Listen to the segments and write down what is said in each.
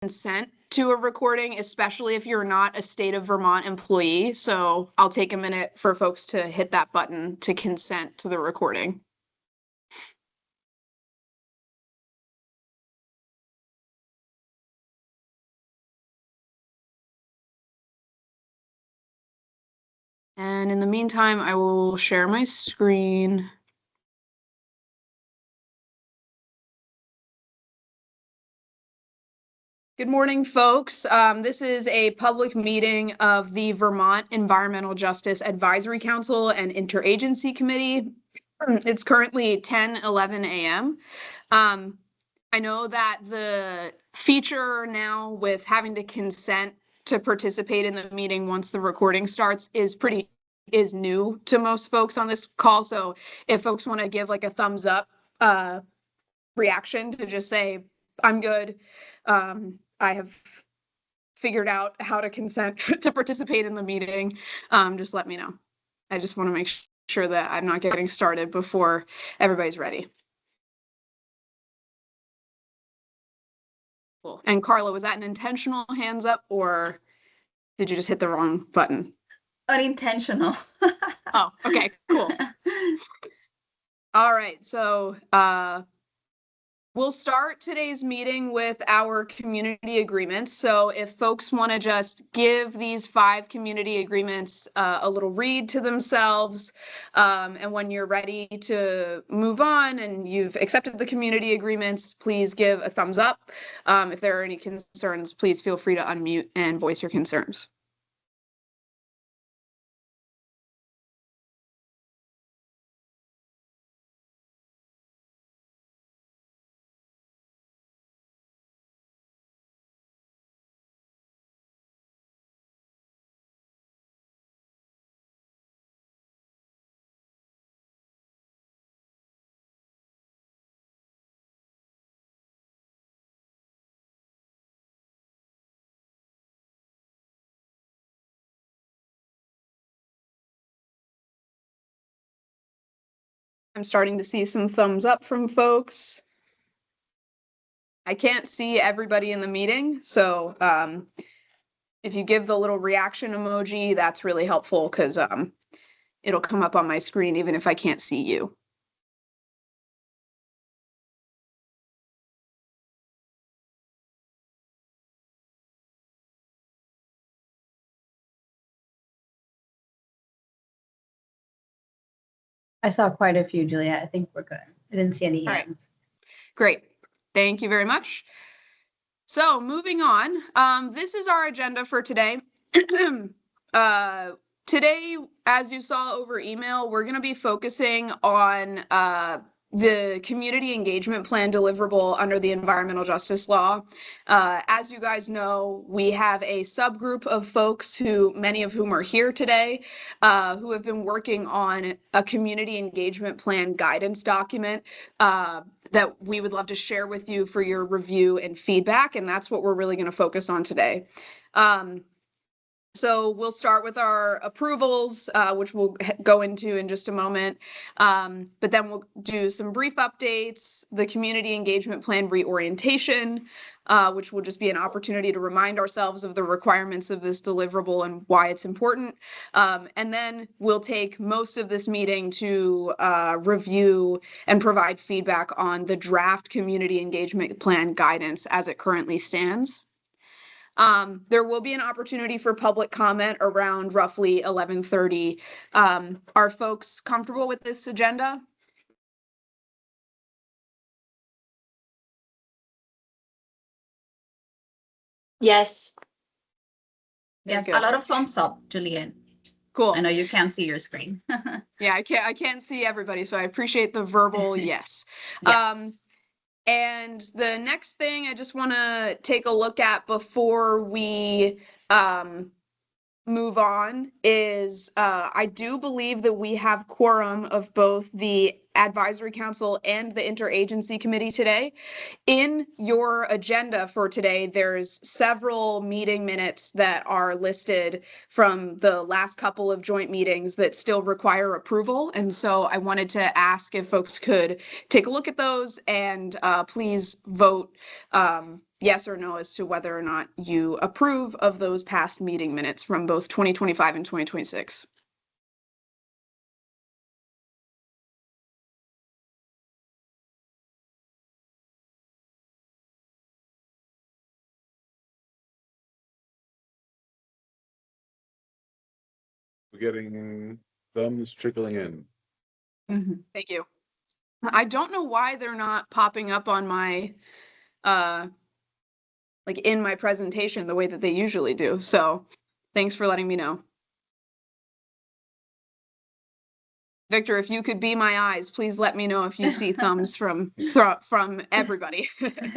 consent to a recording, especially if you're not a state of Vermont employee. So I'll take a minute for folks to hit that button to consent to the recording. And in the meantime, I will share my screen. Good morning, folks. This is a public meeting of the Vermont Environmental Justice Advisory Council and Interagency Committee. It's currently 10:11 a.m. I know that the feature now with having to consent to participate in the meeting once the recording starts is new to most folks on this call. So if folks want to give like a thumbs up reaction to just say, I'm good. I have figured out how to consent to participate in the meeting. Just let me know. I just want to make sure that I'm not getting started before everybody's ready. Cool. And Carla, was that an intentional hands up or did you just hit the wrong button? Unintentional. Oh, okay, cool. All right, so we'll start today's meeting with our community agreements. So if folks want to just give these 5 community agreements a little read to themselves, and when you're ready to move on and you've accepted the community agreements, please give a thumbs up. If there are any concerns, please feel free to unmute and voice your concerns. I'm starting to see some thumbs up from folks. I can't see everybody in the meeting, so if you give the little reaction emoji, that's really helpful because it'll come up on my screen even if I can't see you. I saw quite a few, Julia. I think we're good. I didn't see any hands. Right. Great. Thank you very much. So moving on, this is our agenda for today. Today, as you saw over email, we're going to be focusing on the community engagement plan deliverable under the environmental justice law. As you guys know, we have a subgroup of folks many of whom are here today, who have been working on a community engagement plan guidance document that we would love to share with you for your review and feedback, and that's what we're really going to focus on today. So we'll start with our approvals, which we'll go into in just a moment. But then we'll do some brief updates, the community engagement plan reorientation, which will just be an opportunity to remind ourselves of the requirements of this deliverable and why it's important. And then we'll take most of this meeting to review and provide feedback on the draft community engagement plan guidance as it currently stands. There will be an opportunity for public comment around roughly 11:30. Are folks comfortable with this agenda? Yes. Yes, a lot of thumbs up, Julian. Cool. I know you can't see your screen. Yeah, I can't see everybody, so I appreciate the verbal yes. Yes. And the next thing I just want to take a look at before we move on is I do believe that we have quorum of both the advisory council and the interagency committee today. In your agenda for today, there's several meeting minutes that are listed from the last couple of joint meetings that still require approval. And so I wanted to ask if folks could take a look at those and please vote yes or no as to whether or not you approve of those past meeting minutes from both 2025 and 2026. We're getting thumbs trickling in. Thank you. I don't know why they're not popping up on my, like in my presentation the way that they usually do. So thanks for letting me know. Victor, if you could be my eyes, please let me know if you see thumbs from everybody.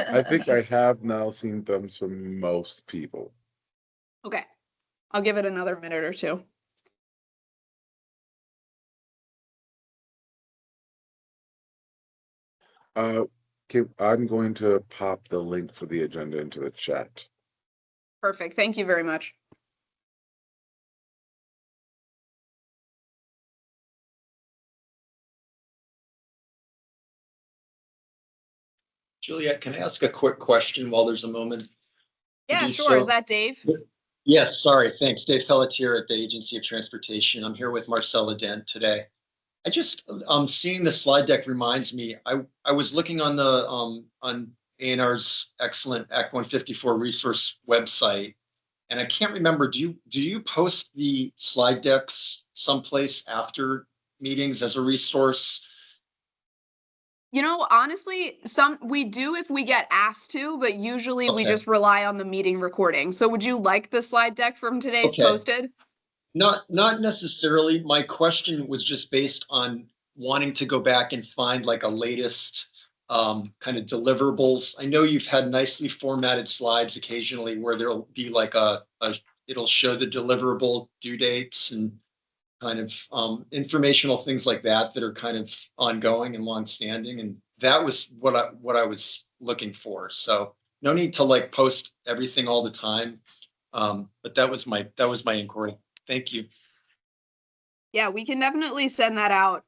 I think I have now seen thumbs from most people. Okay, I'll give it another minute or two. Okay, I'm going to pop the link for the agenda into the chat. Perfect. Thank you very much. Juliet, can I ask a quick question while there's a moment? Yeah, do sure. so? Is that Dave? Yes, sorry, thanks. Dave Pelletier at the Agency of Transportation. I'm here with Marcella Dent today. I just, seeing the slide deck reminds me, I was looking on the, on A&R's excellent Act 154 resource website, and I can't remember, do you post the slide decks someplace after meetings as a resource? You know, honestly, we do if we get asked to, but usually we Okay. just rely on the meeting recording. So would you like the slide deck from today's Okay. posted? Not necessarily. My question was just based on wanting to go back and find like a latest kind of deliverables. I know you've had nicely formatted slides occasionally where there'll be like it'll show the deliverable due dates and kind of informational things like that that are kind of ongoing and longstanding. And that was what I was looking for. So no need to like post everything all the time. But that was my inquiry. Thank you. Yeah, we can definitely send that out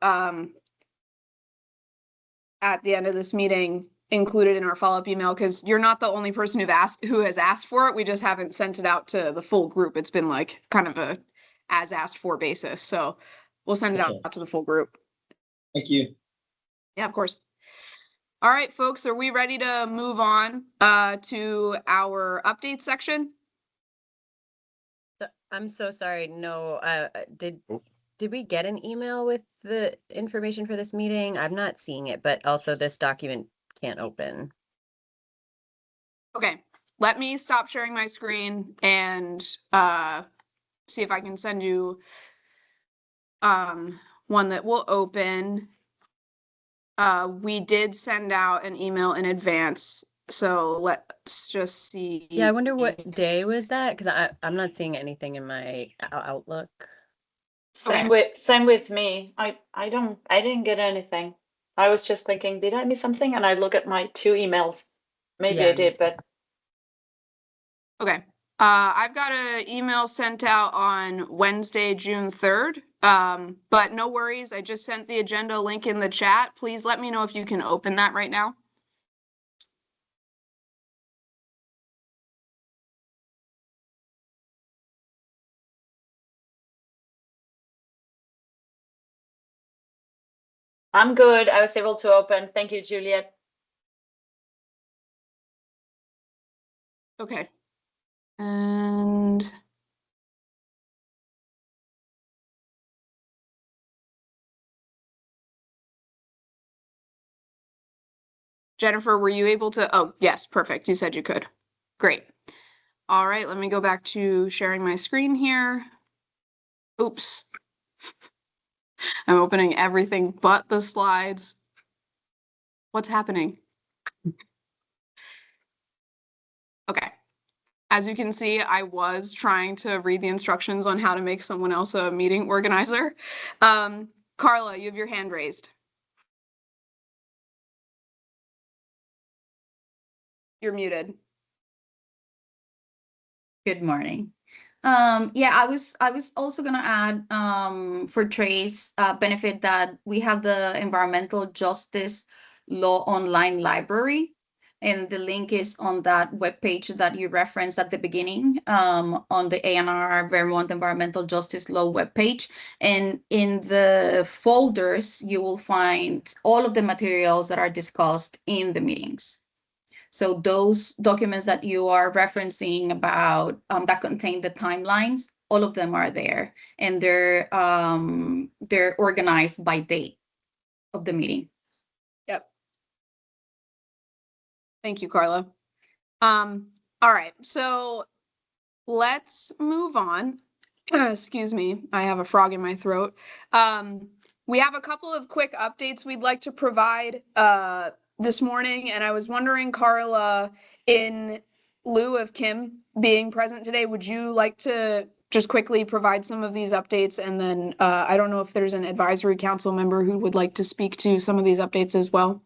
at the end of this meeting, included in our follow-up email, because you're not the only person who has asked for it. We just haven't sent it out to the full group. It's been like kind of a as asked for basis. So we'll send it out to the full group. Thank you. Yeah, of course. All right, folks, are we ready to move on to our update section? I'm so sorry. No, did Oh. we get an email with the information for this meeting? I'm not seeing it, but also this document can't open. Okay, let me stop sharing my screen and see if I can send you one that will open. We did send out an email in advance, so let's just see. Yeah, I wonder what day was that, because I'm not seeing anything in my Outlook. Same with me. I didn't get anything. I was just thinking, did I miss something? And I look at my 2 emails. Maybe Yeah, I did, but Okay. I've got an email sent out on Wednesday, June 3rd. But no worries. I just sent the agenda link in the chat. Please let me know if you can open that right now. I'm good. I was able to open. Thank you, Juliet. Okay. And Jennifer, were you able to? Oh, yes, perfect. You said you could. Great. All right, let me go back to sharing my screen here. Oops. I'm opening everything but the slides. What's happening? Okay. As you can see, I was trying to read the instructions on how to make someone else a meeting organizer. Carla, you have your hand raised. You're muted. Good morning. Yeah, I was also gonna add for Trace benefit that we have the environmental justice law online library and the link is on that webpage that you referenced at the beginning, on the ANR Vermont Environmental Justice Law webpage. And in the folders, you will find all of the materials that are discussed in the meetings. So those documents that you are referencing about that contain the timelines, all of them are there, and they're organized by date of the meeting. Yep. Thank you, Carla. All right, so let's move on. Excuse me, I have a frog in my throat. We have a couple of quick updates we'd like to provide this morning, and I was wondering, Carla, in lieu of Kim being present today, would you like to just quickly provide some of these updates? And then I don't know if there's an advisory council member who would like to speak to some of these updates as well.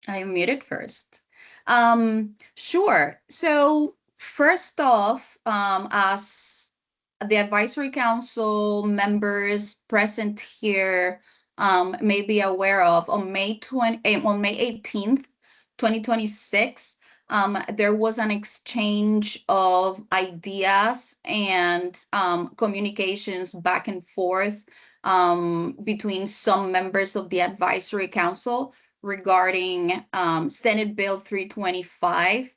I am muted first. Sure. So first off, as the advisory council members present here may be aware of, on May 18th, 2026, there was an exchange of ideas and communications back and forth between some members of the advisory council regarding Senate Bill 325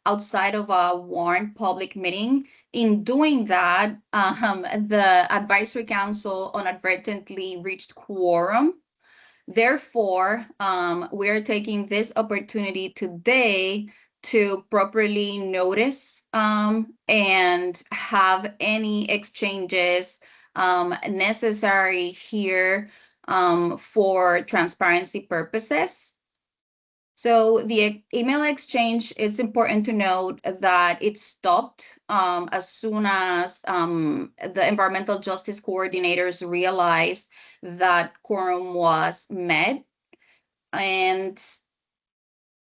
outside of a warned public meeting. In doing that, the advisory council inadvertently reached quorum. Therefore, we are taking this opportunity today to properly notice and have any exchanges necessary here for transparency purposes. So the email exchange, it's important to note that it stopped as soon as the environmental justice coordinators realized that quorum was met. And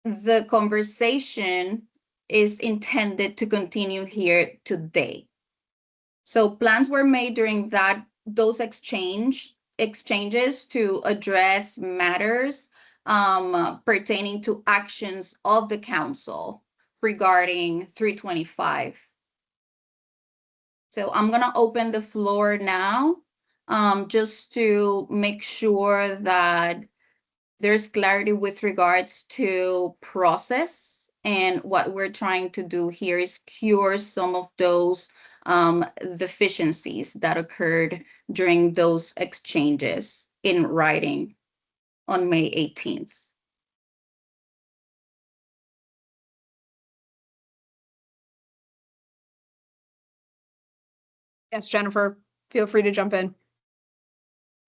the conversation is intended to continue here today. So plans were made during those exchanges to address matters pertaining to actions of the council regarding 325. So I'm gonna open the floor now just to make sure that there's clarity with regards to process, and what we're trying to do here is cure some of those deficiencies that occurred during those exchanges in writing on May 18th. Yes, Jennifer, feel free to jump in.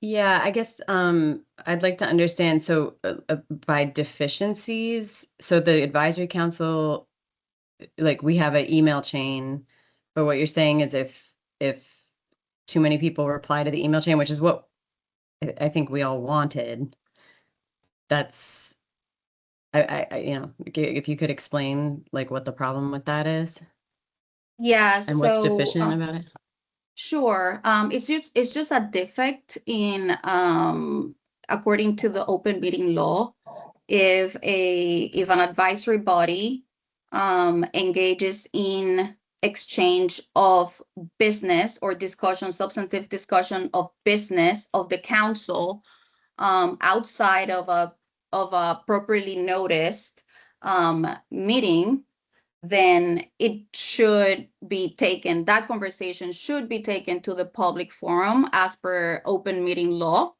Yeah, I guess I'd like to understand, so by deficiencies, so the advisory council, like we have an email chain, but what you're saying is if too many people reply to the email chain, which is what I think we all wanted, that's if you could explain like what the problem with that is Yeah, and what's so deficient about it. sure. It's just a defect in according to the open meeting law. If an advisory body engages in exchange of business or substantive discussion of business of the council outside of a properly noticed meeting, then that conversation should be taken to the public forum as per open meeting law.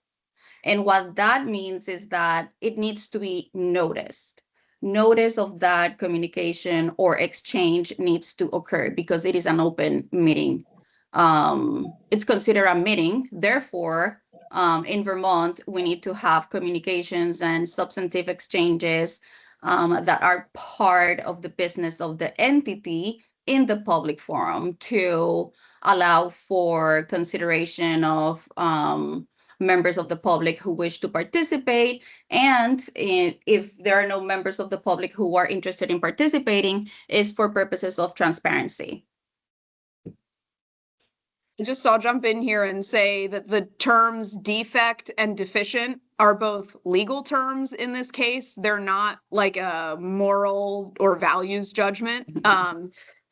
And what that means is that it needs to be noticed. Notice of that communication or exchange needs to occur because it is an open meeting. It's considered a meeting. Therefore, in Vermont, we need to have communications and substantive exchanges that are part of the business of the entity in the public forum to allow for consideration of members of the public who wish to participate. And if there are no members of the public who are interested in participating, is for purposes of transparency. I'll jump in here and say that the terms defect and deficient are both legal terms in this case. They're not like a moral or values judgment.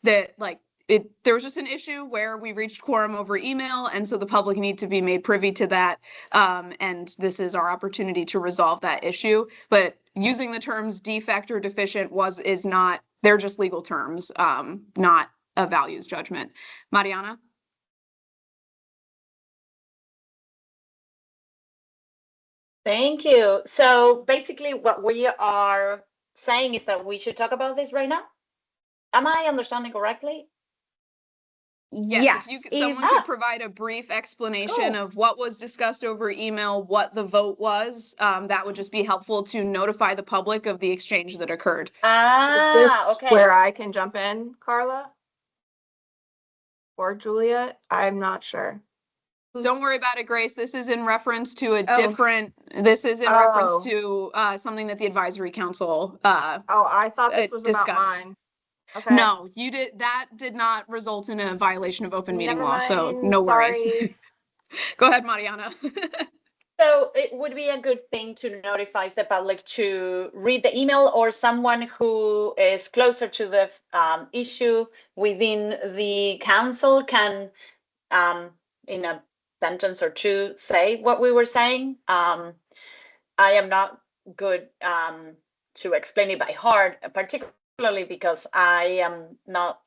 There was just an issue where we reached quorum over email, and so the public need to be made privy to that. And this is our opportunity to resolve that issue. But using the terms defect or deficient is not, they're just legal terms, not a values judgment. Mariana? Thank you. So basically what we are saying is that we should talk about this right now. Am I understanding correctly? Yes, if someone could provide a brief explanation Cool. of what was discussed over email, what the vote was, that would just be helpful to notify the public of the exchange that occurred. Is this Okay. where I can jump in, Carla? Or Juliet? I'm not sure. Don't worry about it, Grace. This is in reference to a Oh. this is in reference Oh. to something that the advisory council Oh, I thought this was about discussed. mine. Okay. No, that did not result in a violation of open meeting Never law, so mind, no worries. sorry. Go ahead, Mariana. So it would be a good thing to notify the public to read the email, or someone who is closer to the issue within the council can, in a sentence or two, say what we were saying. I am not good to explain it by heart, particularly because I am not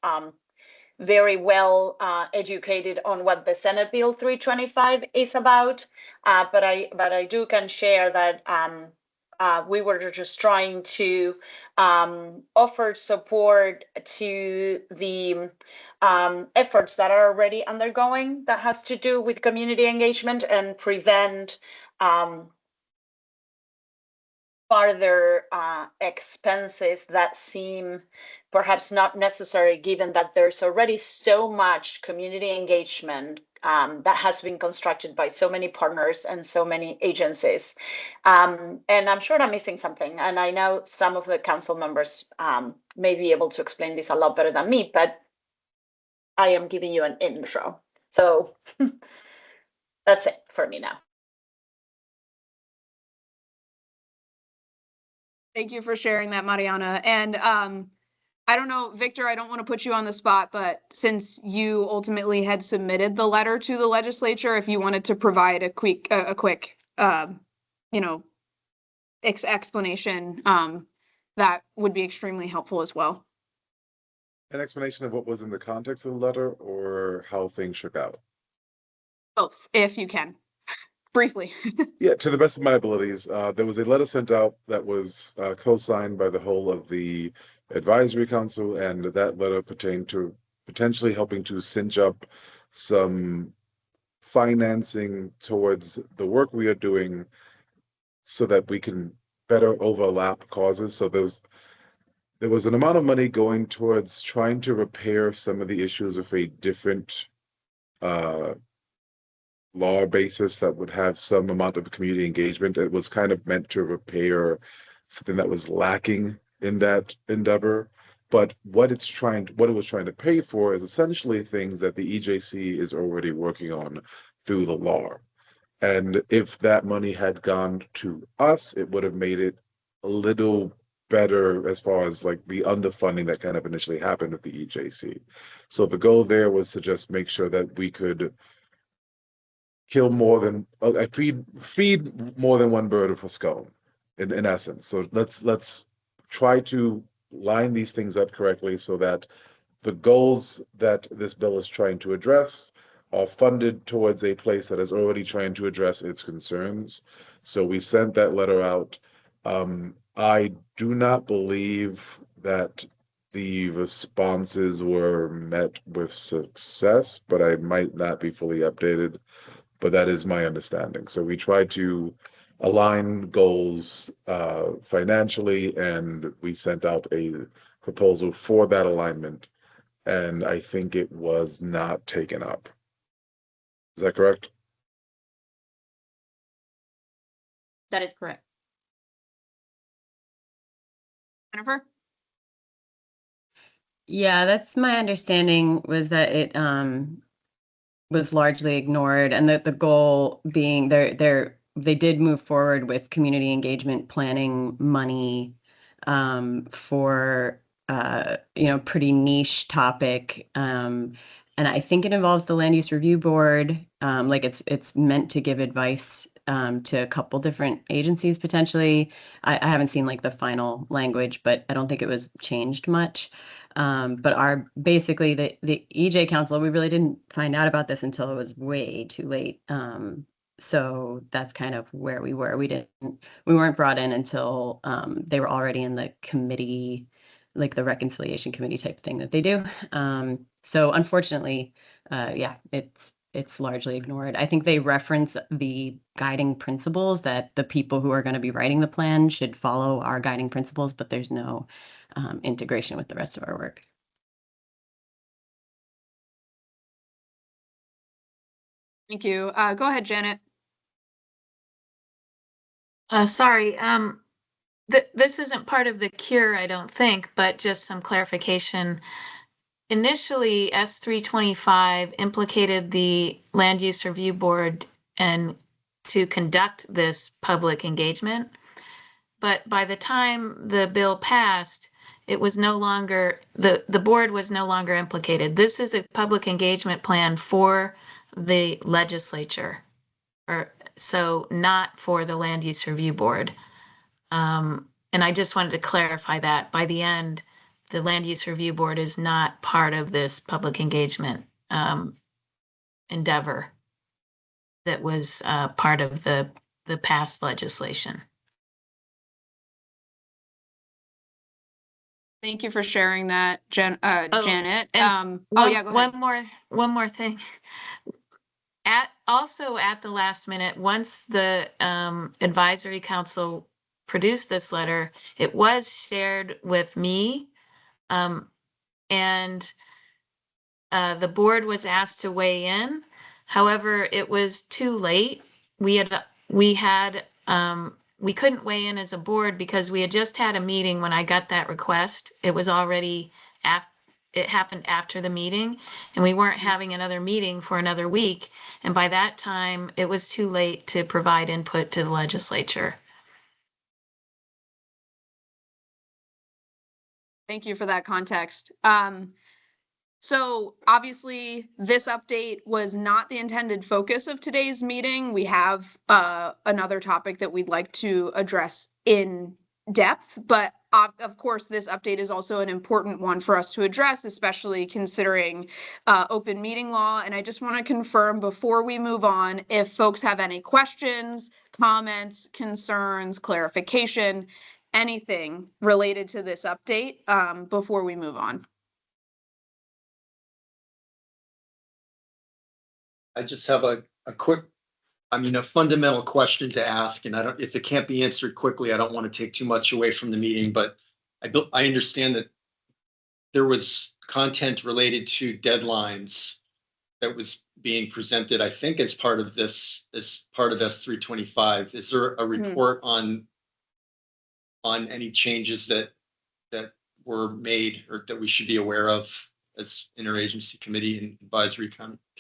very well educated on what the Senate Bill 325 is about, but I can share that we were just trying to offer support to the efforts that are already undergoing that has to do with community engagement and prevent further expenses that seem perhaps not necessary, given that there's already so much community engagement that has been constructed by so many partners and so many agencies. And I'm sure I'm missing something. And I know some of the council members may be able to explain this a lot better than me, but I am giving you an intro. So that's it for me now. Thank you for sharing that, Mariana. And I don't know, Victor, I don't want to put you on the spot, but since you ultimately had submitted the letter to the legislature, if you wanted to provide a quick explanation, that would be extremely helpful as well. An explanation of what was in the context of the letter or how things shook out? Both, if you can, briefly. Yeah, to the best of my abilities. There was a letter sent out that was co-signed by the whole of the advisory council, and that letter pertained to potentially helping to cinch up some financing towards the work we are doing so that we can better overlap causes. So there was an amount of money going towards trying to repair some of the issues with a different law basis that would have some amount of community engagement. It was kind of meant to repair something that was lacking in that endeavor. But what it was trying to pay for is essentially things that the EJC is already working on through the law. And if that money had gone to us, it would have made it a little better as far as like the underfunding that kind of initially happened with the EJC. So the goal there was to just make sure that we could kill more than feed more than one bird with a scone, in essence. So let's try to line these things up correctly so that the goals that this bill is trying to address are funded towards a place that is already trying to address its concerns. So we sent that letter out. I do not believe that the responses were met with success, but I might not be fully updated. But that is my understanding. So we try to align goals financially, and we sent out a proposal for that alignment, and I think it was not taken up. Is that correct? That is correct. Jennifer? Yeah, that's my understanding, was that was largely ignored, and that the goal being they did move forward with community engagement planning money for pretty niche topic. And I think it involves the Land Use Review Board. Like it's meant to give advice to a couple different agencies potentially. I haven't seen like the final language, but I don't think it was changed much. But basically the EJ Council, we really didn't find out about this until it was way too late. So that's kind of where we were. We weren't brought in until they were already in the committee, like the reconciliation committee type thing that they do. So unfortunately, it's largely ignored. I think they reference the guiding principles that the people who are going to be writing the plan should follow our guiding principles, but there's no integration with the rest of our work. Thank you. Go ahead, Janet. Sorry, this isn't part of the cure, I don't think, but just some clarification. Initially, S325 implicated the Land Use Review Board and to conduct this public engagement. But by the time the bill passed, it was no longer, the board was no longer implicated. This is a public engagement plan for the legislature, so not for the Land Use Review Board. And I just wanted to clarify that by the end, the Land Use Review Board is not part of this public engagement endeavor that was part of the past legislation. Thank you for sharing that, Janet. Yeah, go ahead. One more thing. Also at the last minute, once the advisory council produced this letter, it was shared with me, and the board was asked to weigh in. However, it was too late. We couldn't weigh in as a board because we had just had a meeting when I got that request. It was already it happened after the meeting, and we weren't having another meeting for another week. And by that time, it was too late to provide input to the legislature. Thank you for that context. So obviously, this update was not the intended focus of today's meeting. We have another topic that we'd like to address in depth, but of course, this update is also an important one for us to address, especially considering open meeting law. And I just want to confirm before we move on, if folks have any questions, comments, concerns, clarification, anything related to this update before we move on. I just have a fundamental question to ask, and if it can't be answered quickly, I don't want to take too much away from the meeting, but I understand that there was content related to deadlines that was being presented, I think, as part of S325. Is there a report on any changes that were made or that we should be aware of as interagency committee and advisory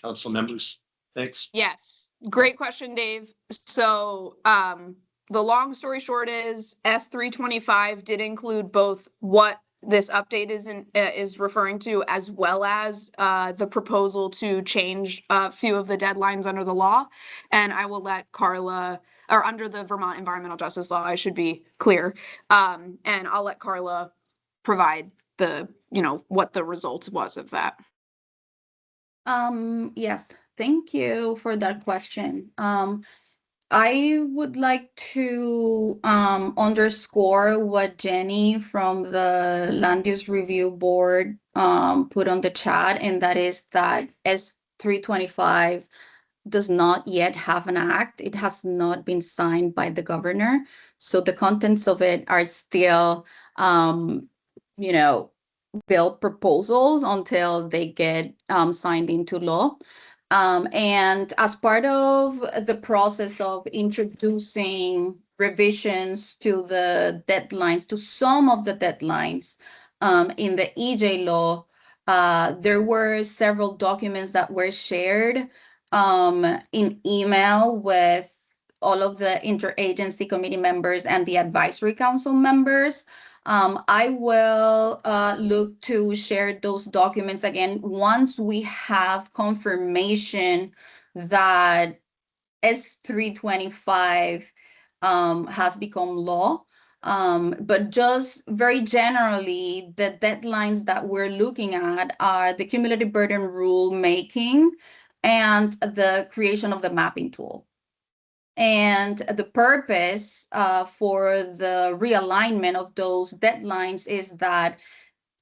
council members? Thanks. Yes, great question, Dave. So the long story short is S325 did include both what this update is referring to, as well as the proposal to change a few of the deadlines under the law. And I will let Carla, or under the Vermont Environmental Justice Law, I should be clear. And I'll let Carla provide what the result was of that. Yes, thank you for that question. I would like to underscore what Jenny from the Land Use Review Board put on the chat, and that is that S325 does not yet have an act. It has not been signed by the governor. So the contents of it are still, bill proposals until they get signed into law. And as part of the process of introducing revisions to the deadlines, to some of the deadlines in the EJ law, There were several documents that were shared in email with all of the interagency committee members and the advisory council members. I will look to share those documents again once we have confirmation that S325 has become law. But just very generally, the deadlines that we're looking at are the cumulative burden rule making and the creation of the mapping tool. And the purpose for the realignment of those deadlines is that,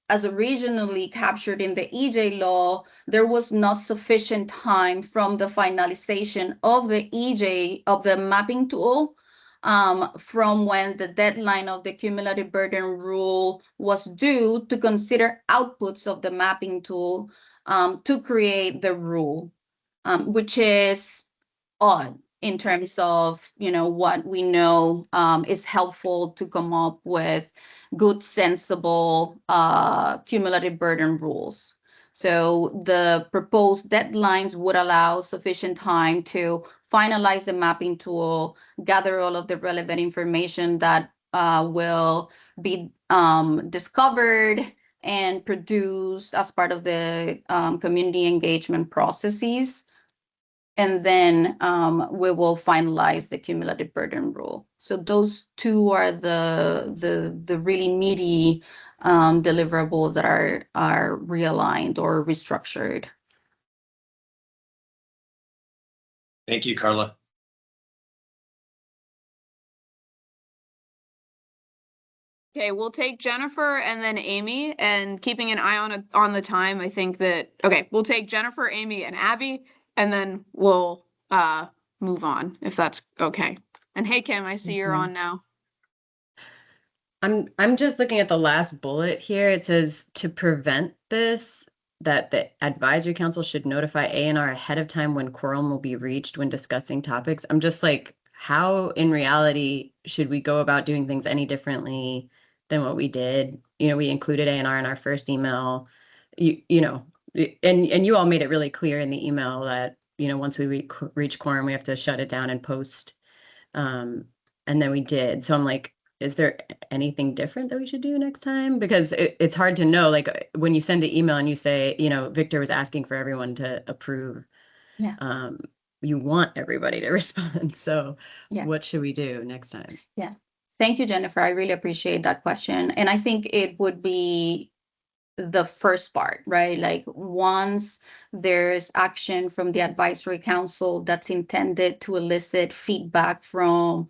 as originally captured in the EJ law, there was not sufficient time from the finalization of the EJ, of the mapping tool, from when the deadline of the cumulative burden rule was due to consider outputs of the mapping tool to create the rule, which is odd in terms of, what we know is helpful to come up with good, sensible cumulative burden rules. So the proposed deadlines would allow sufficient time to finalize the mapping tool, gather all of the relevant information that will be discovered and produced as part of the community engagement processes. And then we will finalize the cumulative burden rule. So those two are the really meaty deliverables that are realigned or restructured. Thank you, Carla. Okay, we'll take Jennifer and then Amy, and keeping an eye on the time. I think that, okay, we'll take Jennifer, Amy, and Abby, and then we'll move on, if that's okay. And hey, Kim, I see you're on now. I'm just looking at the last bullet here. It says to prevent this, that the advisory council should notify A&R ahead of time when quorum will be reached when discussing topics. I'm just like, how in reality should we go about doing things any differently than what we did? We included A&R in our first email, and you all made it really clear in the email that, once we reach quorum, we have to shut it down and post. And then we did. So I'm like, is there anything different that we should do next time? Because it's hard to know, like when you send an email and you say, Victor was asking for everyone to approve. Yeah. You want everybody to respond. So Yes. What should we do next time? Yeah. Thank you, Jennifer. I really appreciate that question. And I think it would be the first part, right? Like once there's action from the advisory council that's intended to elicit feedback from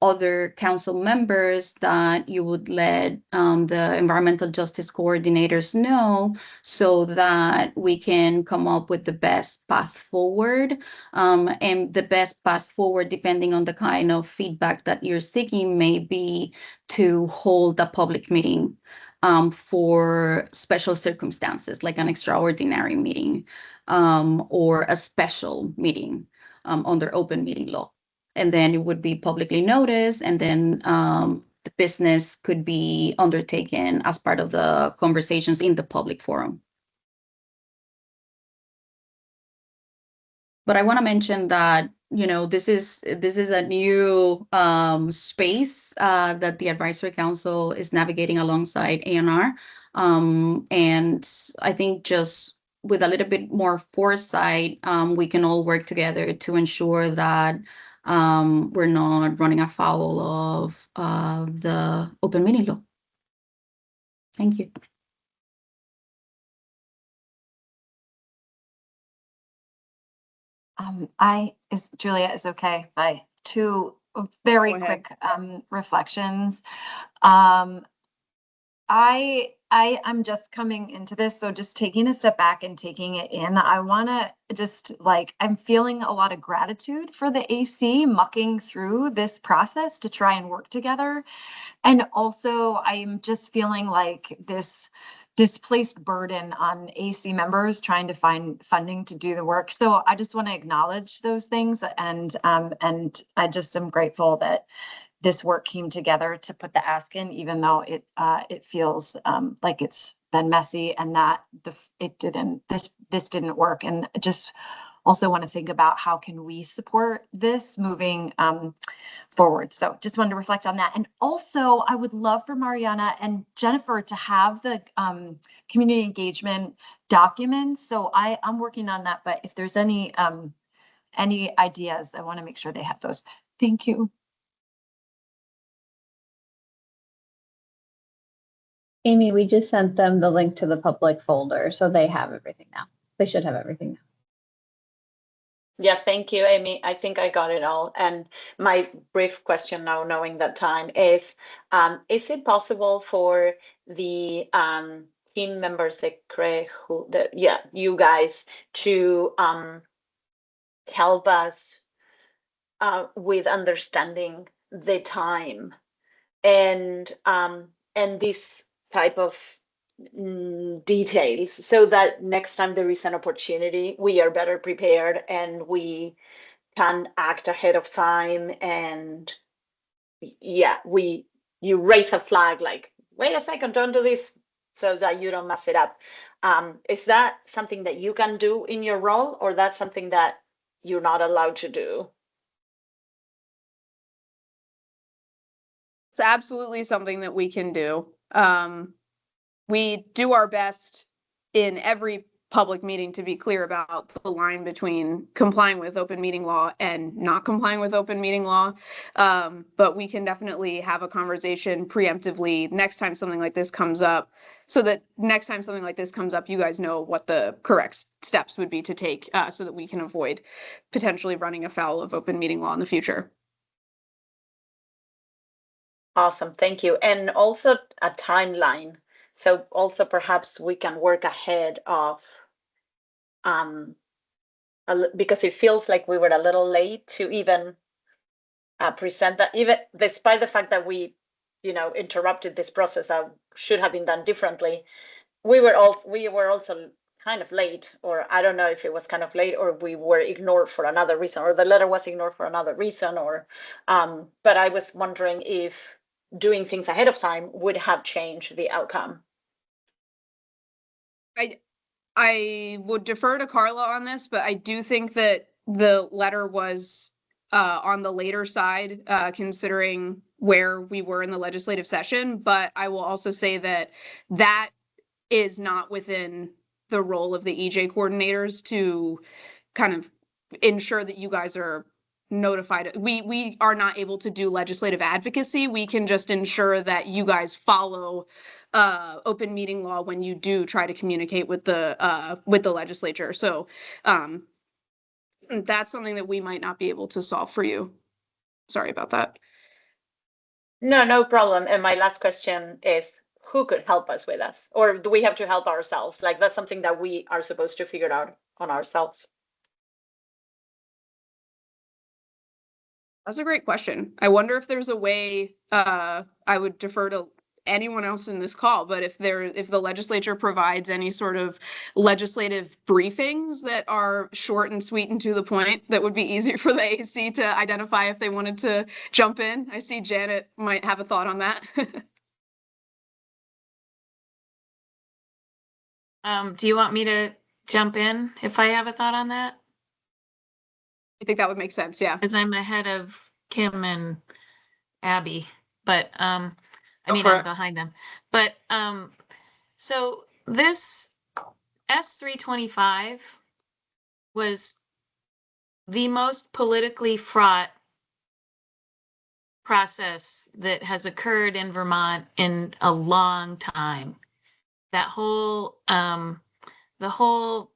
other council members, that you would let the environmental justice coordinators know so that we can come up with the best path forward. And the best path forward, depending on the kind of feedback that you're seeking, may be to hold a public meeting for special circumstances, like an extraordinary meeting or a special meeting under open meeting law. And then it would be publicly noticed, and then the business could be undertaken as part of the conversations in the public forum. But I want to mention that, this is a new space that the advisory council is navigating alongside A&R. And I think just with a little bit more foresight, we can all work together to ensure that we're not running afoul of the open meeting law. Thank you. Julia, is okay. Two very quick reflections. I'm just coming into this, so just taking a step back and taking it in. I want to just I'm feeling a lot of gratitude for the AC mucking through this process to try and work together. And also I'm just feeling like this displaced burden on AC members trying to find funding to do the work. So I just want to acknowledge those things, and I just am grateful that this work came together to put the ask in, even though it feels like it's been messy and that this didn't work. And just also want to think about how can we support this moving forward. So just wanted to reflect on that. And also I would love for Mariana and Jennifer to have the community engagement documents. So I'm working on that, but if there's any ideas, I want to make sure they have those. Thank you. Amy, we just sent them the link to the public folder, so they have everything now. They should have everything now. Yeah, thank you, Amy. I think I got it all. And my brief question now, knowing that time, is it possible for the team members, you guys, to help us with understanding the time and this type of details, so that next time there is an opportunity, we are better prepared and we can act ahead of time. And yeah, you raise a flag like, wait a second, don't do this, so that you don't mess it up. Is that something that you can do in your role, or that's something that you're not allowed to do? It's absolutely something that we can do. We do our best in every public meeting to be clear about the line between complying with open meeting law and not complying with open meeting law. But we can definitely have a conversation preemptively next time something like this comes up, so that next time something like this comes up, you guys know what the correct steps would be to take, so that we can avoid potentially running afoul of open meeting law in the future. Awesome, thank you. And also a timeline. So also perhaps we can work ahead of, because it feels like we were a little late to even present that, even despite the fact that we, interrupted this process that should have been done differently. We were also kind of late, or I don't know if it was kind of late, or we were ignored for another reason, or the letter was ignored for another reason, or but I was wondering if doing things ahead of time would have changed the outcome. I would defer to Carla on this, but I do think that the letter was on the later side, considering where we were in the legislative session. But I will also say that that is not within the role of the EJ coordinators to kind of ensure that you guys are notified. We are not able to do legislative advocacy. We can just ensure that you guys follow open meeting law when you do try to communicate with the legislature. So that's something that we might not be able to solve for you. Sorry about that. No problem. And my last question is, who could help us with us? Or do we have to help ourselves? Like, that's something that we are supposed to figure out on ourselves. That's a great question. I wonder if there's a way, I would defer to anyone else in this call, but if the legislature provides any sort of legislative briefings that are short and sweet and to the point, that would be easier for the AC to identify if they wanted to jump in. I see Janet might have a thought on that. Do you want me to jump in if I have a thought on that? I think that would make sense, yeah. Because I'm ahead of Kim and Abby, but I'm behind them. But so this S325 was the most politically fraught process that has occurred in Vermont in a long time. That whole the whole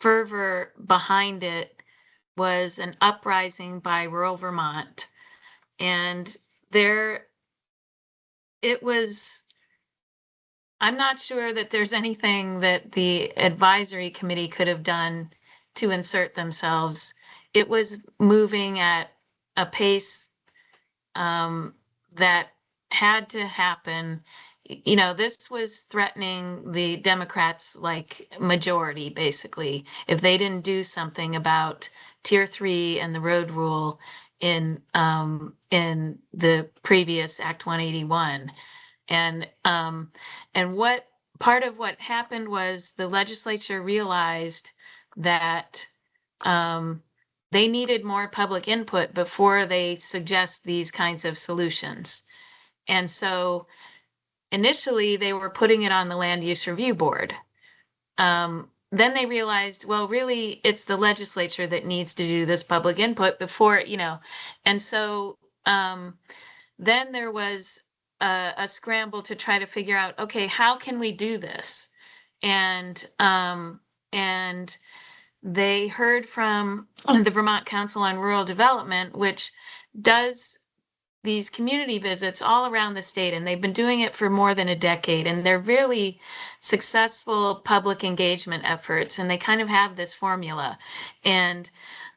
fervor behind it was an uprising by rural Vermont. And I'm not sure that there's anything that the advisory committee could have done to insert themselves. It was moving at a pace that had to happen. This was threatening the Democrats' majority, basically, if they didn't do something about Tier 3 and the road rule in the previous Act 181. And what part of what happened was the legislature realized that they needed more public input before they suggest these kinds of solutions. And so initially they were putting it on the Land Use Review Board. Then they realized, well, really, it's the legislature that needs to do this public input before, and so then there was a scramble to try to figure out, okay, how can we do this? And they heard from the Vermont Council on Rural Development, which does these community visits all around the state, and they've been doing it for more than a decade, and they're really successful public engagement efforts, and they kind of have this formula. And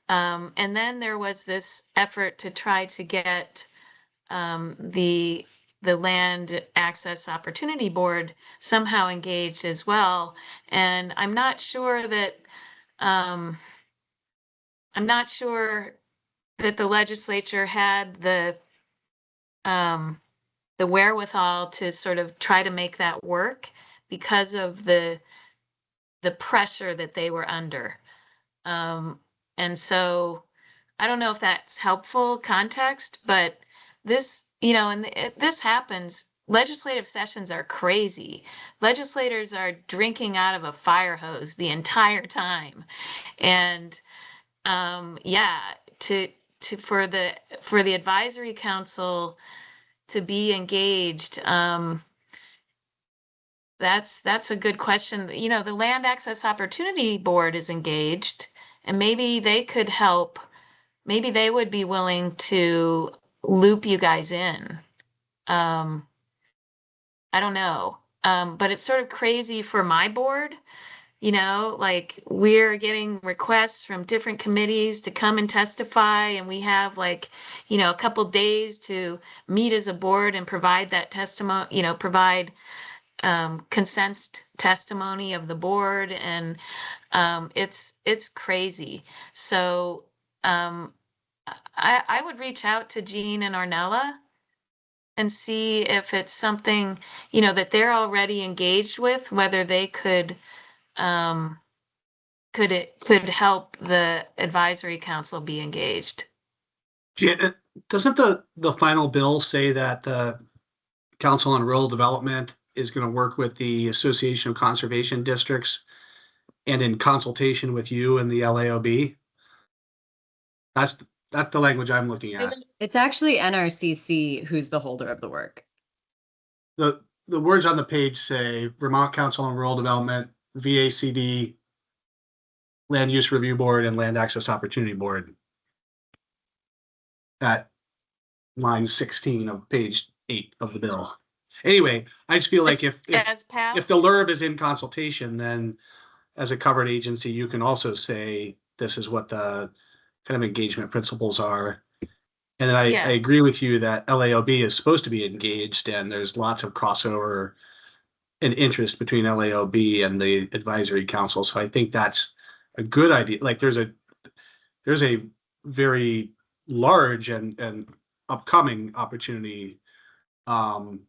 then there was this effort to try to get the Land Access Opportunity Board somehow engaged as well. And I'm not sure that the legislature had the wherewithal to sort of try to make that work because of the pressure that they were under. And so I don't know if that's helpful context, but this, this happens. Legislative sessions are crazy. Legislators are drinking out of a fire hose the entire time. And for the advisory council to be engaged, that's a good question. The Land Access Opportunity Board is engaged, and maybe they could help. Maybe they would be willing to loop you guys in. I don't know. But it's sort of crazy for my board. Like we're getting requests from different committees to come and testify, and we have a couple days to meet as a board and provide that testimony, provide consensed testimony of the board, and it's crazy. So I would reach out to Jean and Ornella and see if it's something that they're already engaged with, whether they could help the advisory council be engaged. Doesn't the final bill say that the Council on Rural Development is going to work with the Association of Conservation Districts and in consultation with you and the LAOB? That's the language I'm looking at. It's actually NRCC who's the holder of the work. The words on the page say Vermont Council on Rural Development, VACD, Land Use Review Board, and Land Access Opportunity Board. At line 16 of page 8 of the bill. Anyway, I just feel like if the LURB is in consultation, then as a covered agency, you can also say this is what the kind of engagement principles are. And then I agree with you that LAOB is supposed to be engaged, and there's lots of crossover and interest between LAOB and the advisory council. So I think that's a good idea. Like there's a very large and upcoming opportunity to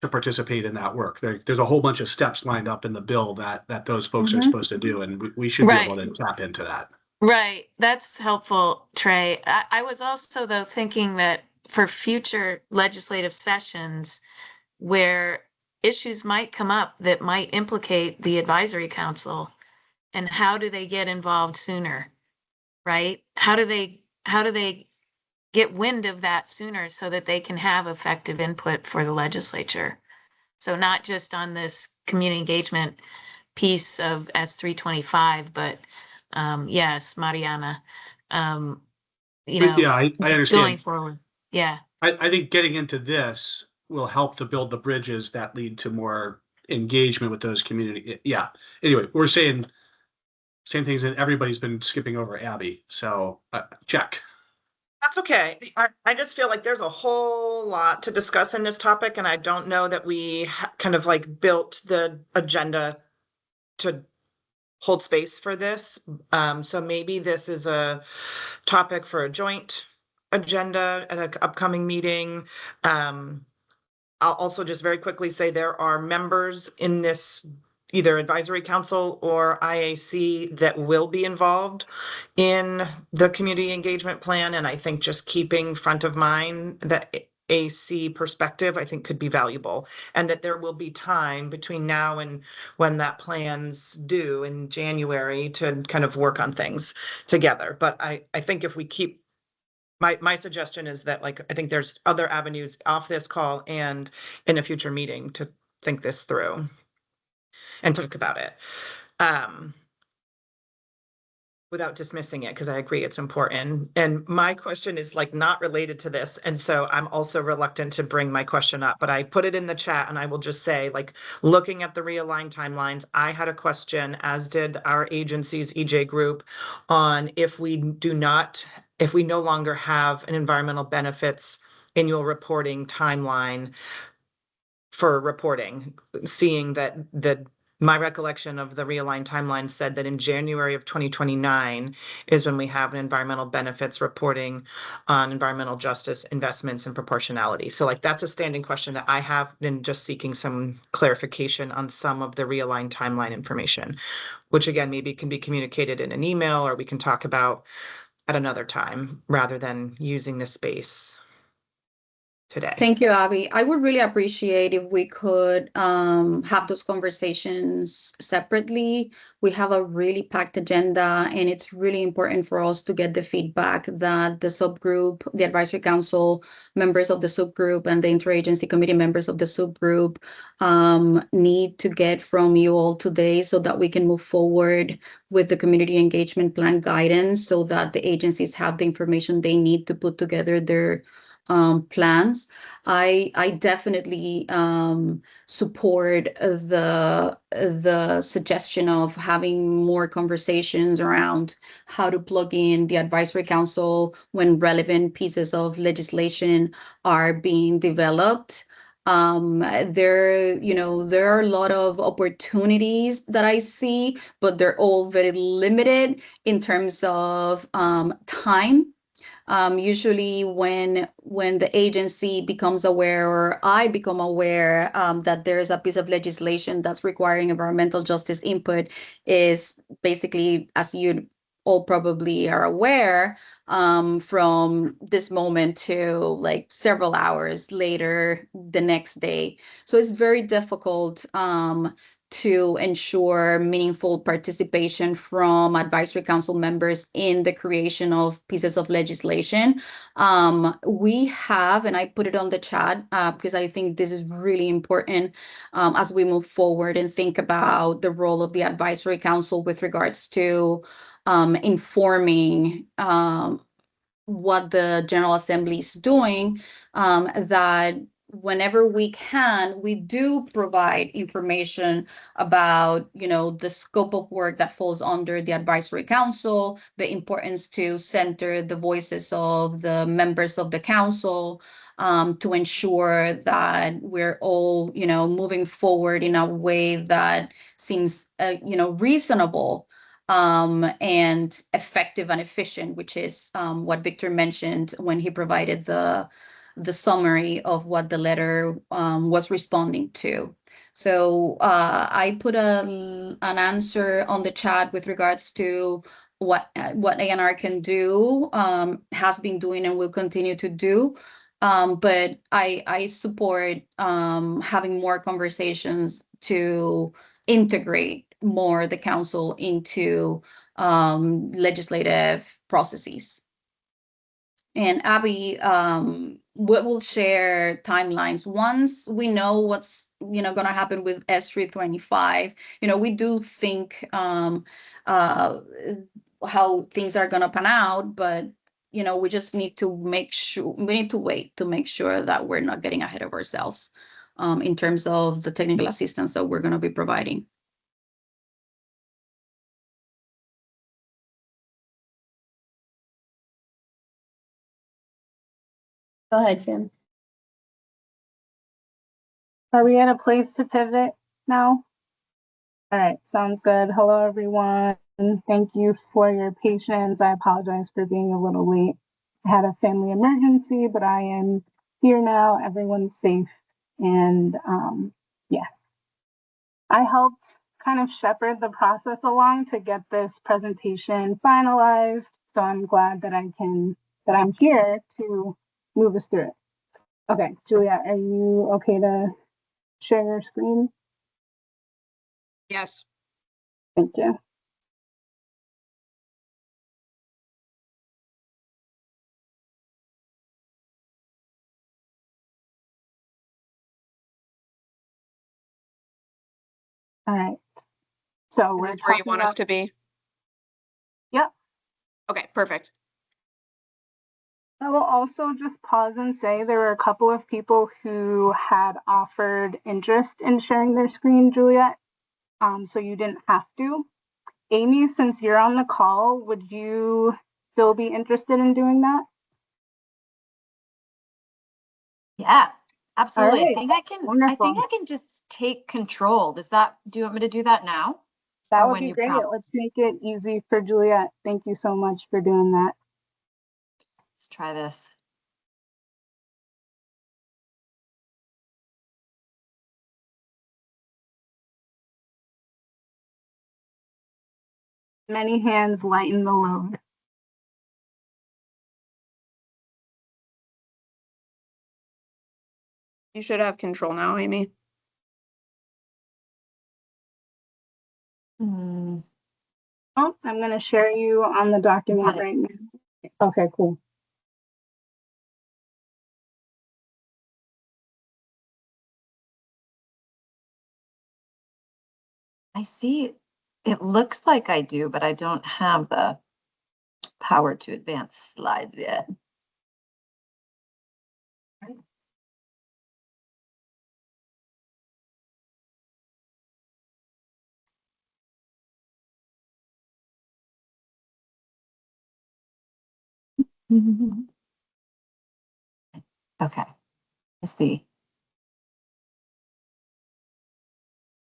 participate in that work. There's a whole bunch of steps lined up in the bill that those folks are supposed to do, and we should be able to tap into that. Right. That's helpful, Trey. I was also, though, thinking that for future legislative sessions where issues might come up that might implicate the advisory council, and how do they get involved sooner, right? How do they get wind of that sooner so that they can have effective input for the legislature? So not just on this community engagement piece of S325, but yes, Mariana, I understand. Going forward. Yeah. I think getting into this will help to build the bridges that lead to more engagement with those community. Yeah. Anyway, we're saying same things, and everybody's been skipping over Abby. So check. That's okay. I just feel like there's a whole lot to discuss in this topic, and I don't know that we kind of built the agenda to hold space for this. So maybe this is a topic for a joint agenda at an upcoming meeting. I'll also just very quickly say there are members in this either advisory council or IAC that will be involved in the community engagement plan. And I think just keeping front of mind that AC perspective, I think could be valuable, and that there will be time between now and when that plan's due in January to kind of work on things together. But I think if we keep my suggestion is that, like, I think there's other avenues off this call and in a future meeting to think this through and talk about it. Without dismissing it, because I agree it's important. And my question is like not related to this. And so I'm also reluctant to bring my question up, but I put it in the chat and I will just say, like, looking at the realigned timelines, I had a question, as did our agency's EJ group, on if we no longer have an environmental benefits annual reporting timeline for reporting, seeing that my recollection of the realigned timeline said that in January of 2029 is when we have an environmental benefits reporting on environmental justice, investments, and proportionality. So like that's a standing question that I have been just seeking some clarification on some of the realigned timeline information, which again, maybe can be communicated in an email or we can talk about at another time rather than using this space today. Thank you, Abby. I would really appreciate if we could have those conversations separately. We have a really packed agenda, and it's really important for us to get the feedback that the subgroup, the advisory council members of the subgroup, and the interagency committee members of the subgroup need to get from you all today so that we can move forward with the community engagement plan guidance so that the agencies have the information they need to put together their plans. I definitely support the suggestion of having more conversations around how to plug in the advisory council when relevant pieces of legislation are being developed. There are a lot of opportunities that I see, but they're all very limited in terms of time. Usually when the agency becomes aware or I become aware that there's a piece of legislation that's requiring environmental justice input is basically, as you all probably are aware, from this moment to like several hours later the next day. So it's very difficult to ensure meaningful participation from advisory council members in the creation of pieces of legislation. We have, and I put it on the chat because I think this is really important as we move forward and think about the role of the advisory council with regards to informing what the General Assembly is doing, that whenever we can, we do provide information about, the scope of work that falls under the advisory council, the importance to center the voices of the members of the council, to ensure that we're all, moving forward in a way that seems, reasonable and effective and efficient, which is what Victor mentioned when he provided the summary of what the letter was responding to. So I put an answer on the chat with regards to what ANR can do, has been doing, and will continue to do. But I support having more conversations to integrate more the council into legislative processes. And Abby, we'll share timelines once we know what's going to happen with S325. We do think how things are going to pan out, but we just need to make sure, we need to wait to make sure that we're not getting ahead of ourselves in terms of the technical assistance that we're going to be providing. Go ahead, Kim. Are we in a place to pivot now? All right, sounds good. Hello, everyone. Thank you for your patience. I apologize for being a little late. I had a family emergency, but I am here now. Everyone's safe And yeah, I helped kind of shepherd the process along to get this presentation finalized. So I'm glad that I'm here to move us through it. Okay, Juliet, are you okay to share your screen? Yes. Thank you. All right. So Is we're this where you talking want us about, to be? yep. Okay, perfect. I will also just pause and say there were a couple of people who had offered interest in sharing their screen, Juliet. So you didn't have to. Amy, since you're on the call, would you still be interested in doing that? Yeah, absolutely. Right. I think I can, Wonderful. I can just take control. Do you want me to do that now? That Or would when be you great. prompt? Let's make it easy for Juliet. Thank you so much for doing that. Let's try this. Many hands lighten the load. You should have control now, Amy. Hmm. Oh, I'm going to share you on the document right now. Okay, cool. I see. It looks like I do, but I don't have the power to advance slides yet. Okay, I see.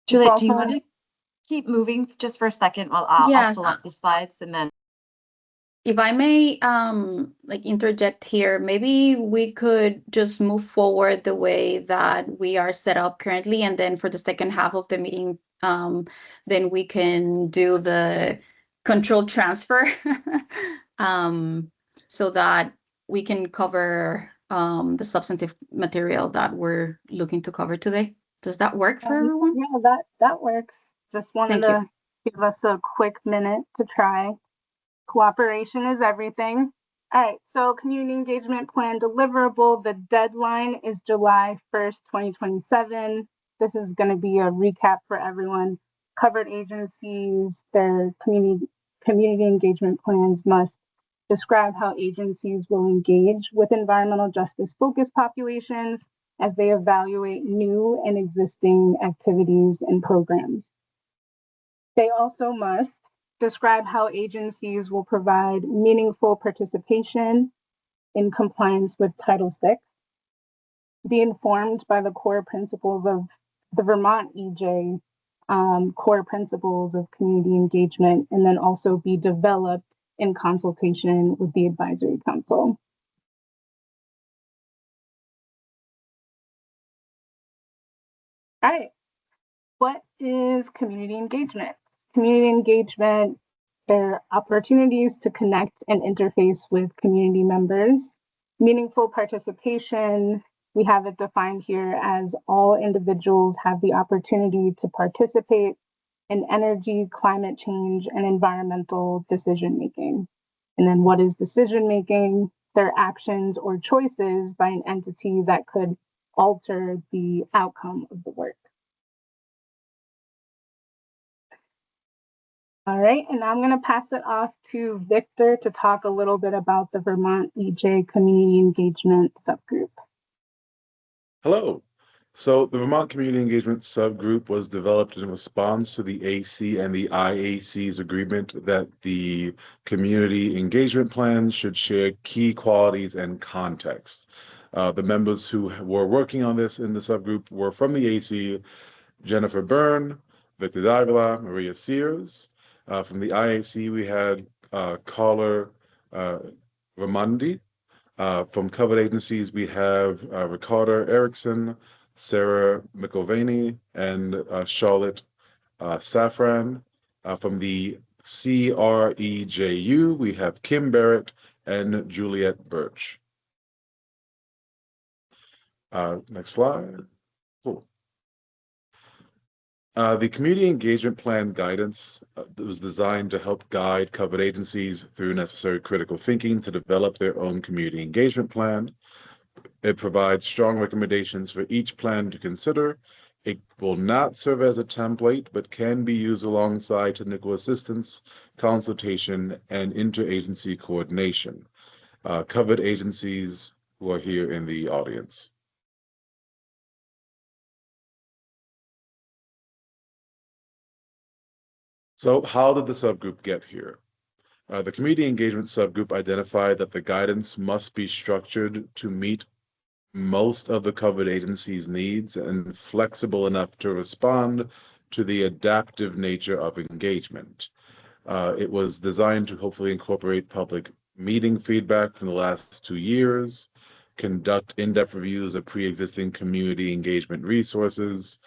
Juliet, do you want to keep moving just for a second while I'll Yes. pull up the slides and then. If I may, like interject here, maybe we could just move forward the way that we are set up currently, and then for the second half of the meeting, then we can do the control transfer, so that we can cover the substantive material that we're looking to cover today. Does that work for everyone? Yeah, that works. Just wanted Thank you. to give us a quick minute to try. Cooperation is everything. All right, so community engagement plan deliverable. The deadline is July 1st, 2027. This is going to be a recap for everyone. Covered agencies, their community engagement plans must describe how agencies will engage with environmental justice focused populations as they evaluate new and existing activities and programs. They also must describe how agencies will provide meaningful participation in compliance with Title VI, be informed by the core principles of the Vermont EJ, core principles of community engagement, and then also be developed in consultation with the advisory council. All right, what is community engagement? Community engagement, there are opportunities to connect and interface with community members. Meaningful participation, we have it defined here as all individuals have the opportunity to participate in energy, climate change, and environmental decision making. And then what is decision making? Their actions or choices by an entity that could alter the outcome of the work. All right, and now I'm going to pass it off to Victor to talk a little bit about the Vermont EJ Community Engagement Subgroup. Hello. So the Vermont Community Engagement Subgroup was developed in response to the AC and the IAC's agreement that the community engagement plans should share key qualities and context. The members who were working on this in the subgroup were from the AC, Jennifer Byrne, Victor Davila, Maria Sears. From the IAC, we had caller Ramundi. From covered agencies, we have Ricardo Erickson, Sarah McIlvaney, and Charlotte Safran. From the CREJU, we have Kim Barrett and Juliet Birch. Next slide. Cool. The Community Engagement Plan guidance was designed to help guide covered agencies through necessary critical thinking to develop their own community engagement plan. It provides strong recommendations for each plan to consider. It will not serve as a template, but can be used alongside technical assistance, consultation, and interagency coordination. Covered agencies who are here in the audience. So how did the subgroup get here? The community engagement subgroup identified that the guidance must be structured to meet most of the covered agency's needs and flexible enough to respond to the adaptive nature of engagement. It was designed to hopefully incorporate public meeting feedback from the last 2 years, conduct in-depth reviews of pre-existing community engagement resources.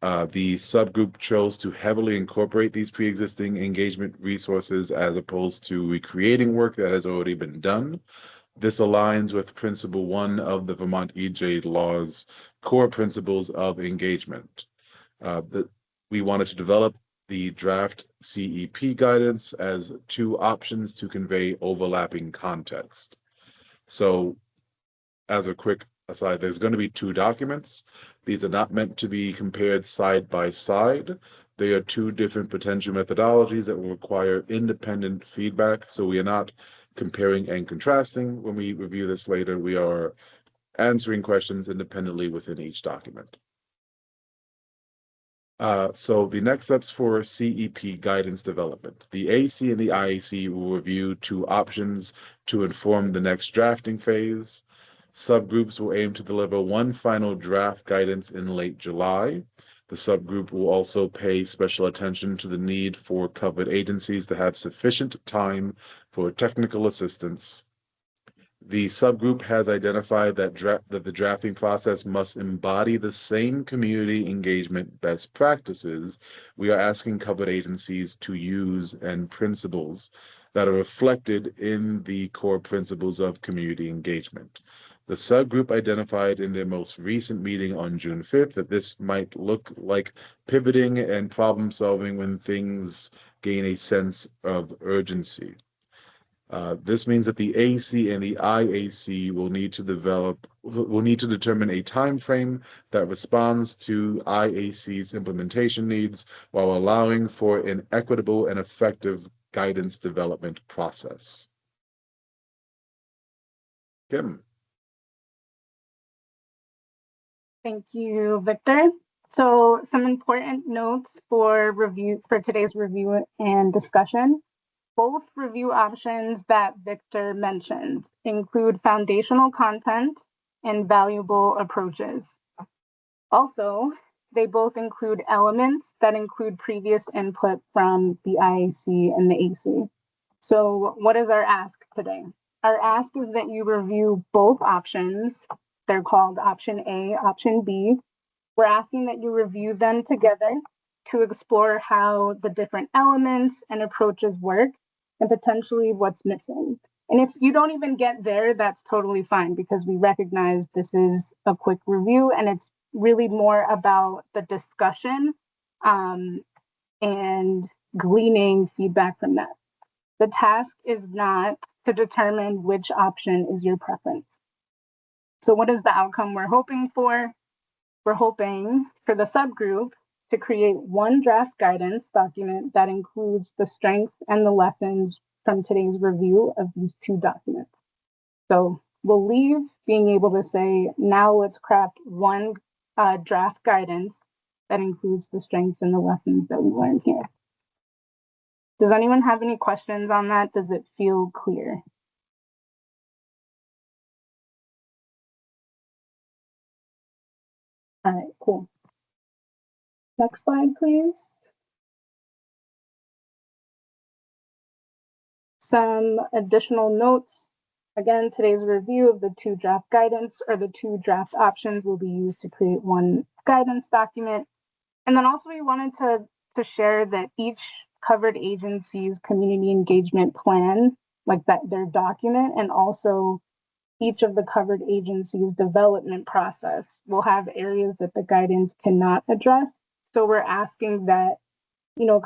The subgroup chose to heavily incorporate these pre-existing engagement resources as opposed to recreating work that has already been done. This aligns with Principle 1 of the Vermont EJ Law's core principles of engagement. We wanted to develop the draft CEP guidance as 2 options to convey overlapping context. So, as a quick aside, there's going to be 2 documents. These are not meant to be compared side by side. They are 2 different potential methodologies that will require independent feedback. So we are not comparing and contrasting. When we review this later, we are answering questions independently within each document. So the next steps for CEP guidance development. The AC and the IAC will review 2 options to inform the next drafting phase. Subgroups will aim to deliver 1 final draft guidance in late July. The subgroup will also pay special attention to the need for covered agencies to have sufficient time for technical assistance. The subgroup has identified that the drafting process must embody the same community engagement best practices we are asking covered agencies to use and principles that are reflected in the core principles of community engagement. The subgroup identified in their most recent meeting on June 5th that this might look like pivoting and problem solving when things gain a sense of urgency. This means that the AC and the IAC will need to determine a time frame that responds to IAC's implementation needs while allowing for an equitable and effective guidance development process. Kim. Thank you, Victor. So some important notes for today's review and discussion. Both review options that Victor mentioned include foundational content and valuable approaches. Also, they both include elements that include previous input from the IAC and the AC. So what is our ask today? Our ask is that you review both options. They're called option A, option B. We're asking that you review them together to explore how the different elements and approaches work and potentially what's missing. And if you don't even get there, that's totally fine because we recognize this is a quick review and it's really more about the discussion and gleaning feedback from that. The task is not to determine which option is your preference. So what is the outcome we're hoping for? We're hoping for the subgroup to create 1 draft guidance document that includes the strengths and the lessons from today's review of these 2 documents. So we'll leave being able to say, now let's craft 1 draft guidance that includes the strengths and the lessons that we learned here. Does anyone have any questions on that? Does it feel clear? All right, cool. Next slide, please. Some additional notes. Again, today's review of the 2 draft guidance or the 2 draft options will be used to create 1 guidance document. And then also we wanted to share that each covered agency's community engagement plan, like that their document, and also each of the covered agencies' development process will have areas that the guidance cannot address. So we're asking that,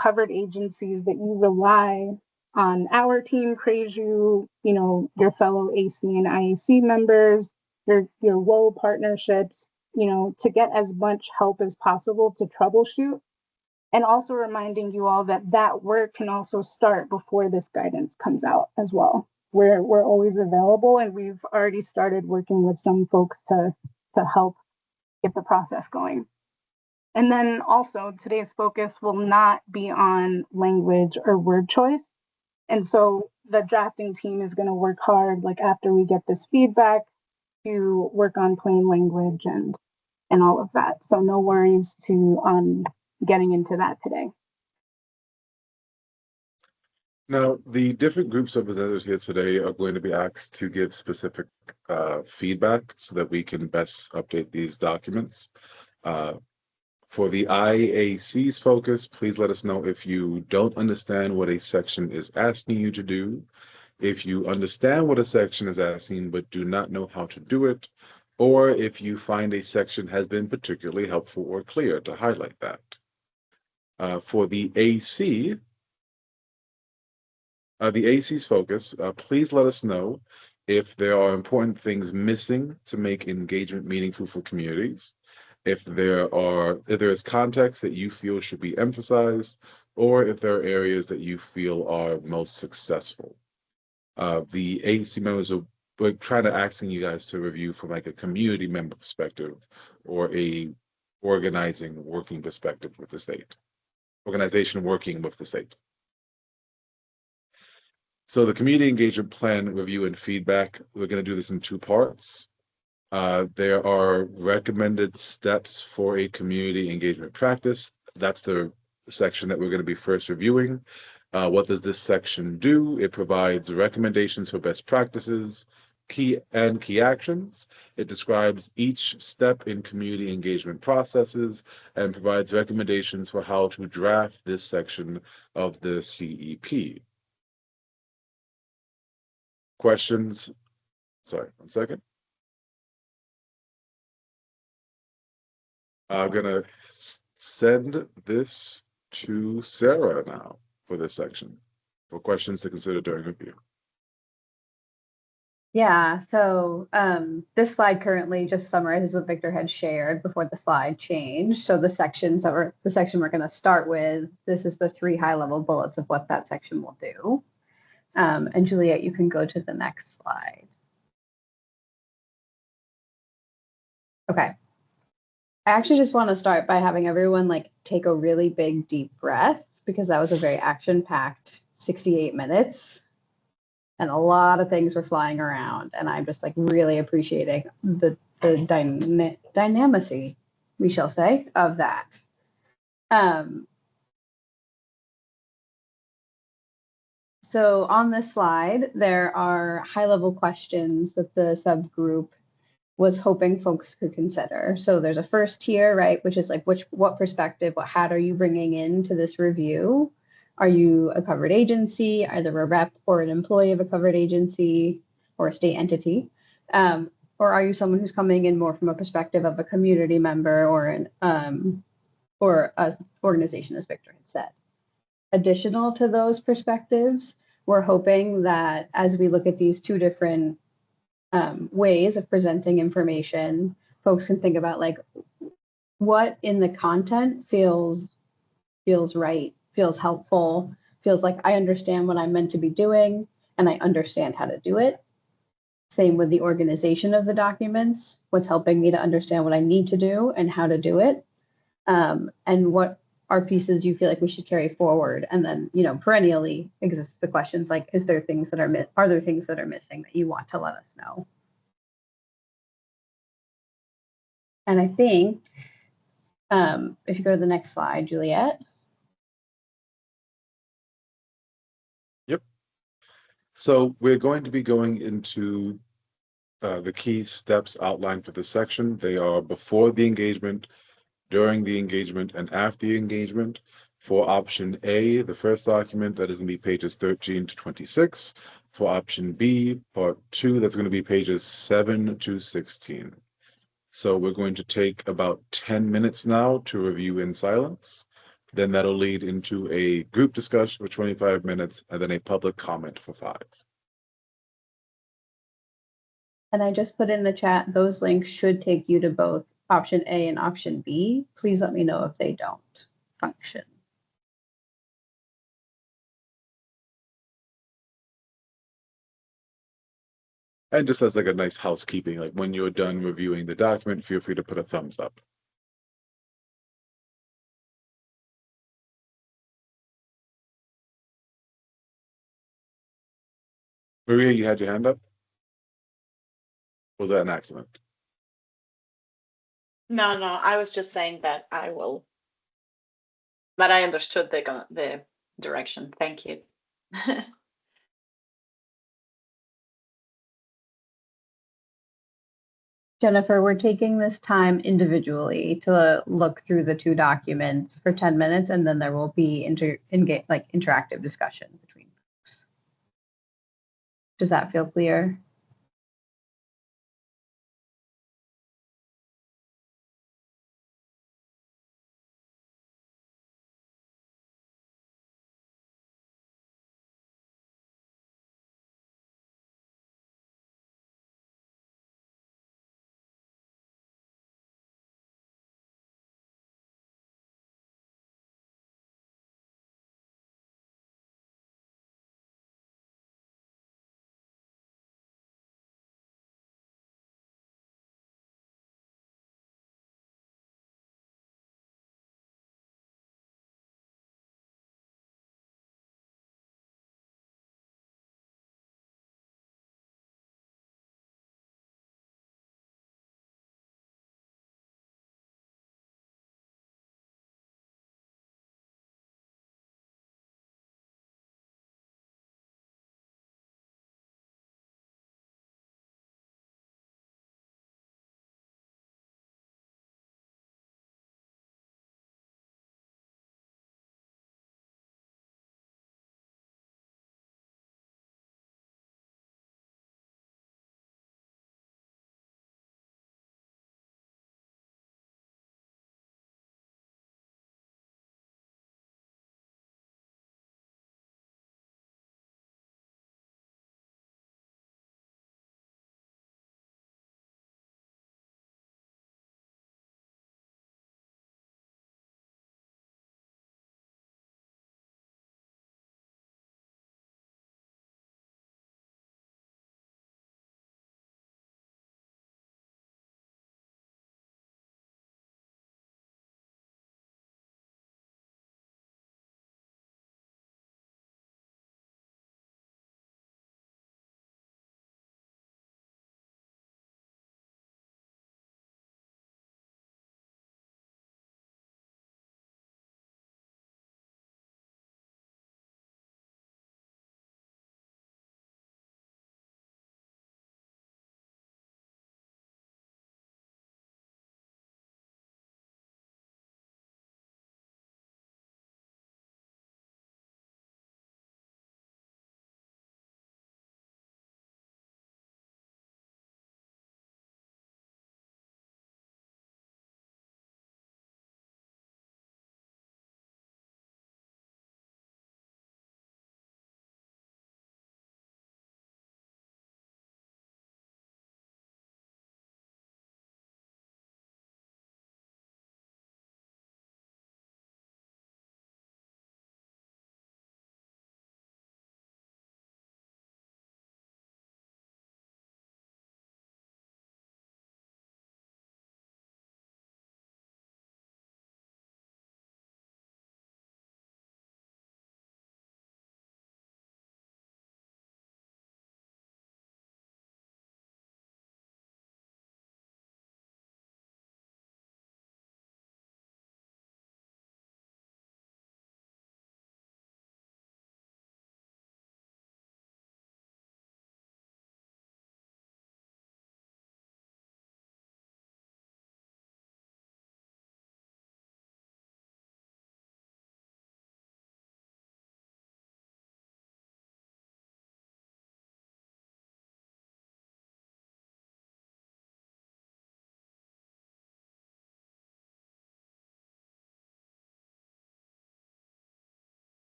covered agencies that you rely on our team, praise you, your fellow AC and IAC members, your WOA partnerships, to get as much help as possible to troubleshoot. And also reminding you all that that work can also start before this guidance comes out as well. We're always available, and we've already started working with some folks to help get the process going. And then also today's focus will not be on language or word choice. And so the drafting team is going to work hard, like after we get this feedback, to work on plain language and all of that. So no worries to getting into that today. Now, the different groups represented here today are going to be asked to give specific feedback so that we can best update these documents. For the IAC's focus, please let us know if you don't understand what a section is asking you to do, if you understand what a section is asking but do not know how to do it, or if you find a section has been particularly helpful or clear to highlight that. For the AC's focus, please let us know if there are important things missing to make engagement meaningful for communities, if there is context that you feel should be emphasized, or if there are areas that you feel are most successful. The AC members we're trying to asking you guys to review from like a community member perspective or a organization working with the state. So the community engagement plan review and feedback, we're going to do this in 2 parts. There are recommended steps for a community engagement practice. That's the section that we're going to be first reviewing. What does this section do? It provides recommendations for best practices, key actions. It describes each step in community engagement processes and provides recommendations for how to draft this section of the CEP. Questions? Sorry, 1 second. I'm gonna send this to Sarah now for this section for questions to consider during review. Yeah, so this slide currently just summarizes what Victor had shared before the slide changed. So the section we're going to start with, this is the 3 high-level bullets of what that section will do. And Juliet, you can go to the next slide. Okay. I actually just want to start by having everyone like take a really big deep breath, because that was a very action-packed 68 minutes. And a lot of things were flying around, and I'm just like really appreciating the dynamicy, we shall say, of that. So on this slide, there are high-level questions that the subgroup was hoping folks could consider. So there's a first tier, right, which is like what perspective, what hat are you bringing into this review? Are you a covered agency, either a rep or an employee of a covered agency or a state entity? Or are you someone who's coming in more from a perspective of a community member or an organization, as Victor had said? Additional to those perspectives, we're hoping that as we look at these 2 different ways of presenting information, folks can think about like what in the content feels right, feels helpful, feels like I understand what I'm meant to be doing and I understand how to do it. Same with the organization of the documents, what's helping me to understand what I need to do and how to do it, and what are pieces you feel like we should carry forward. And then, perennially exists the questions like, are there things that are missing that you want to let us know? And I think if you go to the next slide, Juliet. Yep. So we're going to be going into the key steps outlined for this section. They are before the engagement, during the engagement, and after the engagement. For option A, the first document, that is going to be pages 13 to 26. For option B, part 2, that's going to be pages 7 to 16. So we're going to take about 10 minutes now to review in silence. Then that'll lead into a group discussion for 25 minutes, and then a public comment for 5. And I just put in the chat, those links should take you to both option A and option B. Please let me know if they don't function. And just as like a nice housekeeping, like when you're done reviewing the document, feel free to put a thumbs up. Maria, you had your hand up? Was that an accident? No, I was just saying that I will, that I understood the direction. Thank you. Jennifer, we're taking this time individually to look through the 2 documents for 10 minutes, and then there will be interactive discussion between folks. Does that feel clear?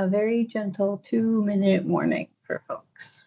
a very gentle 2-minute warning for folks.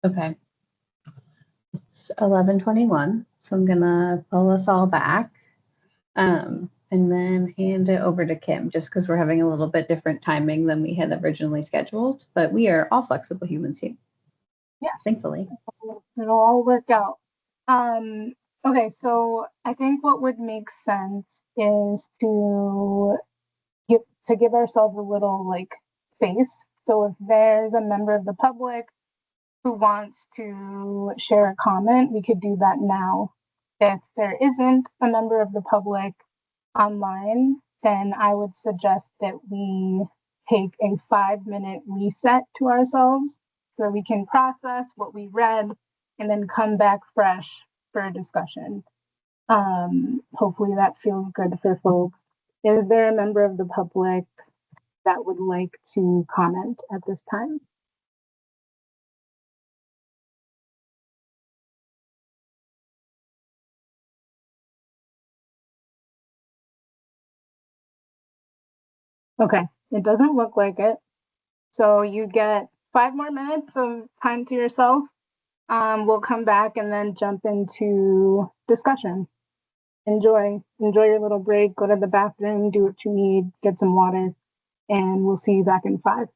Okay. It's 11:21, so I'm gonna pull us all back, and then hand it over to Kim, just because we're having a little bit different timing than we had originally scheduled, but we are all flexible humans here. Yeah, thankfully. It'll all work out. Okay, so I think what would make sense is to give ourselves a little like space. So if there's a member of the public who wants to share a comment, we could do that now. If there isn't a member of the public online, then I would suggest that we take a 5-minute reset to ourselves so we can process what we read and then come back fresh for a discussion. Hopefully that feels good for folks. Is there a member of the public that would like to comment at this time? Okay, it doesn't look like it. So you get 5 more minutes of time to yourself. We'll come back and then jump into discussion. Enjoy your little break, go to the bathroom, do what you need, get some water, and we'll see you back in 5.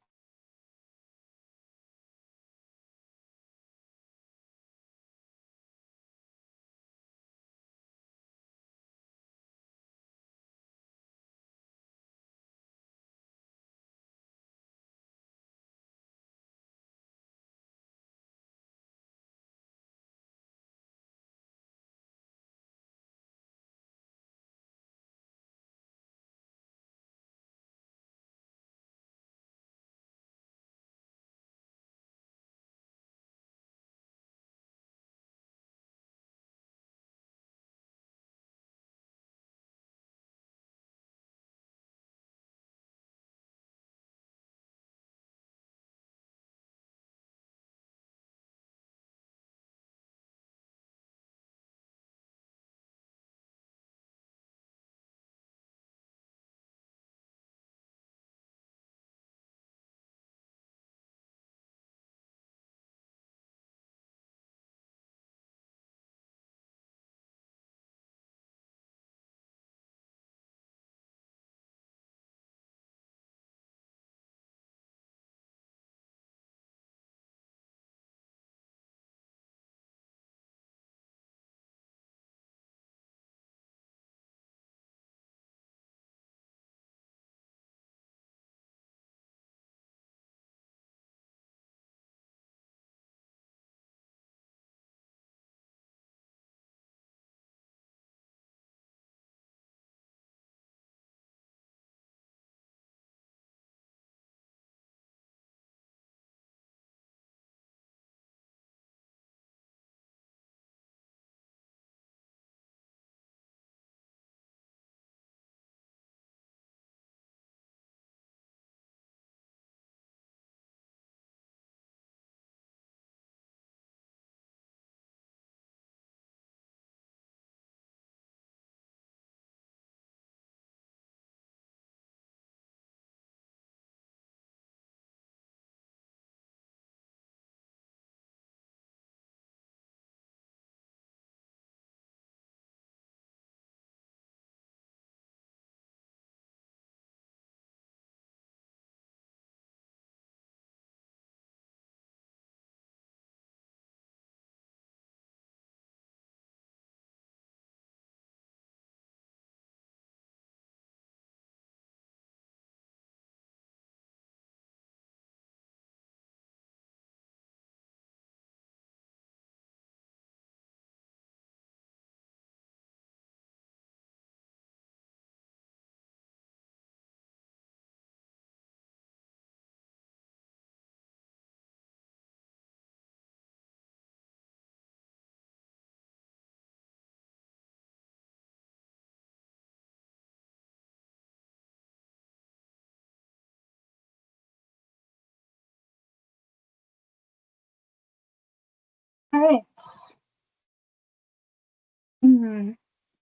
All right.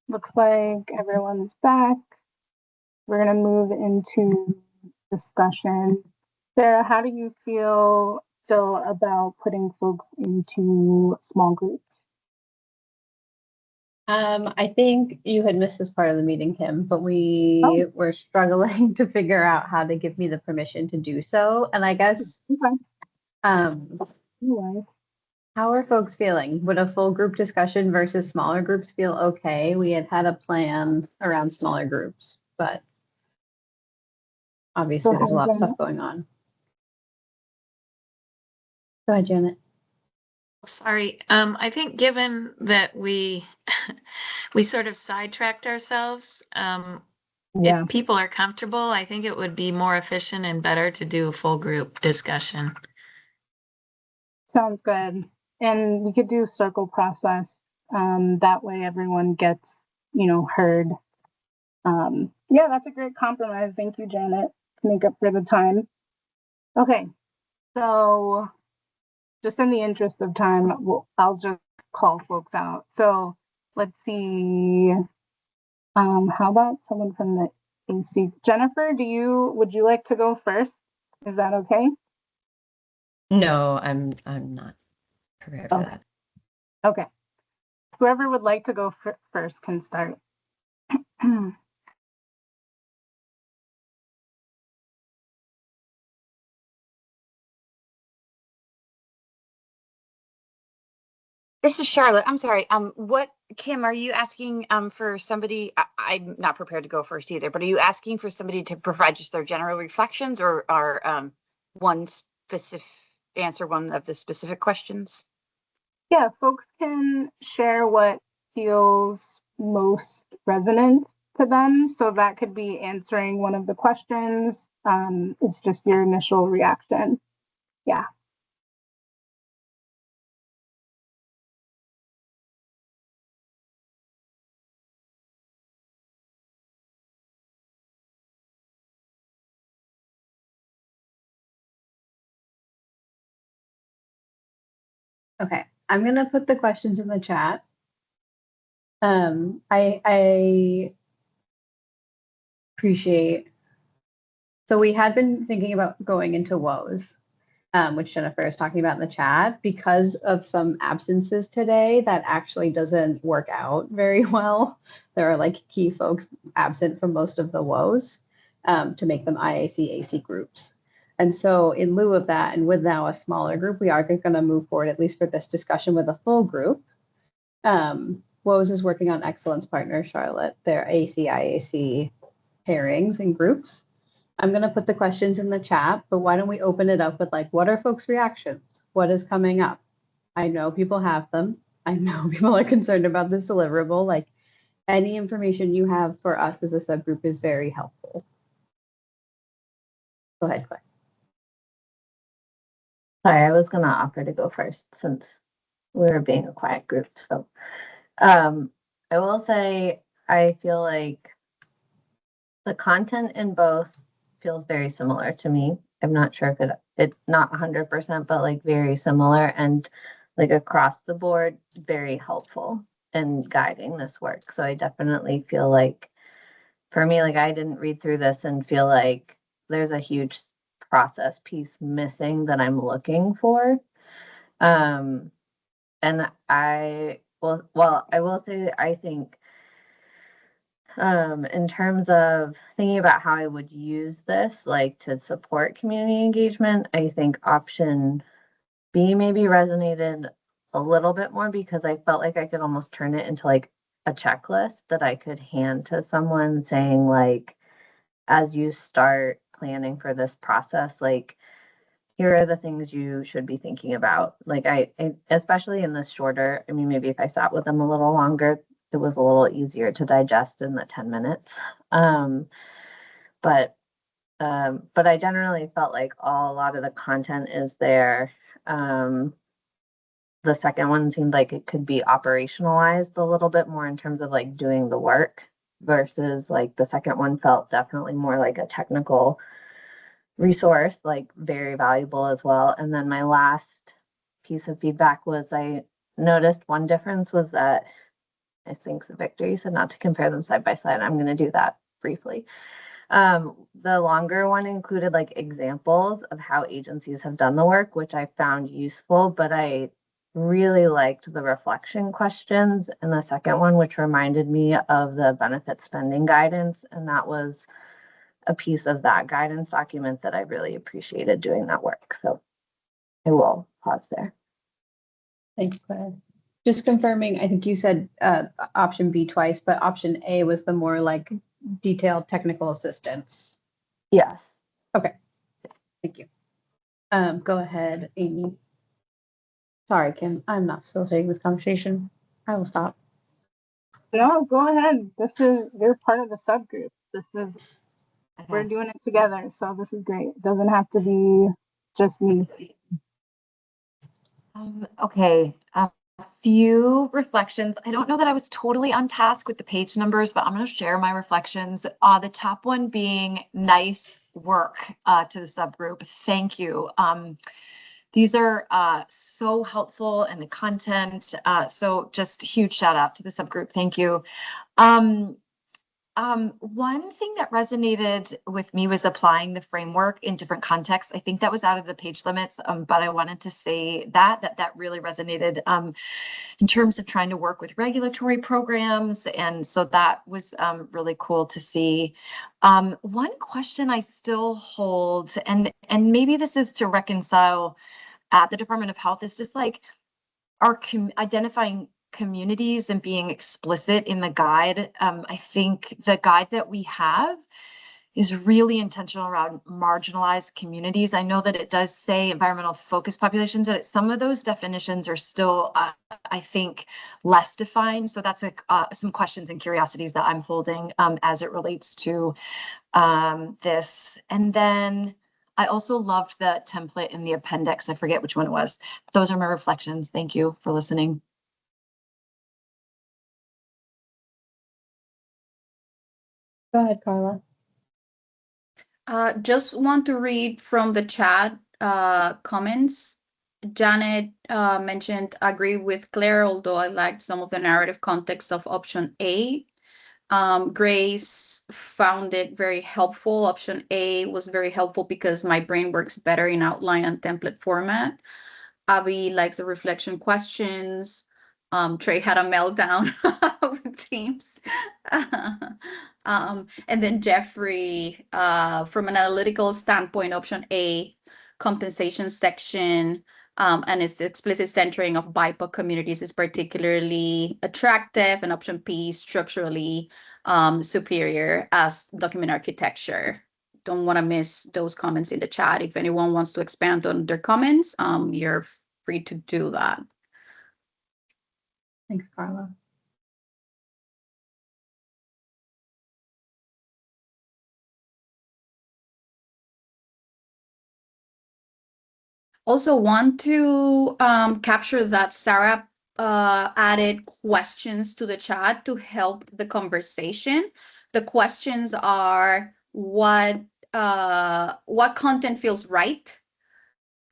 Looks like everyone's back. We're going to move into discussion. Sarah, how do you feel still about putting folks into small groups? I think you had missed this part of the meeting, Kim, but we were struggling to figure out how to give me the permission to do so. And I guess, how are folks feeling? Would a full group discussion versus smaller groups feel okay? We had a plan around smaller groups, but obviously there's a lot of stuff going on. Go ahead, Janet. Sorry, I think given that we sort of sidetracked ourselves, if people are comfortable, I think it would be more efficient and better to do a full group discussion. Sounds good. And we could do circle process. That way everyone gets, heard. Yeah, that's a great compromise. Thank you, Janet, to make up for the time. Okay, so just in the interest of time, I'll just call folks out. So let's see. How about someone from the AC? Jennifer, would you like to go first? Is that okay? No, I'm not prepared for that. Okay. Whoever would like to go first can start. This is Charlotte. I'm sorry. Kim, are you asking for somebody? I'm not prepared to go first either, but are you asking for somebody to provide just their general reflections or answer one of the specific questions? Yeah, folks can share what feels most resonant to them. So that could be answering one of the questions. It's just your initial reaction. Yeah. Okay, I'm gonna put the questions in the chat. I appreciate. So we had been thinking about going into woes, which Jennifer is talking about in the chat. Because of some absences today, that actually doesn't work out very well. There are like key folks absent from most of the woes to make them IAC AC groups. And so in lieu of that, and with now a smaller group, we are going to move forward, at least for this discussion, with a full group. WOES is working on Excellence Partners Charlotte, their AC IAC pairings and groups. I'm going to put the questions in the chat, but why don't we open it up with like, what are folks' reactions? What is coming up? I know people have them. I know people are concerned about this deliverable. Like, any information you have for us as a subgroup is very helpful. Go ahead, Claire. Sorry, I was going to offer to go first since we were being a quiet group. So I will say I feel like the content in both feels very similar to me. I'm not sure if it not 100%, but like very similar and like across the board, very helpful in guiding this work. So I definitely feel like for me, like I didn't read through this and feel like there's a huge process piece missing that I'm looking for. And I will say, I think in terms of thinking about how I would use this, like to support community engagement, I think option B maybe resonated a little bit more because I felt like I could almost turn it into like a checklist that I could hand to someone saying like, as you start planning for this process, like, here are the things you should be thinking about. Like I especially in this shorter, I mean, maybe if I sat with them a little longer, it was a little easier to digest in the 10 minutes. But I generally felt like a lot of the content is there. The second one seemed like it could be operationalized a little bit more in terms of like doing the work versus like the second one felt definitely more like a technical resource, like very valuable as well. And then my last piece of feedback was I noticed one difference was that I think Victor, you said not to compare them side by side. I'm going to do that briefly. The longer one included like examples of how agencies have done the work, which I found useful, but I really liked the reflection questions in the second one, which reminded me of the benefit spending guidance. And that was a piece of that guidance document that I really appreciated doing that work. So I will pause there. Thanks, Claire. Just confirming, I think you said option B twice, but option A was the more like detailed technical assistance. Yes. Okay. Thank you. Go ahead, Amy. Sorry, Kim. I'm not facilitating this conversation. I will stop. No, go ahead. You're part of the subgroup. We're doing it together, so this is great. It doesn't have to be just me. Okay, a few reflections. I don't know that I was totally on task with the page numbers, but I'm going to share my reflections. The top one being nice work to the subgroup. Thank you. These are so helpful and the content. So just huge shout out to the subgroup. Thank you. One thing that resonated with me was applying the framework in different contexts. I think that was out of the page limits, but I wanted to say that really resonated in terms of trying to work with regulatory programs. And so that was really cool to see. One question I still hold, and maybe this is to reconcile at the Department of Health, is just like identifying communities and being explicit in the guide. I think the guide that we have is really intentional around marginalized communities. I know that it does say environmental focused populations, but some of those definitions are still, I think, less defined. So that's some questions and curiosities that I'm holding as it relates to this. And then I also loved the template in the appendix. I forget which one it was. Those are my reflections. Thank you for listening. Go ahead, Carla. Just want to read from the chat comments. Janet mentioned, agree with Claire, although I liked some of the narrative context of option A. Grace found it very helpful. Option A was very helpful because my brain works better in outline and template format. Abby likes the reflection questions. Trey had a meltdown with Teams. And then Jeffrey, from an analytical standpoint, option A, compensation section, and its explicit centering of BIPOC communities is particularly attractive, and option P, structurally superior as document architecture. Don't want to miss those comments in the chat. If anyone wants to expand on their comments, you're free to do that. Thanks, Carla. Also want to capture that Sarah added questions to the chat to help the conversation. The questions are what content feels right,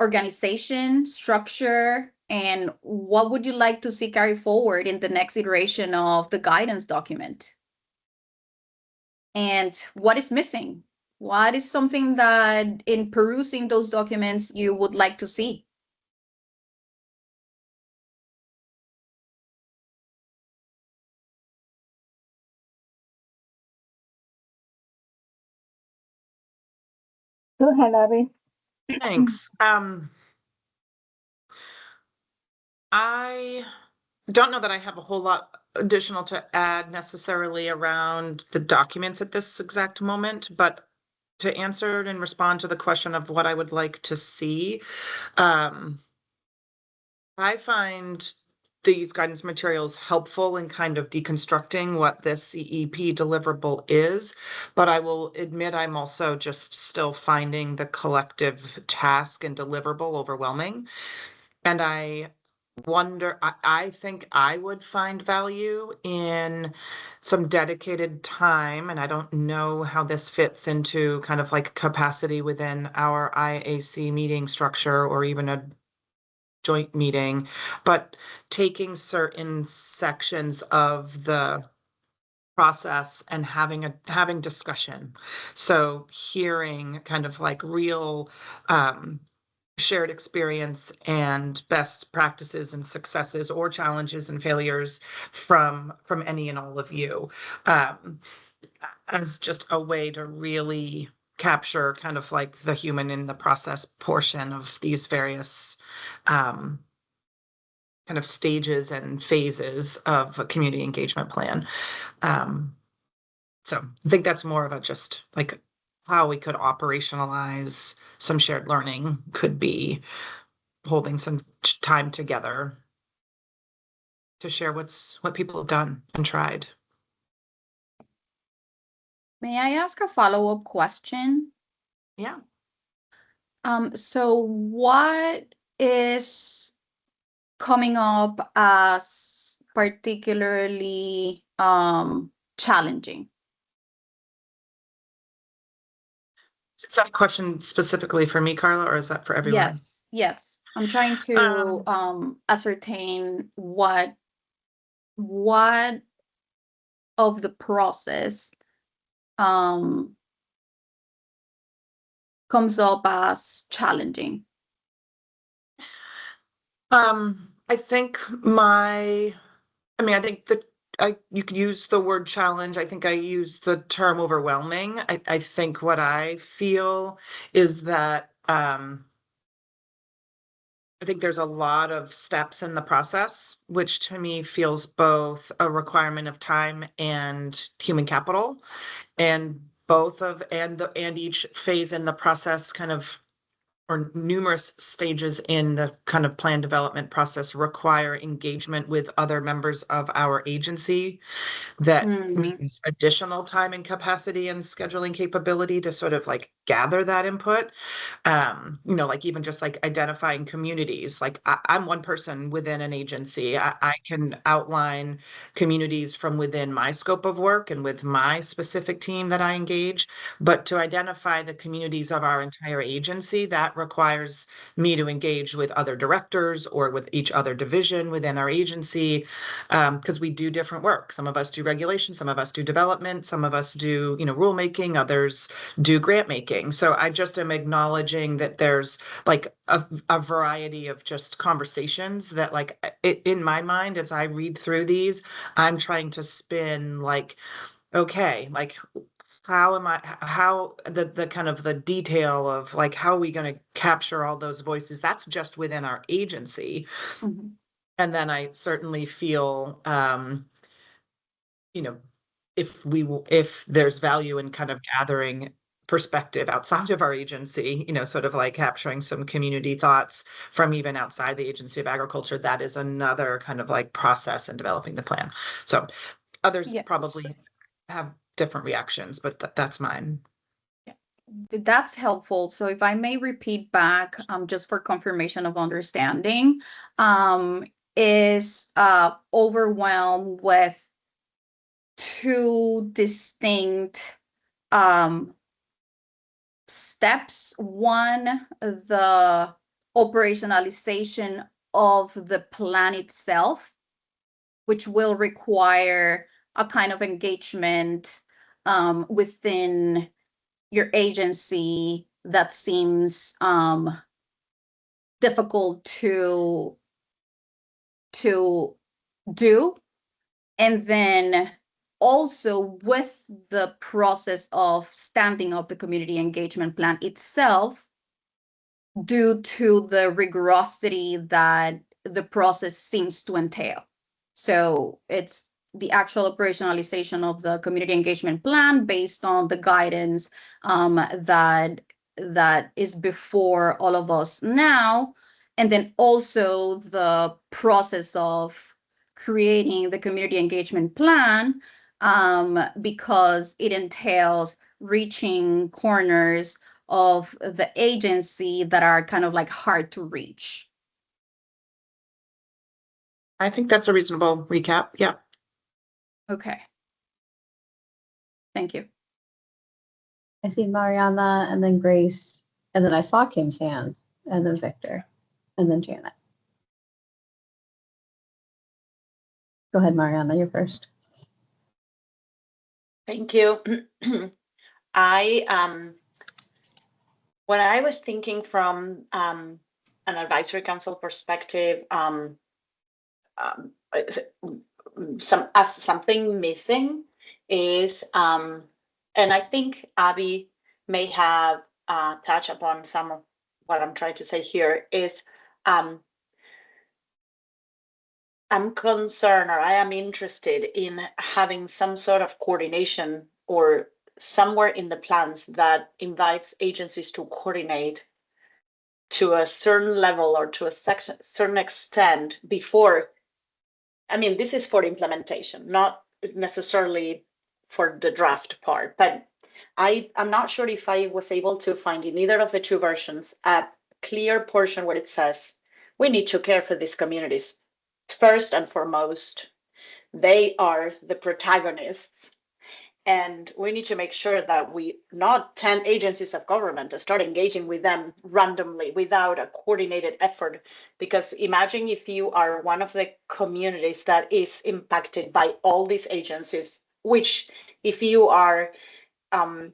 organization, structure, and what would you like to see carry forward in the next iteration of the guidance document? And what is missing? What is something that in perusing those documents you would like to see? Go ahead, Abby. Thanks. I don't know that I have a whole lot additional to add necessarily around the documents at this exact moment, but to answer and respond to the question of what I would like to see, I find these guidance materials helpful in kind of deconstructing what this CEP deliverable is, but I will admit I'm also just still finding the collective task and deliverable overwhelming. And I wonder, I think I would find value in some dedicated time, and I don't know how this fits into kind of like capacity within our IAC meeting structure or even a joint meeting, but taking certain sections of the process and having discussion. So hearing kind of like real shared experience and best practices and successes or challenges and failures from any and all of you, as just a way to really capture kind of like the human in the process portion of these various kind of stages and phases of a community engagement plan. So I think that's more of a just like how we could operationalize some shared learning could be holding some time together to share what people have done and tried. May I ask a follow-up question? Yeah. So what is coming up as particularly challenging? Is that a question specifically for me, Carla, or is that for everyone? Yes. I'm trying to ascertain what of the process comes up as challenging. I think I think that you could use the word challenge. I think I use the term overwhelming. I think what I feel is that I think there's a lot of steps in the process, which to me feels both a requirement of time and human capital, and each phase in the process kind of, or numerous stages in the kind of plan development process require engagement with other members of our agency. That means additional time and capacity and scheduling capability to sort of like gather that input. Like even just like identifying communities. Like I'm one person within an agency. I can outline communities from within my scope of work and with my specific team that I engage, but to identify the communities of our entire agency, that requires me to engage with other directors or with each other division within our agency, because we do different work. Some of us do regulation, some of us do development, some of us do, rulemaking, others do grant making. So I just am acknowledging that there's like a variety of just conversations that like in my mind, as I read through these, I'm trying to spin like, okay, like how the kind of the detail of like, how are we going to capture all those voices? That's just within our agency. Mm-hmm. And then I certainly feel, if there's value in kind of gathering perspective outside of our agency, sort of like capturing some community thoughts from even outside the Agency of Agriculture, that is another kind of like process in developing the plan. So others probably have different reactions, but that's mine. That's helpful. So if I may repeat back, just for confirmation of understanding, is overwhelmed with two distinct steps. One, the operationalization of the plan itself, which will require a kind of engagement within your agency that seems difficult to do. And then also with the process of standing up the community engagement plan itself, due to the rigorosity that the process seems to entail. So it's the actual operationalization of the community engagement plan based on the guidance that is before all of us now, and then also the process of creating the community engagement plan, because it entails reaching corners of the agency that are kind of like hard to reach. I think that's a reasonable recap. Yeah. Okay. Thank you. I see Mariana and then Grace, and then I saw Kim's hand, and then Victor, and then Janet. Go ahead, Mariana, you're first. Thank you. When I was thinking from an advisory council perspective, something missing is, and I think Abby may have touched upon some of what I'm trying to say here is, I'm concerned, or I am interested in having some sort of coordination or somewhere in the plans that invites agencies to coordinate to a certain level or to a certain extent before. I mean, this is for implementation, not necessarily for the draft part, but I'm not sure if I was able to find in either of the two versions a clear portion where it says we need to care for these communities. First and foremost, they are the protagonists. And we need to make sure that we, not 10 agencies of government, start engaging with them randomly without a coordinated effort. Because imagine if you are one of the communities that is impacted by all these agencies, which if you are a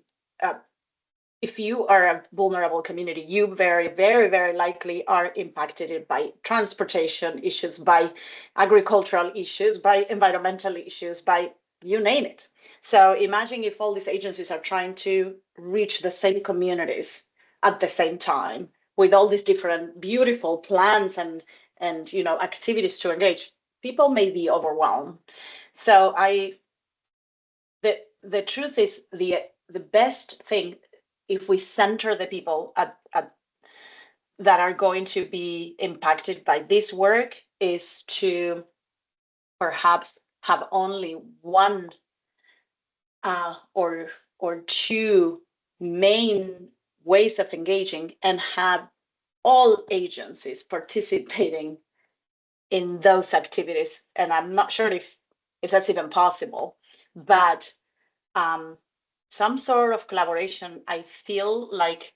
vulnerable community, you very, very, very likely are impacted by transportation issues, by agricultural issues, by environmental issues, by you name it. So imagine if all these agencies are trying to reach the same communities at the same time with all these different beautiful plans and activities to engage. People may be overwhelmed. So the truth is the best thing, if we center the people that are going to be impacted by this work, is to perhaps have only one or two main ways of engaging and have all agencies participating in those activities. And I'm not sure if that's even possible, but some sort of collaboration, I feel like,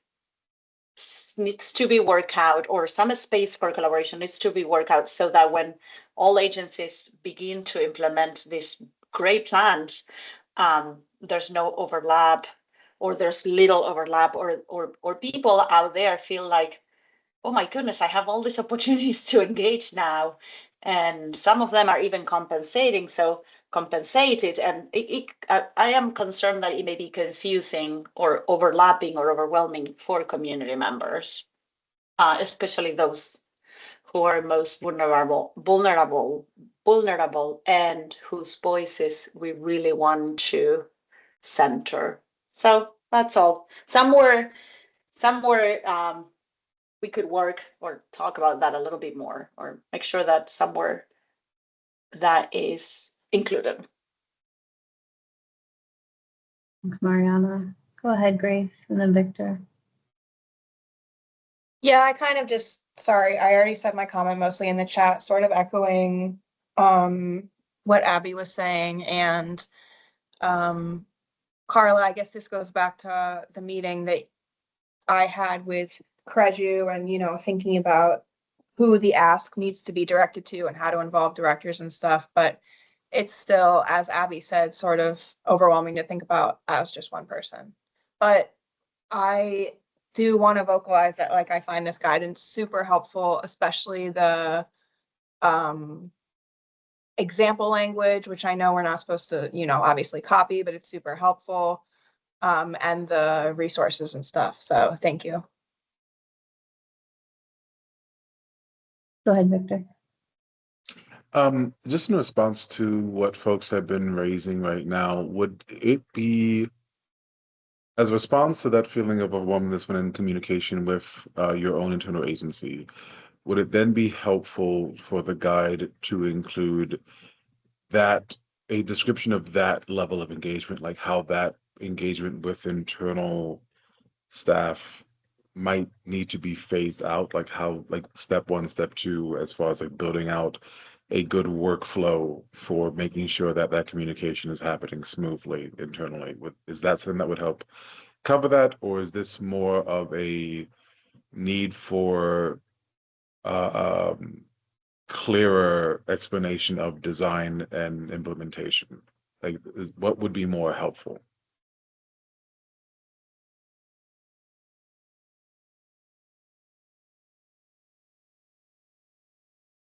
needs to be worked out, or some space for collaboration needs to be worked out, so that when all agencies begin to implement these great plans, there's no overlap, or there's little overlap, or people out there feel like, oh my goodness, I have all these opportunities to engage now. And some of them are even compensated. And I am concerned that it may be confusing or overlapping or overwhelming for community members, especially those who are most vulnerable, and whose voices we really want to center. So that's all. Somewhere, we could work or talk about that a little bit more, or make sure that somewhere that is included. Thanks, Mariana. Go ahead, Grace, and then Victor. Yeah, I kind of just, sorry, I already said my comment mostly in the chat, sort of echoing what Abby was saying. And Carla, I guess this goes back to the meeting that I had with Creju, and, thinking about who the ask needs to be directed to and how to involve directors and stuff. But it's still, as Abby said, sort of overwhelming to think about as just one person. But I do want to vocalize that, like, I find this guidance super helpful, especially the example language, which I know we're not supposed to, obviously copy, but it's super helpful, and the resources and stuff. So thank you. Go ahead, Victor. Just in response to what folks have been raising right now, would it be, as a response to that feeling of overwhelmness when in communication with your own internal agency, would it then be helpful for the guide to include a description of that level of engagement, like how that engagement with internal staff might need to be phased out, like how, like step one, step two, as far as like building out a good workflow for making sure that that communication is happening smoothly internally? Is that something that would help cover that, or is this more of a need for clearer explanation of design and implementation? Like, what would be more helpful?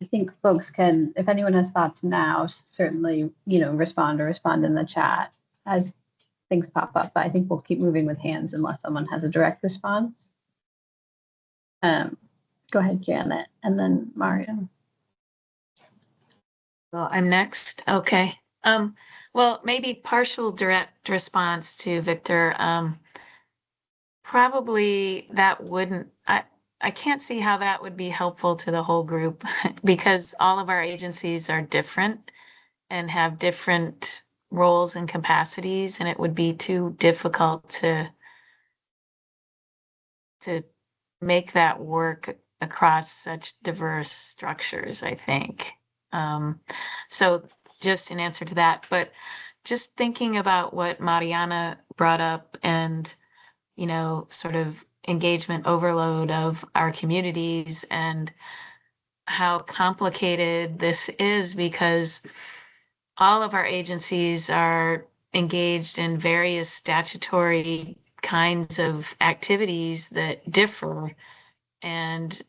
I think folks can, if anyone has thoughts now, certainly, respond in the chat as things pop up. But I think we'll keep moving with hands unless someone has a direct response. Go ahead, Janet, and then Mario. Well, I'm next. Okay. Well, maybe partial direct response to Victor. Probably that wouldn't, I can't see how that would be helpful to the whole group because all of our agencies are different and have different roles and capacities, and it would be too difficult to make that work across such diverse structures, I think. So just in answer to that, but just thinking about what Mariana brought up and, sort of engagement overload of our communities and how complicated this is because all of our agencies are engaged in various statutory kinds of activities that differ. And,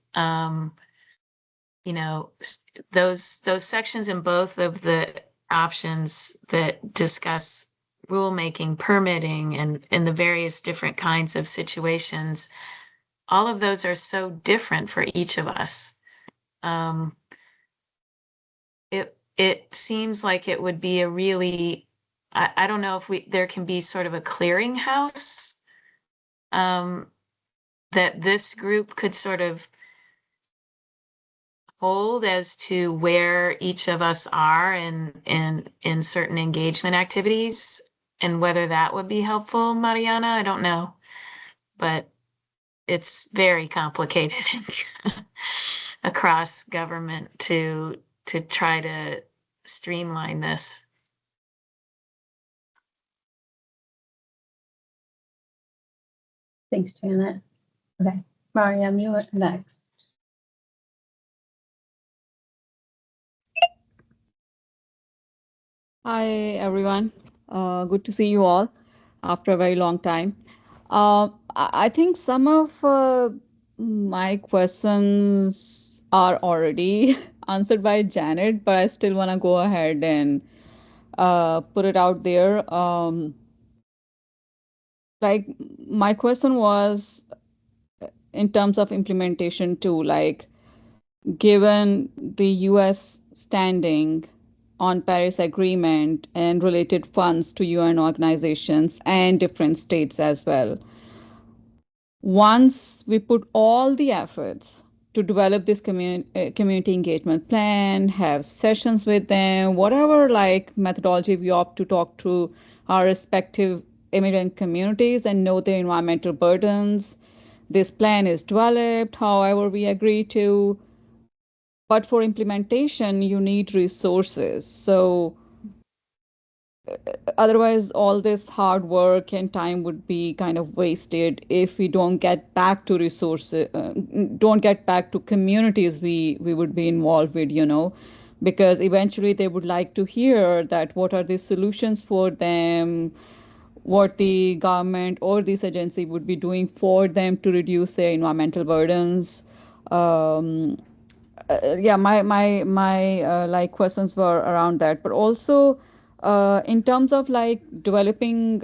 those sections in both of the options that discuss rulemaking, permitting, and in the various different kinds of situations, all of those are so different for each of us. It seems like it would be a really, I don't know if there can be sort of a clearinghouse that this group could sort of hold as to where each of us are in certain engagement activities, and whether that would be helpful, Mariana, I don't know. But it's very complicated across government to try to streamline this. Thanks, Janet. Okay, Mariam, you are next. Hi, everyone. Good to see you all after a very long time. I think some of my questions are already answered by Janet, but I still want to go ahead and put it out there. Like, my question was in terms of implementation too, like, given the US standing on Paris Agreement and related funds to UN organizations and different states as well. Once we put all the efforts to develop this community engagement plan, have sessions with them, whatever like methodology we opt to talk to our respective immigrant communities and know their environmental burdens, this plan is developed, however we agree to, but for implementation, you need resources. So otherwise, all this hard work and time would be kind of wasted if we don't get back to resources, don't get back to communities we would be involved with, because eventually they would like to hear that what are the solutions for them, what the government or this agency would be doing for them to reduce their environmental burdens. Yeah, my like questions were around that, but also in terms of like developing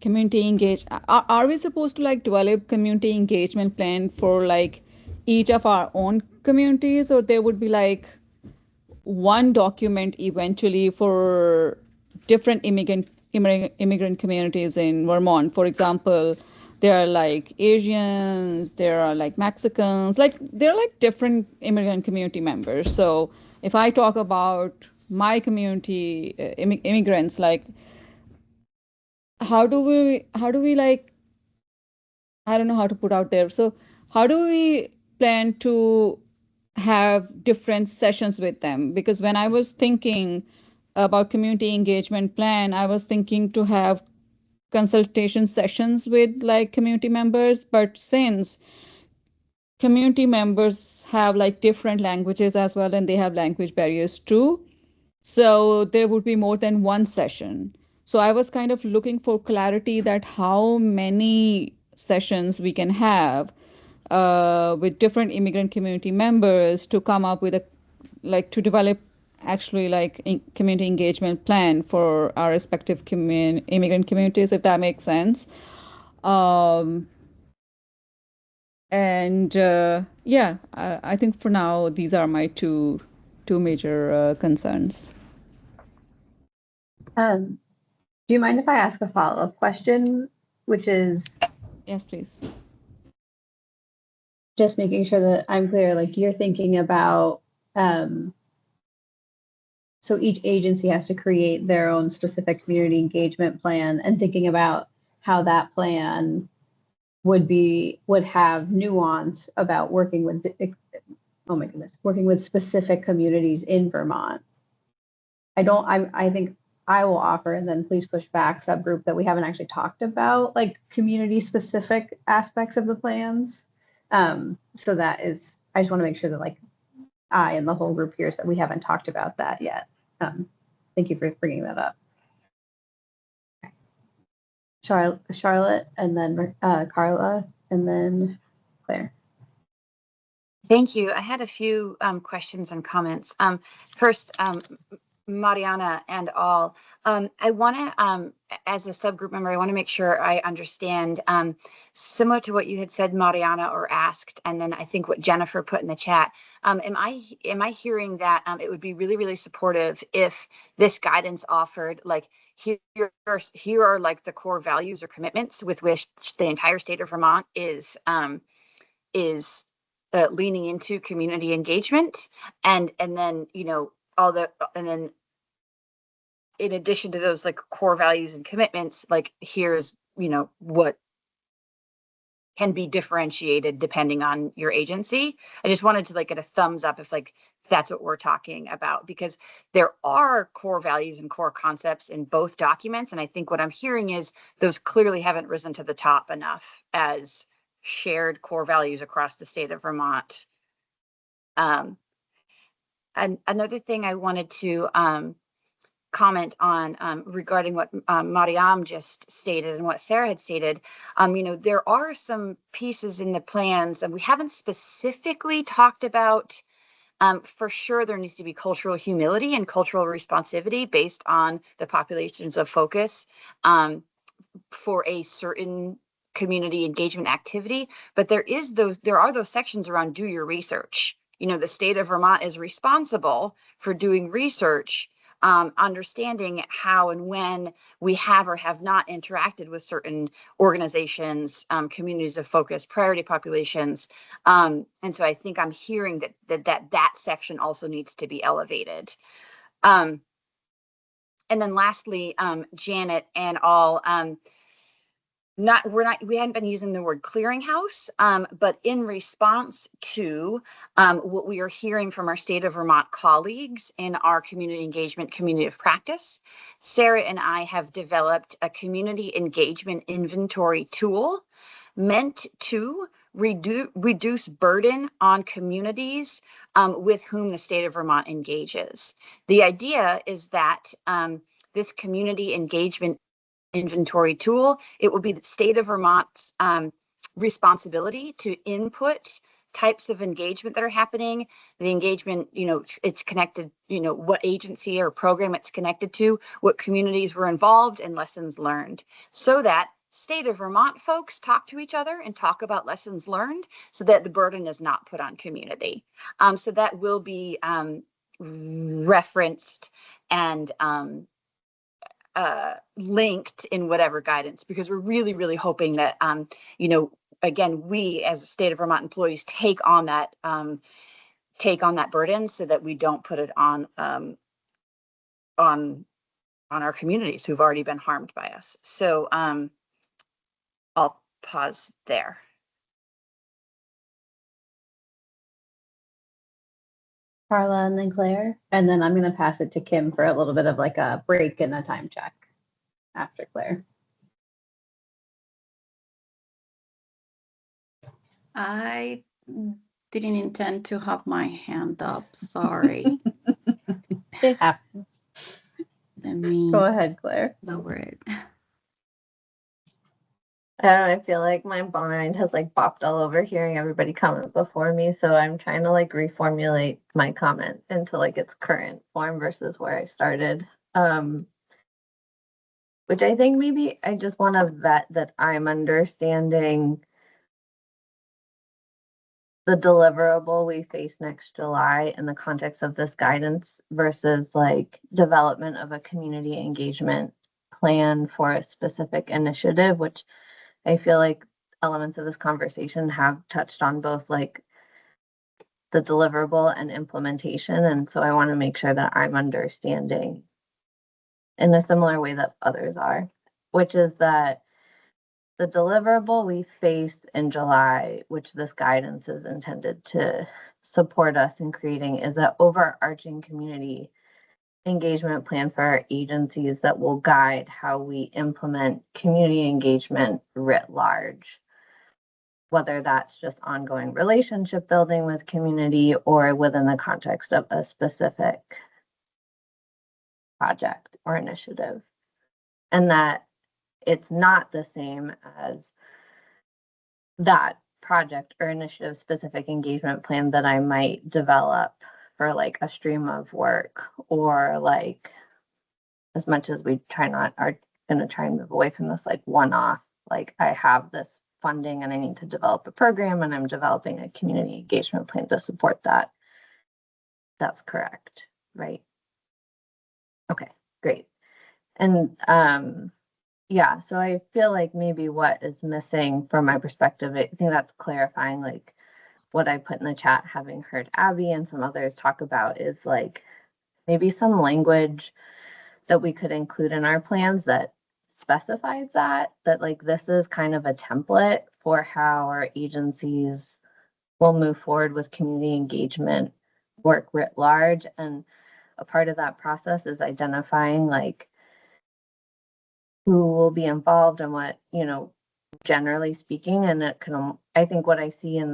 community engage, are we supposed to like develop community engagement plan for like each of our own communities, or there would be like one document eventually for different immigrant communities in Vermont? For example, there are like Asians, there are like Mexicans, like there are like different immigrant community members. So if I talk about my community, immigrants, like how do we like, I don't know how to put out there. So how do we plan to have different sessions with them? Because when I was thinking about community engagement plan, I was thinking to have consultation sessions with like community members, but since community members have like different languages as well, and they have language barriers too. So there would be more than one session. So I was kind of looking for clarity that how many sessions we can have with different immigrant community members to come up with to develop actually community engagement plan for our respective immigrant communities, if that makes sense. Yeah, I think for now, these are my two major concerns. Do you mind if I ask a follow-up question, which is? Yes, please. Just making sure that I'm clear, like you're thinking about, so each agency has to create their own specific community engagement plan, and thinking about how that plan would have nuance about working with, oh my goodness, working with specific communities in Vermont. I think I will offer, and then please push back, subgroup, that we haven't actually talked about like community specific aspects of the plans. So that is, I just want to make sure that like I and the whole group hears that we haven't talked about that yet. Thank you for bringing that up. Charlotte, and then Carla, and then Claire. Thank you. I had a few questions and comments. First, Mariana and all, I want to, as a subgroup member, I want to make sure I understand, similar to what you had said, Mariana, or asked, and then I think what Jennifer put in the chat. Am I hearing that it would be really, really supportive if this guidance offered like, here are like the core values or commitments with which the entire state of Vermont is leaning into community engagement, and then and then in addition to those like core values and commitments, like here's what can be differentiated depending on your agency. I just wanted to like get a thumbs up if that's what we're talking about, because there are core values and core concepts in both documents, and I think what I'm hearing is those clearly haven't risen to the top enough as shared core values across the state of Vermont. And another thing I wanted to comment on regarding what Mariam just stated and what Sarah had stated, there are some pieces in the plans, and we haven't specifically talked about, for sure there needs to be cultural humility and cultural responsivity based on the populations of focus for a certain community engagement activity. But there are those sections around do your research. The state of Vermont is responsible for doing research, understanding how and when we have or have not interacted with certain organizations, communities of focus, priority populations. And so I think I'm hearing that section also needs to be elevated. And then lastly, Janet and all, we hadn't been using the word clearinghouse, but in response to what we are hearing from our state of Vermont colleagues in our community engagement community of practice, Sarah and I have developed a community engagement inventory tool meant to reduce burden on communities with whom the state of Vermont engages. The idea is that this community engagement inventory tool, it will be the state of Vermont's responsibility to input types of engagement that are happening. The engagement, it's connected, what agency or program it's connected to, what communities were involved, and lessons learned, so that state of Vermont folks talk to each other and talk about lessons learned, so that the burden is not put on community. So that will be referenced and linked in whatever guidance, because we're really, really hoping that, again, we as state of Vermont employees take on that burden, so that we don't put it on our communities who've already been harmed by us. So I'll pause there. Carla, and then Claire, and then I'm going to pass it to Kim for a little bit of like a break and a time check after Claire. didn't intend to have my hand up. Sorry. It happens. Let me Go ahead, Claire. lower it. I don't know, I feel like my mind has like bopped all over hearing everybody comment before me, so I'm trying to like reformulate my comment into like its current form versus where I started. Which I think maybe I just want to vet that I'm understanding the deliverable we face next July in the context of this guidance versus like development of a community engagement plan for a specific initiative, which I feel like elements of this conversation have touched on both like the deliverable and implementation. And so I want to make sure that I'm understanding in a similar way that others are, which is that the deliverable we faced in July, which this guidance is intended to support us in creating, is an overarching community engagement plan for our agencies that will guide how we implement community engagement writ large, whether that's just ongoing relationship building with community or within the context of a specific project or initiative. And that it's not the same as that project or initiative specific engagement plan that I might develop for like a stream of work, or like, as much as we are going to try and move away from this like one-off, like I have this funding and I need to develop a program and I'm developing a community engagement plan to support that. That's correct, right? Okay, great. And yeah, so I feel like maybe what is missing from my perspective, I think that's clarifying like what I put in the chat, having heard Abby and some others talk about, is like maybe some language that we could include in our plans that specifies that like this is kind of a template for how our agencies will move forward with community engagement work writ large. And a part of that process is identifying like who will be involved and what, generally speaking. And it can, I think what I see in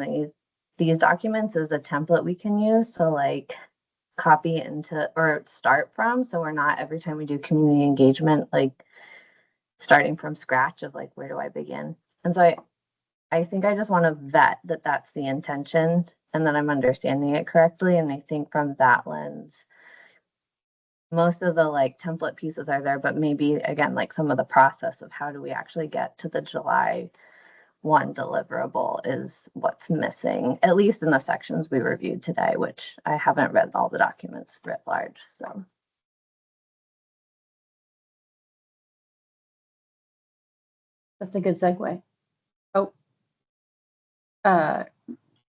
these documents is a template we can use to like copy into or start from. So we're not every time we do community engagement, like starting from scratch of like, where do I begin? And so I think I just want to vet that that's the intention and that I'm understanding it correctly. And I think from that lens, most of the like template pieces are there, but maybe again, like some of the process of how do we actually get to the July 1 deliverable is what's missing, at least in the sections we reviewed today, which I haven't read all the documents writ large. So that's a good segue. Oh,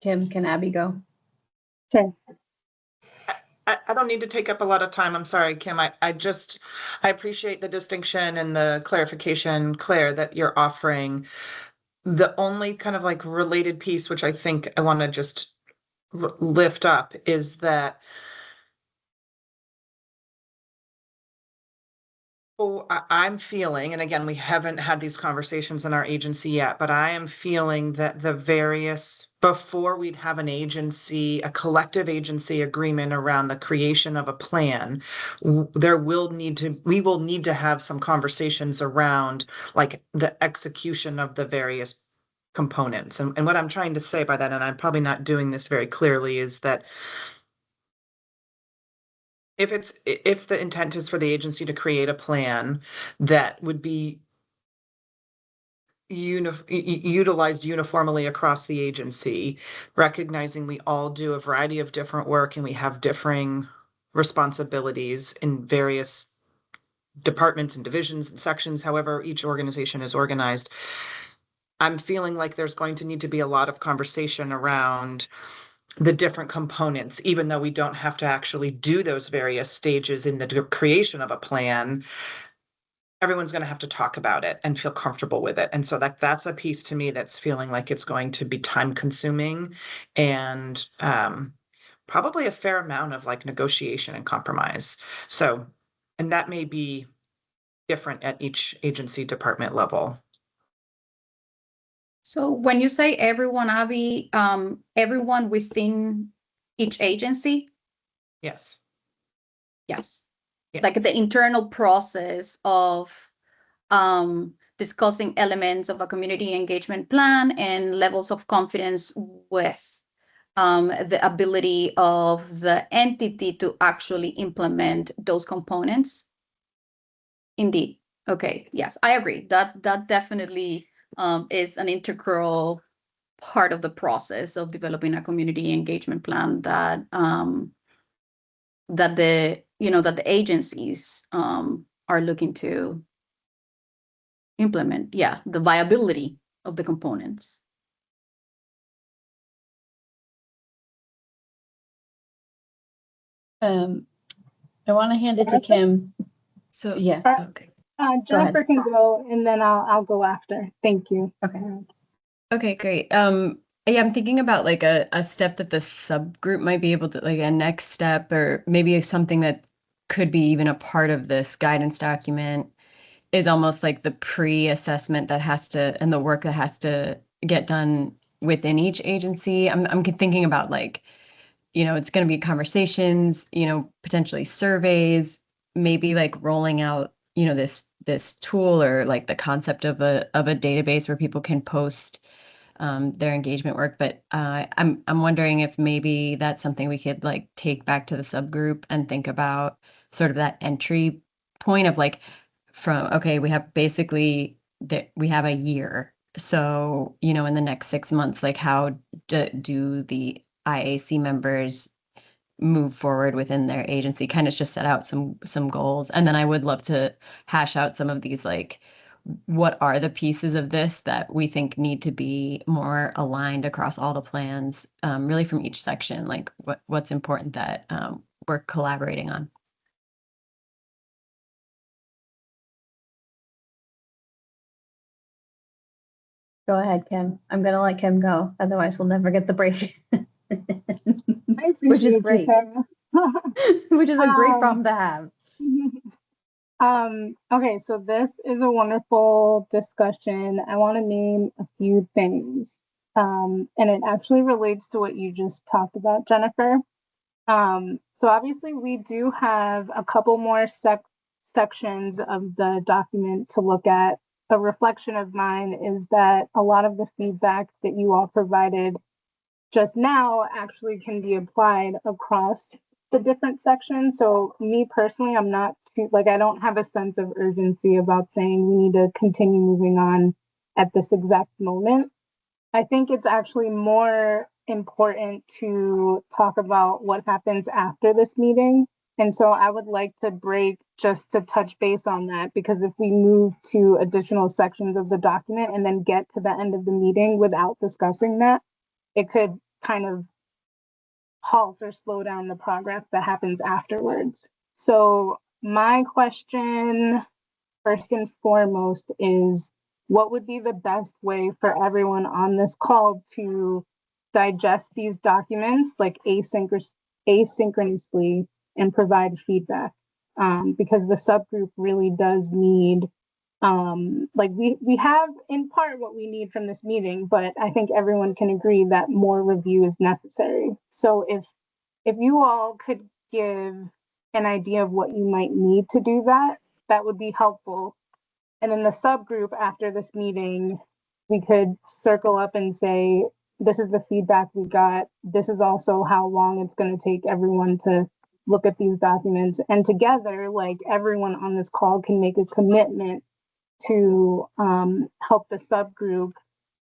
Kim, can Abby go? Okay. I don't need to take up a lot of time. I'm sorry, Kim. I appreciate the distinction and the clarification, Claire, that you're offering. The only kind of like related piece, which I think I want to just lift up, is that I'm feeling, and again, we haven't had these conversations in our agency yet, but I am feeling that before we'd have an agency, a collective agency agreement around the creation of a plan, we will need to have some conversations around like the execution of the various components. And what I'm trying to say by that, and I'm probably not doing this very clearly, is that if the intent is for the agency to create a plan that would be utilized uniformly across the agency, recognizing we all do a variety of different work and we have differing responsibilities in various departments and divisions and sections, however each organization is organized, I'm feeling like there's going to need to be a lot of conversation around the different components, even though we don't have to actually do those various stages in the creation of a plan. Everyone's going to have to talk about it and feel comfortable with it. And so that's a piece to me that's feeling like it's going to be time consuming and probably a fair amount of like negotiation and compromise. So, and that may be different at each agency department level. So when you say everyone, Abby, everyone within each agency? Yes. Yes. Yeah. Like the internal process of discussing elements of a community engagement plan and levels of confidence with the ability of the entity to actually implement those components. Indeed. Okay. Yes, I agree. That definitely is an integral part of the process of developing a community engagement plan that that the agencies are looking to implement. Yeah, the viability of the components. I want to hand it to Kim. So yeah. Okay. Jennifer can go, and then I'll go after. Thank you. Okay. Okay, great. Yeah, I'm thinking about like a step that the subgroup might be able to, like a next step, or maybe something that could be even a part of this guidance document is almost like the pre-assessment that has to, and the work that has to get done within each agency. I'm thinking about like, it's going to be conversations, potentially surveys, maybe like rolling out, this tool, or like the concept of a database where people can post their engagement work. But I'm wondering if maybe that's something we could like take back to the subgroup and think about sort of that entry point of like, okay, we have basically that we have a year. So, in the next 6 months, like how do the IAC members move forward within their agency, kind of just set out some goals. And then I would love to hash out some of these, like, what are the pieces of this that we think need to be more aligned across all the plans, really from each section, like what's important that we're collaborating on. Go ahead, Kim. I'm going to let Kim go. Otherwise, we'll never get the break. Which is great. Which is a great problem to have. Okay, so this is a wonderful discussion. I want to name a few things. And it actually relates to what you just talked about, Jennifer. So obviously we do have a couple more sections of the document to look at. A reflection of mine is that a lot of the feedback that you all provided just now actually can be applied across the different sections. So me personally, I'm not too, like, I don't have a sense of urgency about saying we need to continue moving on at this exact moment. I think it's actually more important to talk about what happens after this meeting. And so I would like to break just to touch base on that, because if we move to additional sections of the document and then get to the end of the meeting without discussing that, it could kind of halt or slow down the progress that happens afterwards. So my question, first and foremost, is what would be the best way for everyone on this call to digest these documents, like asynchronously, and provide feedback? Because the subgroup really does need, like we have in part what we need from this meeting, but I think everyone can agree that more review is necessary. So if you all could give an idea of what you might need to do that, that would be helpful. And in the subgroup after this meeting, we could circle up and say, this is the feedback we got. This is also how long it's going to take everyone to look at these documents. And together, like, everyone on this call can make a commitment to help the subgroup,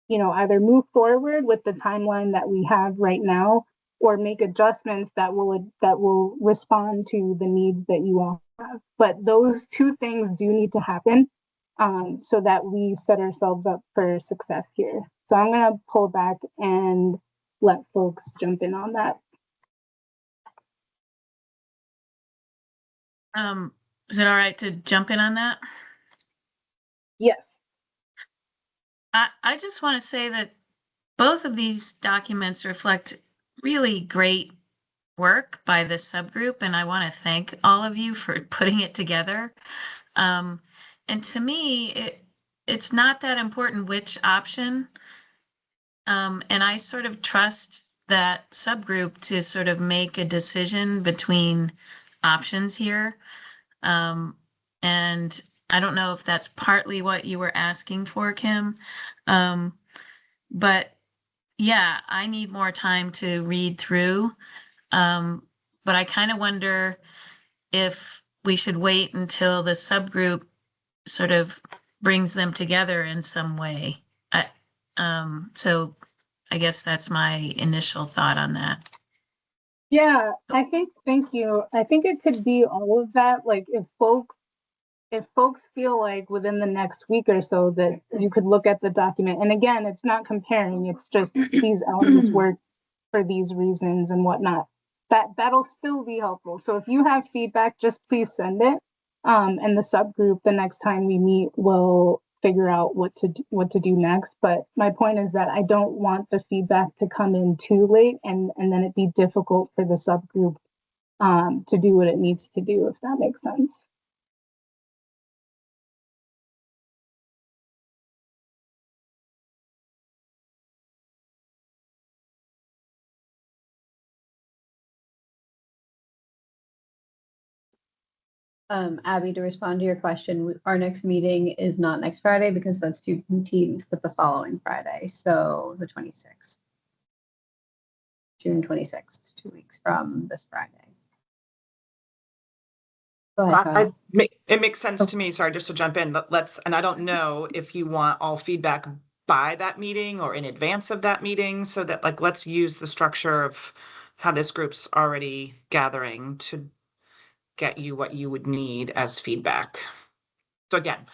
either move forward with the timeline that we have right now, or make adjustments that will respond to the needs that you all have. But those two things do need to happen, so that we set ourselves up for success here. So I'm going to pull back and let folks jump in on that. Is it all right to jump in on that? Yes. I just want to say that both of these documents reflect really great work by this subgroup, and I want to thank all of you for putting it together. And to me, it's not that important which option And I sort of trust that subgroup to sort of make a decision between options here. And I don't know if that's partly what you were asking for, Kim. But yeah, I need more time to read through. But I kind of wonder if we should wait until the subgroup sort of brings them together in some way. So I guess that's my initial thought on that. Yeah, thank you. I think it could be all of that. Like if folks feel like within the next week or so that you could look at the document, and again, it's not comparing, it's just these elements work for these reasons and whatnot. That'll still be helpful. So if you have feedback, just please send it. And the subgroup, the next time we meet, will figure out what to do next. But my point is that I don't want the feedback to come in too late and then it be difficult for the subgroup to do what it needs to do, if that makes sense. Abby, to respond to your question, our next meeting is not next Friday because that's Juneteenth, but the following Friday, so the 26th. June 26th, 2 weeks from this Friday. Go ahead, Kyle. It makes sense to me. Sorry, just to jump in, but and I don't know if you want all feedback by that meeting or in advance of that meeting, so that like, let's use the structure of how this group's already gathering to get you what you would need as feedback. So again,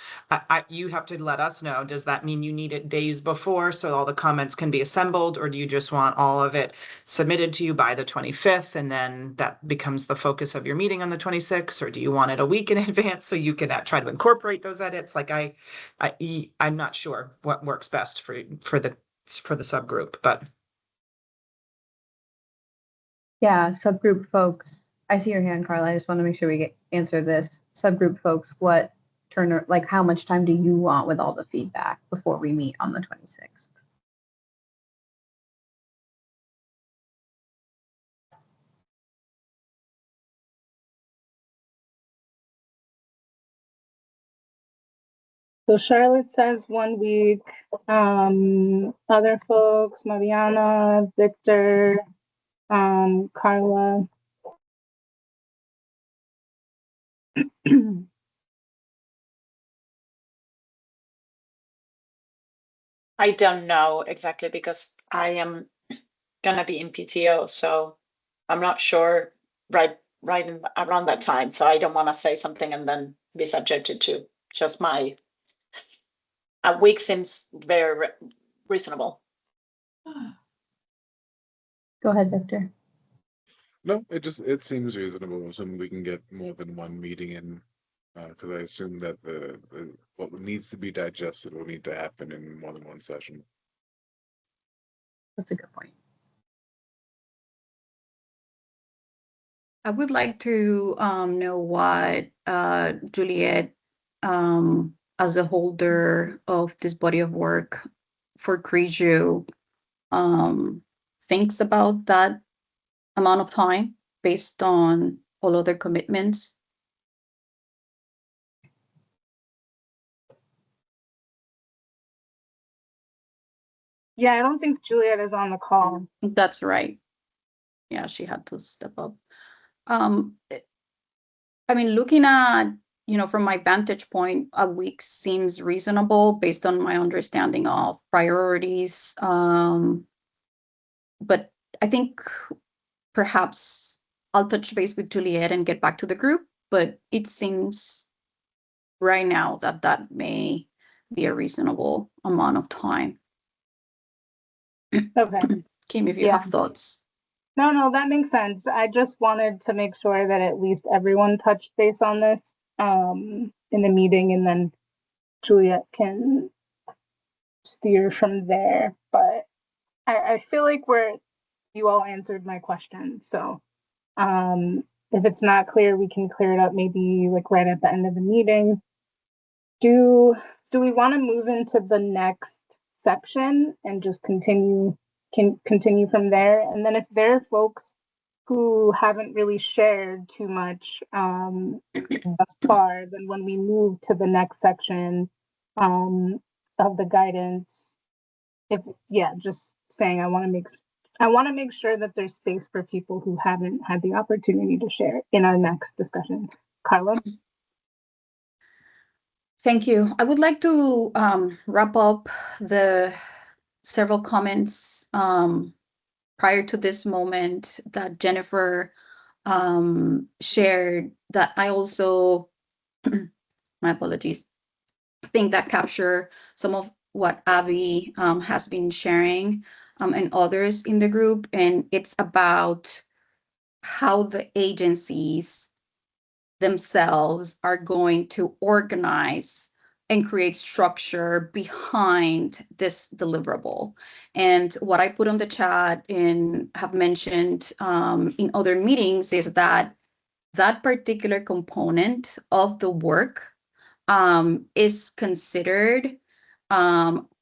you have to let us know. Does that mean you need it days before so all the comments can be assembled, or do you just want all of it submitted to you by the 25th and then that becomes the focus of your meeting on the 26th, or do you want it a week in advance so you can try to incorporate those edits? Like I'm not sure what works best for the subgroup, but Yeah, subgroup folks. I see your hand, Carla. I just want to make sure we answer this. Subgroup folks, how much time do you want with all the feedback before we meet on the 26th? So Charlotte says 1 week. Other folks, Mariana, Victor, Carla. I don't know exactly because I am gonna be in PTO, so I'm not sure right around that time. So I don't want to say something and then be subjected to just a week seems very reasonable. Go ahead, Victor. No, it seems reasonable. Assuming we can get more than one meeting in, because I assume that the what needs to be digested will need to happen in more than one session. That's a good point. I would like to know what Juliet, as a holder of this body of work for CREJU, thinks about that amount of time based on all other commitments. Yeah, I don't think Juliet is on the call. That's right. Yeah, she had to step up. I mean, looking at, from my vantage point, a week seems reasonable based on my understanding of priorities. But I think perhaps I'll touch base with Juliet and get back to the group, but it seems right now that may be a reasonable amount of time. Okay. Kim, if you have thoughts. No, that makes sense. I just wanted to make sure that at least everyone touched base on this in the meeting, and then Juliet can steer from there. But I feel like you all answered my question. So if it's not clear, we can clear it up maybe like right at the end of the meeting. Do we want to move into the next section and just continue from there. And then if there are folks who haven't really shared too much thus far, then when we move to the next section of the guidance, just saying I want to make sure that there's space for people who haven't had the opportunity to share in our next discussion. Carla? Thank you. I would like to wrap up the several comments prior to this moment that Jennifer shared, that I also, my apologies, think that capture some of what Abby has been sharing and others in the group. And it's about how the agencies themselves are going to organize and create structure behind this deliverable. And what I put on the chat and have mentioned in other meetings is that that particular component of the work is considered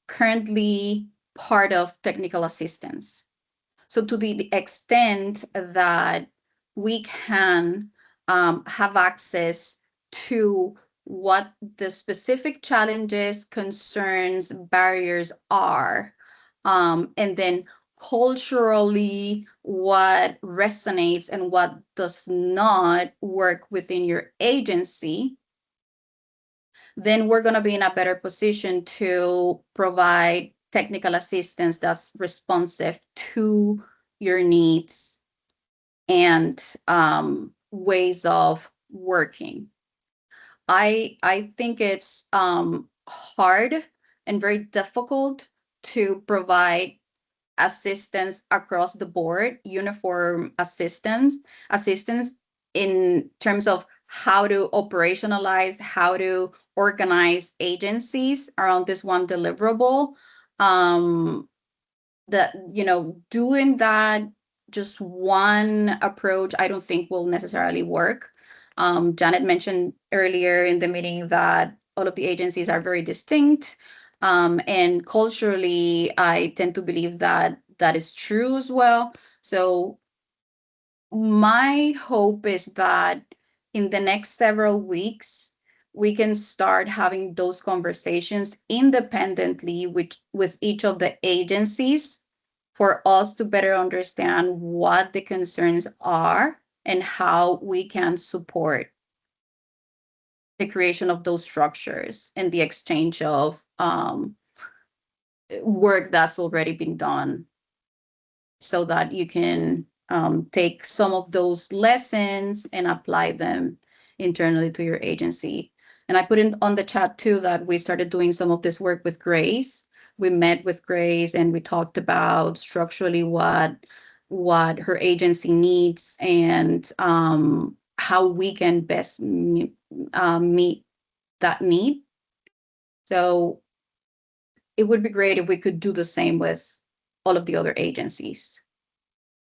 currently part of technical assistance. So to the extent that we can have access to what the specific challenges, concerns, barriers are, and then culturally what resonates and what does not work within your agency, then we're going to be in a better position to provide technical assistance that's responsive to your needs and ways of working. I think it's hard and very difficult to provide assistance across the board, uniform assistance in terms of how to operationalize, how to organize agencies around this one deliverable. That, doing that, just one approach, I don't think will necessarily work. Janet mentioned earlier in the meeting that all of the agencies are very distinct. And culturally, I tend to believe that that is true as well. So my hope is that in the next several weeks, we can start having those conversations independently with each of the agencies for us to better understand what the concerns are and how we can support the creation of those structures and the exchange of work that's already been done, so that you can take some of those lessons and apply them internally to your agency. And I put in on the chat too that we started doing some of this work with Grace. We met with Grace and we talked about structurally what her agency needs and how we can best meet that need. So it would be great if we could do the same with all of the other agencies.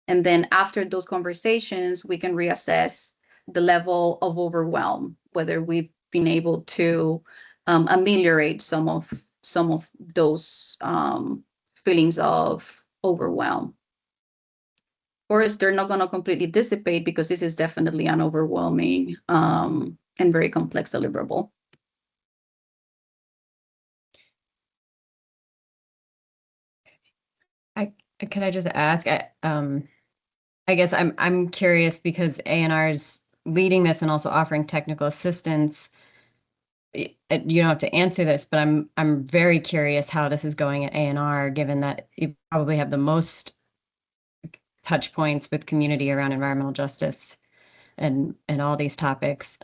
And then after those conversations, we can reassess the level of overwhelm, whether we've been able to ameliorate some of those feelings of overwhelm. Of course, they're not going to completely dissipate, because this is definitely an overwhelming and very complex deliverable. Can I just ask? I guess I'm curious, because A&R is leading this and also offering technical assistance. You don't have to answer this, but I'm very curious how this is going at A&R, given that you probably have the most touch points with community around environmental justice and all these topics.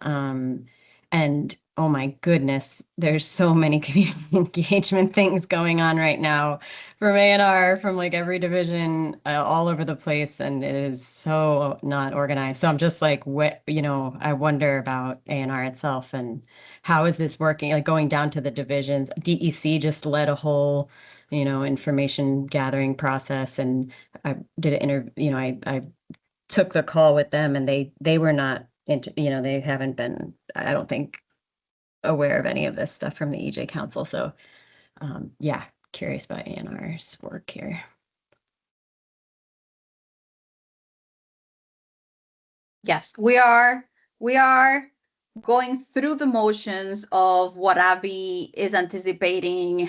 And oh my goodness, there's so many community engagement things going on right now from A&R, from like every division, all over the place, and it is so not organized. So I'm just like, I wonder about A&R itself and how is this working? Like going down to the divisions, DEC just led a whole, information gathering process, and I did an interview. I took the call with them, and they were not into, they haven't been, I don't think, aware of any of this stuff from the EJ Council. So yeah, curious about ANR's work here. Yes, we are going through the motions of what Abby is anticipating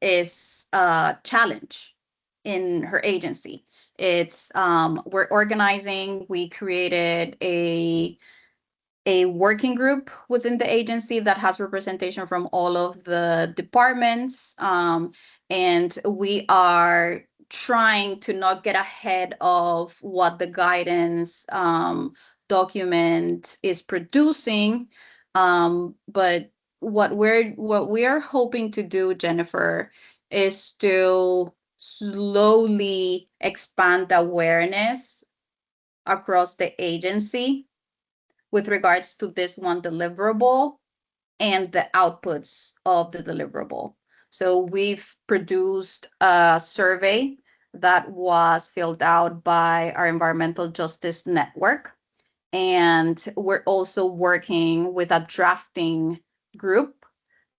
is a challenge in her agency. It's we're organizing, we created a working group within the agency that has representation from all of the departments. And we are trying to not get ahead of what the guidance document is producing. But what we are hoping to do, Jennifer, is to slowly expand the awareness across the agency with regards to this one deliverable and the outputs of the deliverable. So we've produced a survey that was filled out by our Environmental Justice Network. And we're also working with a drafting group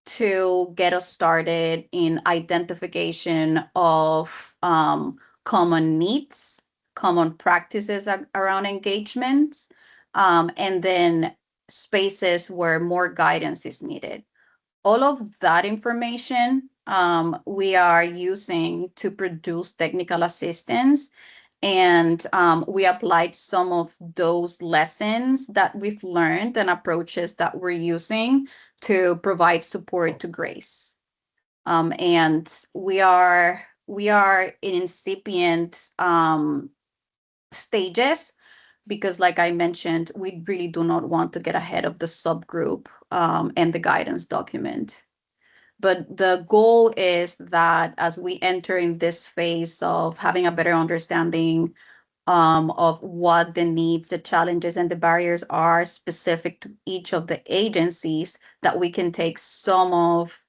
to get us started in identification of common needs, common practices around engagements, and then spaces where more guidance is needed. All of that information we are using to produce technical assistance, and we applied some of those lessons that we've learned and approaches that we're using to provide support to Grace. And we are in incipient stages, because like I mentioned, we really do not want to get ahead of the subgroup and the guidance document. But the goal is that as we enter in this phase of having a better understanding of what the needs, the challenges, and the barriers are specific to each of the agencies, that we can take some of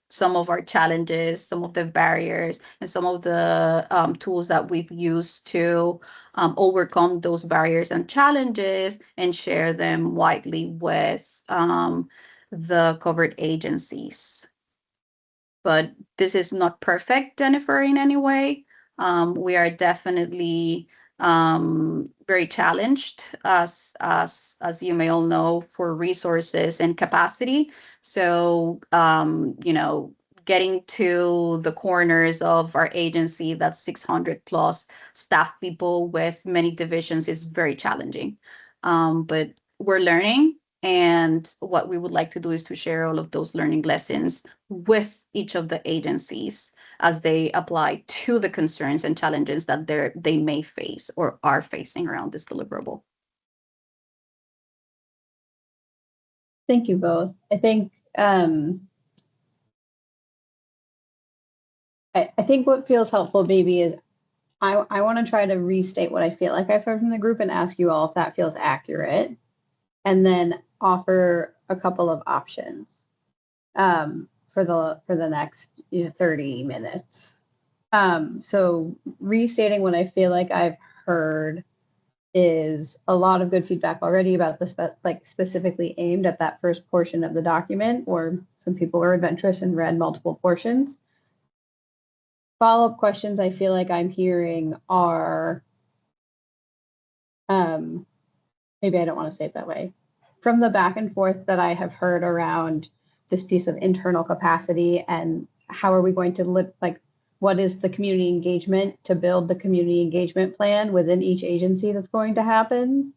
our challenges, some of the barriers, and some of the tools that we've used to overcome those barriers and challenges and share them widely with the covered agencies. But this is not perfect, Jennifer, in any way. We are definitely very challenged, as you may all know, for resources and capacity. So getting to the corners of our agency, that's 600 plus staff people with many divisions, is very challenging. But we're learning, and what we would like to do is to share all of those learning lessons with each of the agencies as they apply to the concerns and challenges that they may face or are facing around this deliverable. Thank you both. I think I think what feels helpful maybe is I want to try to restate what I feel like I've heard from the group and ask you all if that feels accurate, and then offer a couple of options for the next 30 minutes. So restating what I feel like I've heard is a lot of good feedback already about the specifically aimed at that first portion of the document, or some people were adventurous and read multiple portions. Follow-up questions I feel like I'm hearing are, maybe I don't want to say it that way. From the back and forth that I have heard around this piece of internal capacity and how are we going to look, like, what is the community engagement to build the community engagement plan within each agency that's going to happen?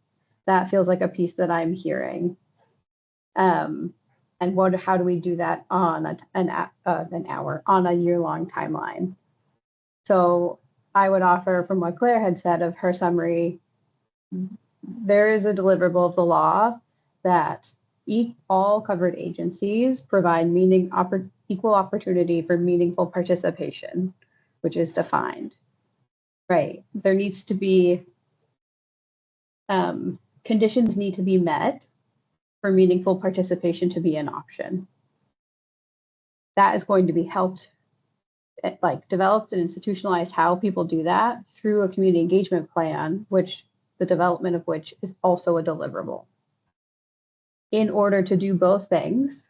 That feels like a piece that I'm hearing. And how do we do that on an hour, on a year-long timeline? So I would offer, from what Claire had said of her summary, there is a deliverable of the law that all covered agencies provide equal opportunity for meaningful participation, which is defined. Right. There needs to be conditions need to be met for meaningful participation to be an option. That is going to be developed and institutionalized how people do that through a community engagement plan, which the development of which is also a deliverable. In order to do both things,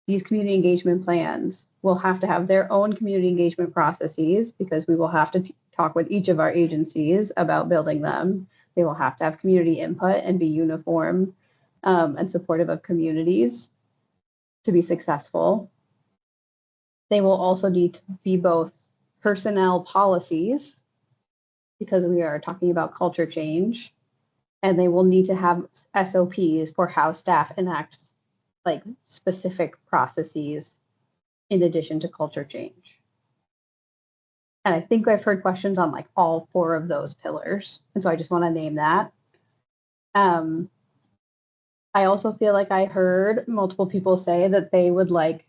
These community engagement plans will have to have their own community engagement processes because we will have to talk with each of our agencies about building them. They will have to have community input and be uniform and supportive of communities to be successful. They will also need to be both personnel policies because we are talking about culture change, and they will need to have SOPs for how staff enact like specific processes in addition to culture change. And I think I've heard questions on like all 4 of those pillars. And so I just want to name that. I also feel like I heard multiple people say that they would like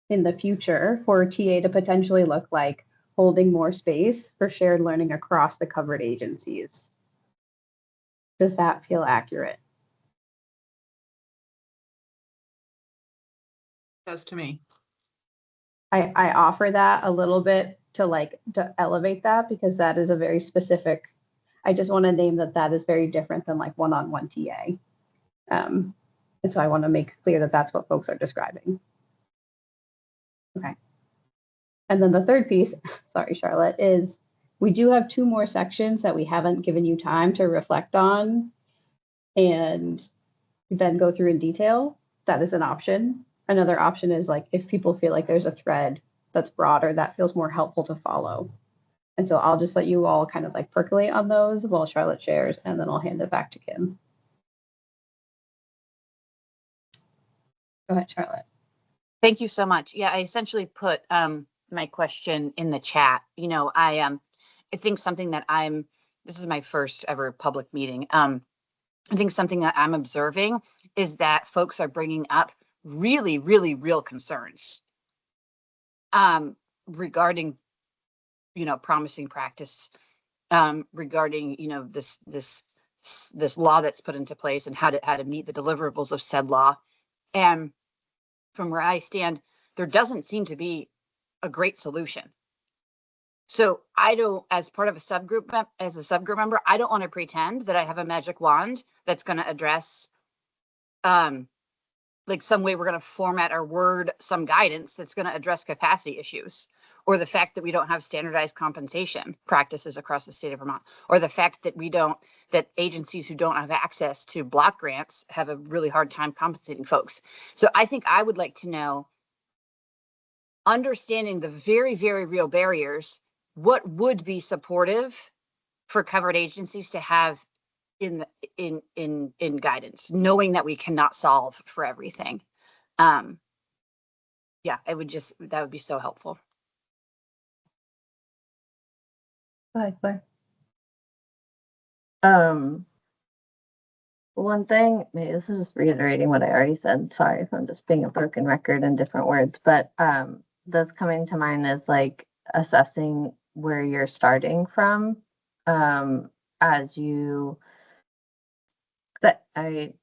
in the future for TA to potentially look like holding more space for shared learning across the covered agencies. Does that feel accurate? Does to me. I offer that a little bit to elevate that because that is a very specific, I just want to name that is very different than like one-on-one TA. And so I want to make clear that that's what folks are describing. Okay. And then the third piece, sorry, Charlotte, is we do have 2 more sections that we haven't given you time to reflect on and then go through in detail. That is an option. Another option is like if people feel like there's a thread that's broader, that feels more helpful to follow. And so I'll just let you all kind of like percolate on those while Charlotte shares, and then I'll hand it back to Kim. Go ahead, Charlotte. Thank you so much. Yeah, I essentially put my question in the chat. You know, I think something that this is my first ever public meeting. I think something that I'm observing is that folks are bringing up really, really real concerns regarding, you know, promising practice, regarding, you know, this law that's put into place and how to meet the deliverables of said law. And from where I stand, there doesn't seem to be a great solution. So I don't, as part of a subgroup member, I don't want to pretend that I have a magic wand that's going to address, like some way we're going to format or word some guidance that's going to address capacity issues, or the fact that we don't have standardized compensation practices across the state of Vermont, or the fact that that agencies who don't have access to block grants have a really hard time compensating folks. So I think I would like to know, understanding the very, very real barriers, what would be supportive for covered agencies to have in guidance, knowing that we cannot solve for everything. Yeah, that would be so helpful. Go ahead, Claire. One thing, maybe this is just reiterating what I already said. Sorry if I'm just being a broken record in different words, but that's coming to mind is like assessing where you're starting from as you, that I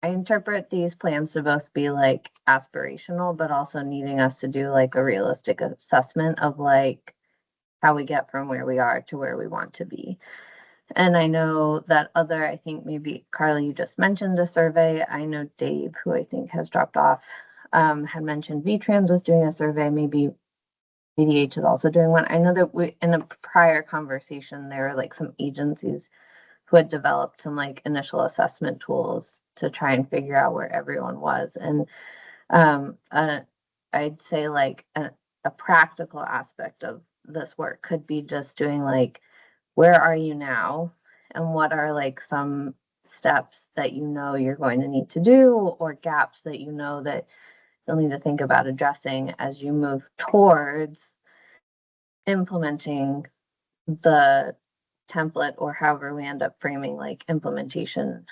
interpret these plans to both be like aspirational, but also needing us to do like a realistic assessment of like how we get from where we are to where we want to be. And I know that I think maybe Carly, you just mentioned a survey. I know Dave, who I think has dropped off, had mentioned VTrans was doing a survey. Maybe VDH is also doing one. I know that in a prior conversation, there were like some agencies who had developed some like initial assessment tools to try and figure out where everyone was. And I'd say like a practical aspect of this work could be just doing like, where are you now? And what are like some steps that you know you're going to need to do, or gaps that you know that you'll need to think about addressing as you move towards implementing the template, or however we end up framing like implementation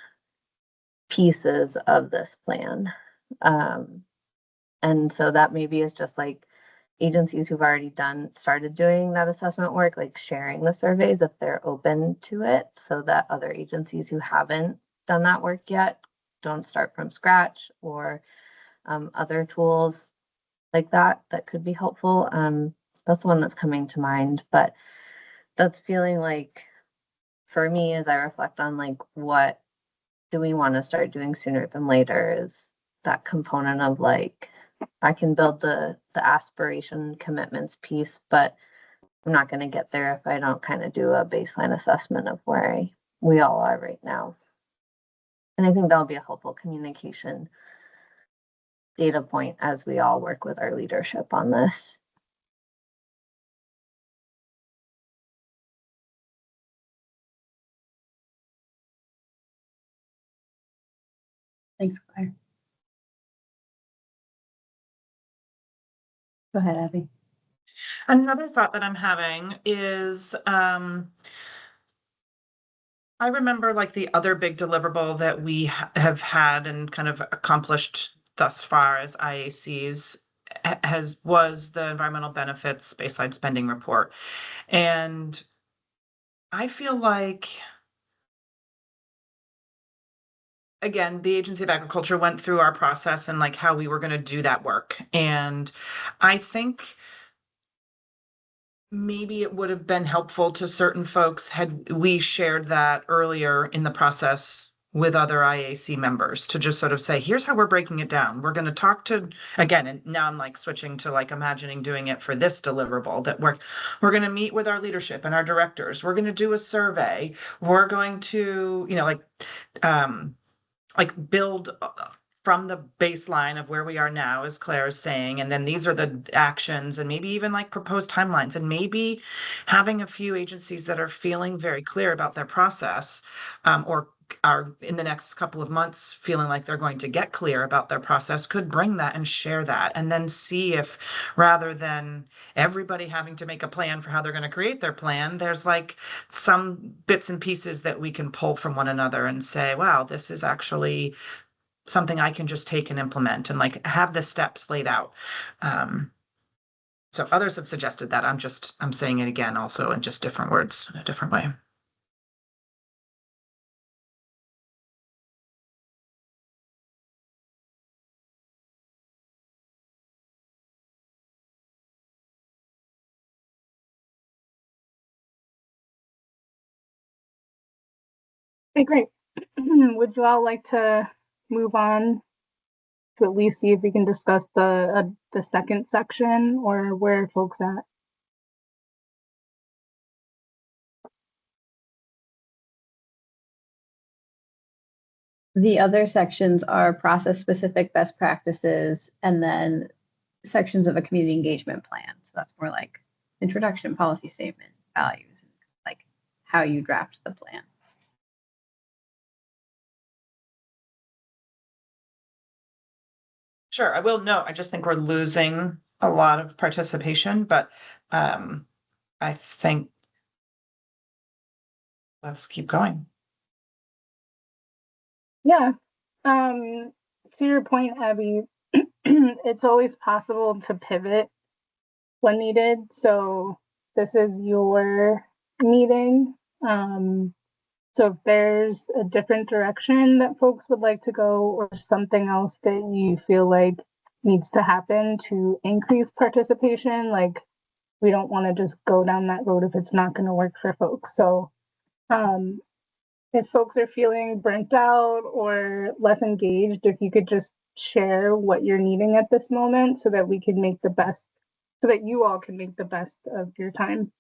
pieces of this plan. And so that maybe is just like agencies who've already started doing that assessment work, like sharing the surveys if they're open to it, so that other agencies who haven't done that work yet don't start from scratch, or other tools like that could be helpful. That's one that's coming to mind, but that's feeling like, for me, as I reflect on like what do we want to start doing sooner than later, is that component of like, I can build the aspiration commitments piece, but I'm not going to get there if I don't kind of do a baseline assessment of where we all are right now. And I think that'll be a helpful communication data point as we all work with our leadership on this. Thanks, Claire. Go ahead, Abby. Another thought that I'm having is, I remember like the other big deliverable that we have had and kind of accomplished thus far as IACs was the environmental benefits baseline spending report. And I feel like, again, the Agency of Agriculture went through our process and like how we were going to do that work. And I think maybe it would have been helpful to certain folks had we shared that earlier in the process with other IAC members to just sort of say, here's how we're breaking it down. We're going to talk to, again, and now I'm like switching to like imagining doing it for this deliverable, that we're going to meet with our leadership and our directors. We're going to do a survey. We're going to, build from the baseline of where we are now, as Claire is saying, and then these are the actions and maybe even like proposed timelines, and maybe having a few agencies that are feeling very clear about their process, or are in the next couple of months feeling like they're going to get clear about their process, could bring that and share that, and then see if, rather than everybody having to make a plan for how they're going to create their plan, there's like some bits and pieces that we can pull from one another and say, wow, this is actually something I can just take and implement, and like have the steps laid out. So others have suggested that. I'm saying it again, also in just different words, in a different way. Okay, great. Would you all like to move on to at least see if we can discuss the second section, or where are folks at? The other sections are process-specific best practices and then sections of a community engagement plan. So that's more like introduction, policy statement, values, like how you draft the plan. Sure, I will note, I just think we're losing a lot of participation, but I think let's keep going. Yeah. To your point, Abby, it's always possible to pivot when needed. So this is your meeting. So if there's a different direction that folks would like to go, or something else that you feel like needs to happen to increase participation, like we don't want to just go down that road if it's not going to work for folks. So if folks are feeling burnt out or less engaged, if you could just share what you're needing at this moment so that we can make the best, so that you all can make the best of your time.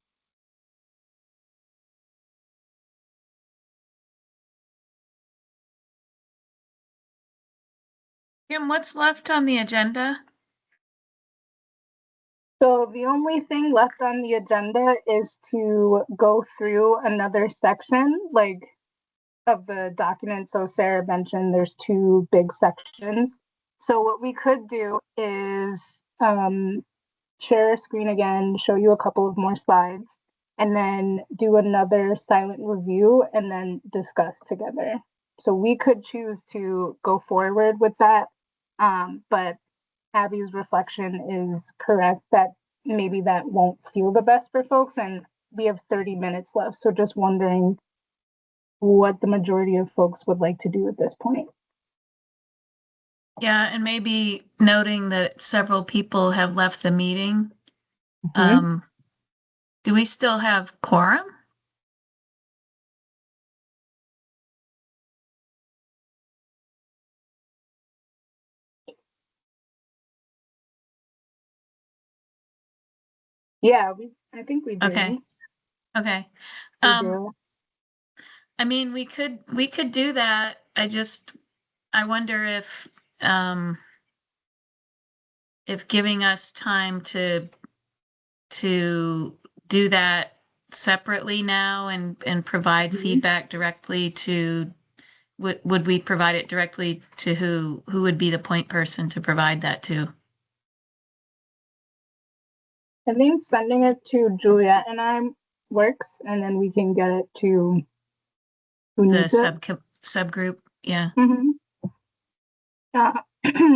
Kim, what's left on the agenda? So the only thing left on the agenda is to go through another section, like, of the document. So Sarah mentioned there's 2 big sections. So what we could do is share a screen again, show you a couple of more slides, and then do another silent review and then discuss together. So we could choose to go forward with that, but Abby's reflection is correct that maybe that won't feel the best for folks, and we have 30 minutes left. So just wondering what the majority of folks would like to do at this point. Yeah, and maybe noting that several people have left the meeting. Do we still have quorum? Yeah, I think we do. Okay. Okay. We do. I mean, we could do that. I wonder if giving us time to do that separately now and provide feedback directly to, would we provide it directly to who would be the point person to provide that to? I think sending it to Juliet and I works, and then we can get it to who The needs it. subgroup, yeah. Mm-hmm.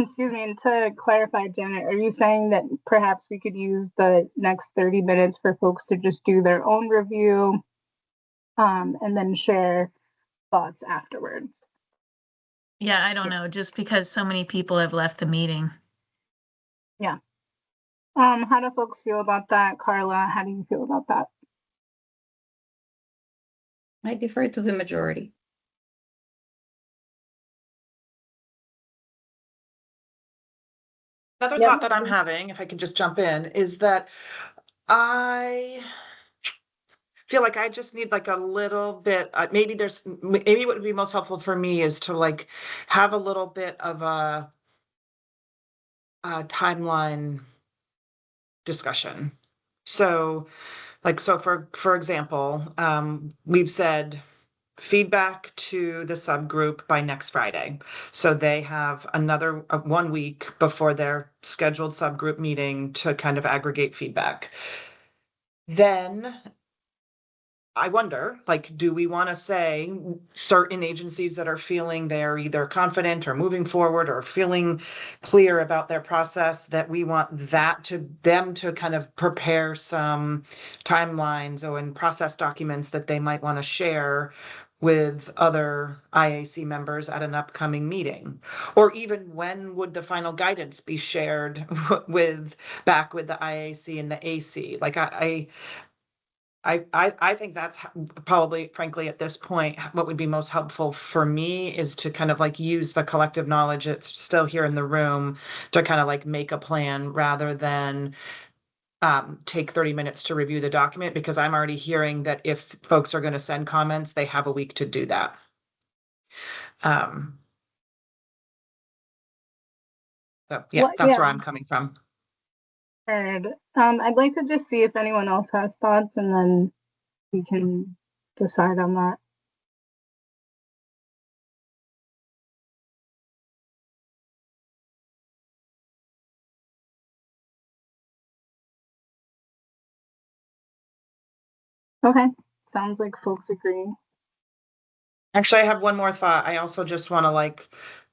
Excuse me, and to clarify, Janet, are you saying that perhaps we could use the next 30 minutes for folks to just do their own review, and then share thoughts afterwards? Yeah, I don't know, just because so many people have left the meeting. Yeah. How do folks feel about that? Carla, how do you feel about that? I defer to the majority. Another thought that I'm having, if I can just jump in, is that I feel like I just need like a little bit, maybe what would be most helpful for me is to like have a little bit of a timeline discussion. So for example, we've said feedback to the subgroup by next Friday. So they have another 1 week before their scheduled subgroup meeting to kind of aggregate feedback. Then I wonder, like, do we want to say certain agencies that are feeling they're either confident or moving forward or feeling clear about their process, that we want them to kind of prepare some timelines or in process documents that they might want to share with other IAC members at an upcoming meeting? Or even when would the final guidance be shared back with the IAC and the AC? Like I think that's probably, frankly, at this point, what would be most helpful for me is to kind of like use the collective knowledge that's still here in the room to kind of like make a plan rather than take 30 minutes to review the document, because I'm already hearing that if folks are going to send comments, they have a week to do that. So yeah, that's where I'm coming from. Heard. I'd like to just see if anyone else has thoughts, and then we can decide on that. Okay, sounds like folks agree. Actually, I have one more thought. I also just want to like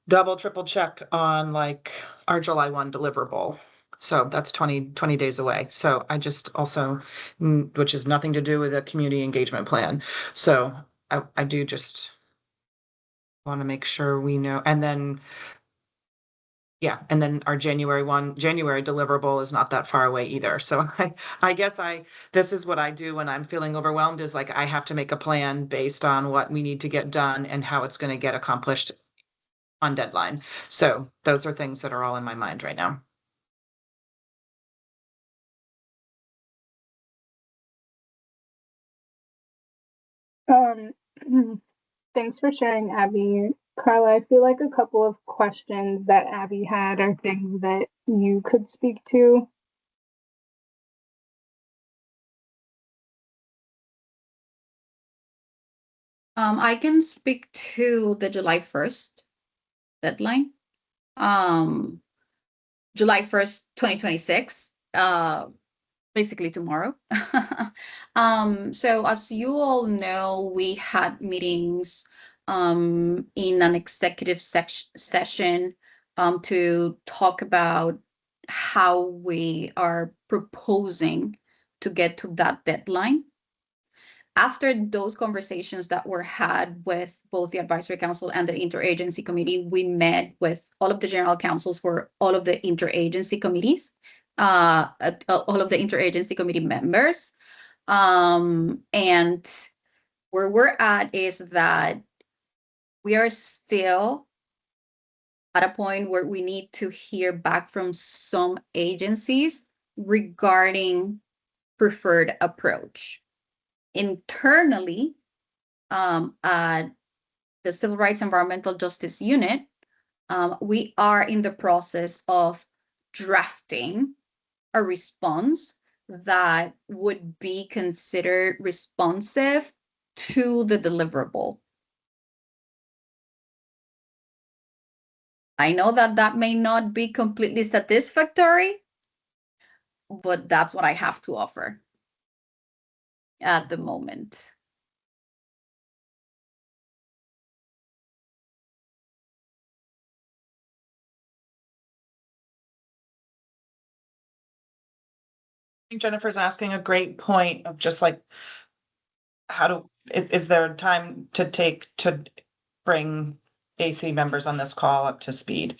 double, triple check on like our July 1 deliverable. So that's 20 days away. So I just also, which has nothing to do with a community engagement plan. So I do just want to make sure we know. And then, yeah, and then our January deliverable is not that far away either. So I guess this is what I do when I'm feeling overwhelmed, is like I have to make a plan based on what we need to get done and how it's going to get accomplished on deadline. So those are things that are all in my mind right now. Thanks for sharing, Abby. Carla, I feel like a couple of questions that Abby had are things that you could speak to. I can speak to the July 1st deadline. July 1st, 2026, basically tomorrow. So as you all know, we had meetings in an executive session to talk about how we are proposing to get to that deadline. After those conversations that were had with both the advisory council and the interagency committee, we met with all of the general counsels for all of the interagency committees, all of the interagency committee members. And where we're at is that we are still at a point where we need to hear back from some agencies regarding preferred approach. Internally, at the Civil Rights Environmental Justice Unit, we are in the process of drafting a response that would be considered responsive to the deliverable. I know that that may not be completely satisfactory, but that's what I have to offer at the moment. I think Jennifer's asking a great point of just like, is there time to take to bring AC members on this call up to speed?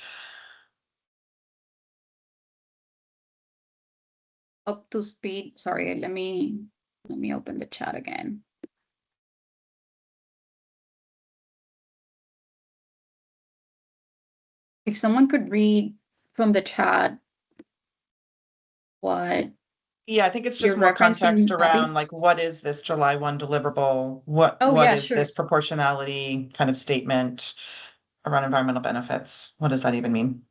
Up to speed. Sorry, let me open the chat again. If someone could read from the chat what. Yeah, I think it's just more context around like, what is this July 1 deliverable? What is this proportionality kind of statement around environmental benefits? What does that even mean?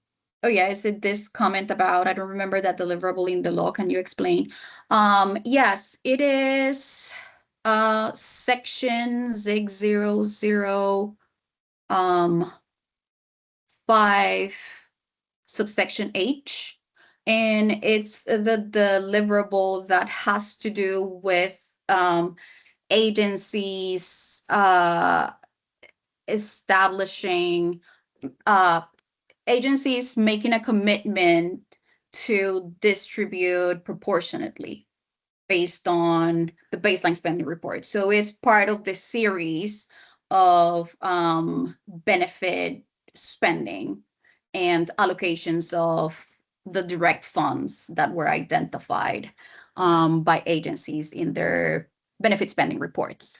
Oh yeah, is it this comment about, I don't remember that deliverable in the law. Can you explain? Yes, it is section 600 5 subsection H. And it's the deliverable that has to do with agencies establishing agencies making a commitment to distribute proportionately based on the baseline spending report. So it's part of the series of benefit spending and allocations of the direct funds that were identified by agencies in their benefit spending reports.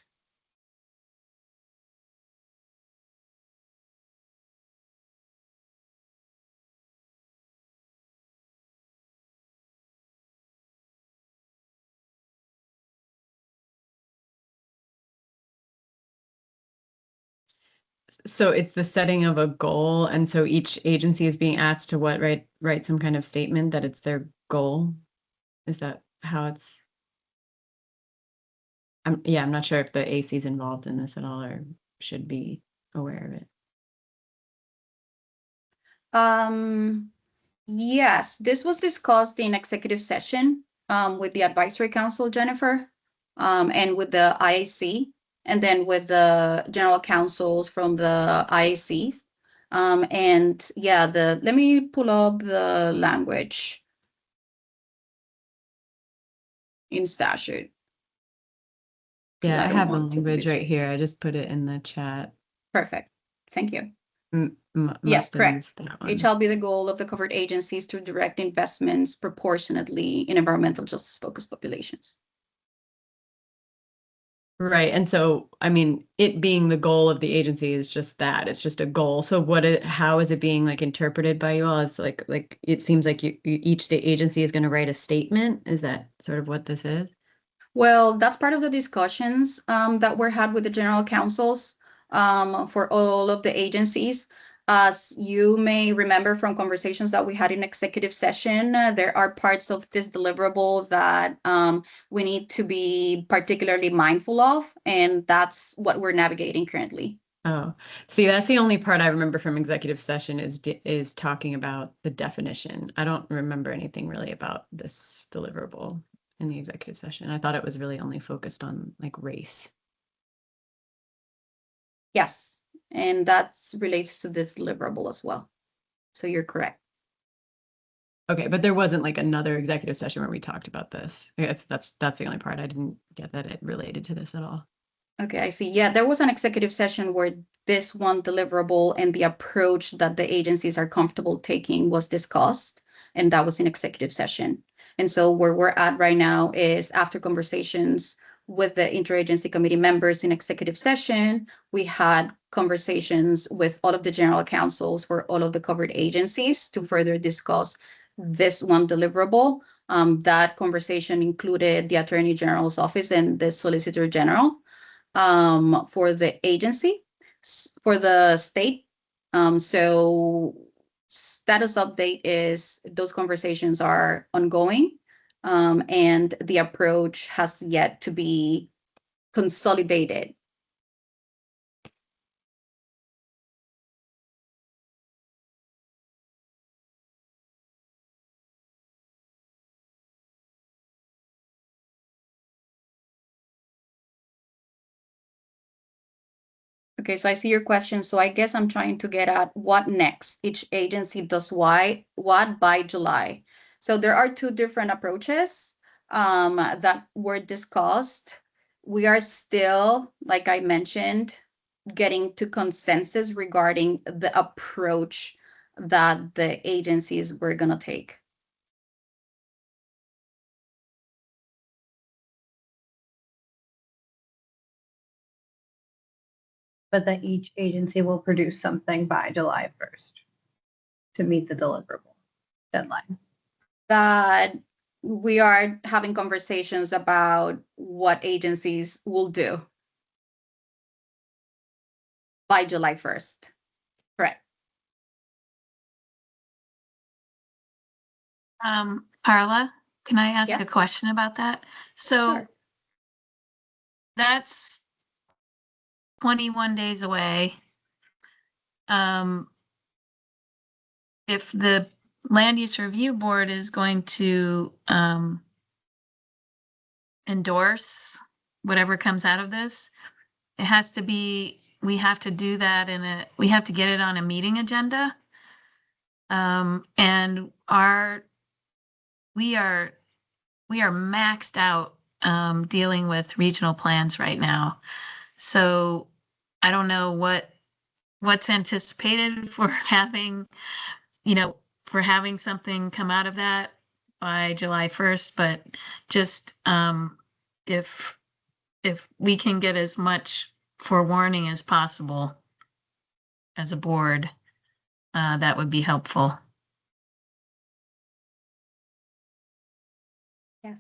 So it's the setting of a goal, and so each agency is being asked to write some kind of statement that it's their goal. Is that how it's? I'm not sure if the AC is involved in this at all or should be aware of it. Yes, this was discussed in executive session with the advisory council, Jennifer, and with the IAC, and then with the general counsels from the IACs. And yeah, let me pull up the language in statute. Yeah, I have the language right here. I just put it in the chat. Perfect. Thank you. Yes, correct. It shall be the goal of the covered agencies to direct investments proportionately in environmental justice focused populations. Right. And so, I mean, it being the goal of the agency is just that. It's just a goal. So how is it being like interpreted by you all? It's like it seems like each state agency is going to write a statement. Is that sort of what this is? Well, that's part of the discussions that were had with the general counsels for all of the agencies. As you may remember from conversations that we had in executive session, there are parts of this deliverable that we need to be particularly mindful of, and that's what we're navigating currently. Oh, see, that's the only part I remember from executive session is talking about the definition. I don't remember anything really about this deliverable in the executive session. I thought it was really only focused on like race. Yes, and that relates to this deliverable as well. So you're correct. Okay, but there wasn't like another executive session where we talked about this. That's the only part I didn't get that it related to this at all. Okay, I see. Yeah, there was an executive session where this one deliverable and the approach that the agencies are comfortable taking was discussed, and that was in executive session. And so where we're at right now is after conversations with the interagency committee members in executive session, we had conversations with all of the general counsels for all of the covered agencies to further discuss this one deliverable. That conversation included the Attorney General's office and the Solicitor General for the agency, for the state. So status update is those conversations are ongoing, and the approach has yet to be consolidated. Okay, so I see your question. So I guess I'm trying to get at what next. Each agency does what by July. So there are two different approaches that were discussed. We are still, like I mentioned, getting to consensus regarding the approach that the agencies were going to take. But that each agency will produce something by July 1st to meet the deliverable deadline. That we are having conversations about what agencies will do by July 1st. Correct. Carla, can I ask Yes. a question about that? So Sure. That's 21 days away. If the Land Use Review Board is going to endorse whatever comes out of this, it has to be, we have to do that we have to get it on a meeting agenda. And we are maxed out dealing with regional plans right now. So I don't know what's anticipated for having, for having something come out of that by July 1st, but just if we can get as much forewarning as possible as a board, that would be helpful. Yes.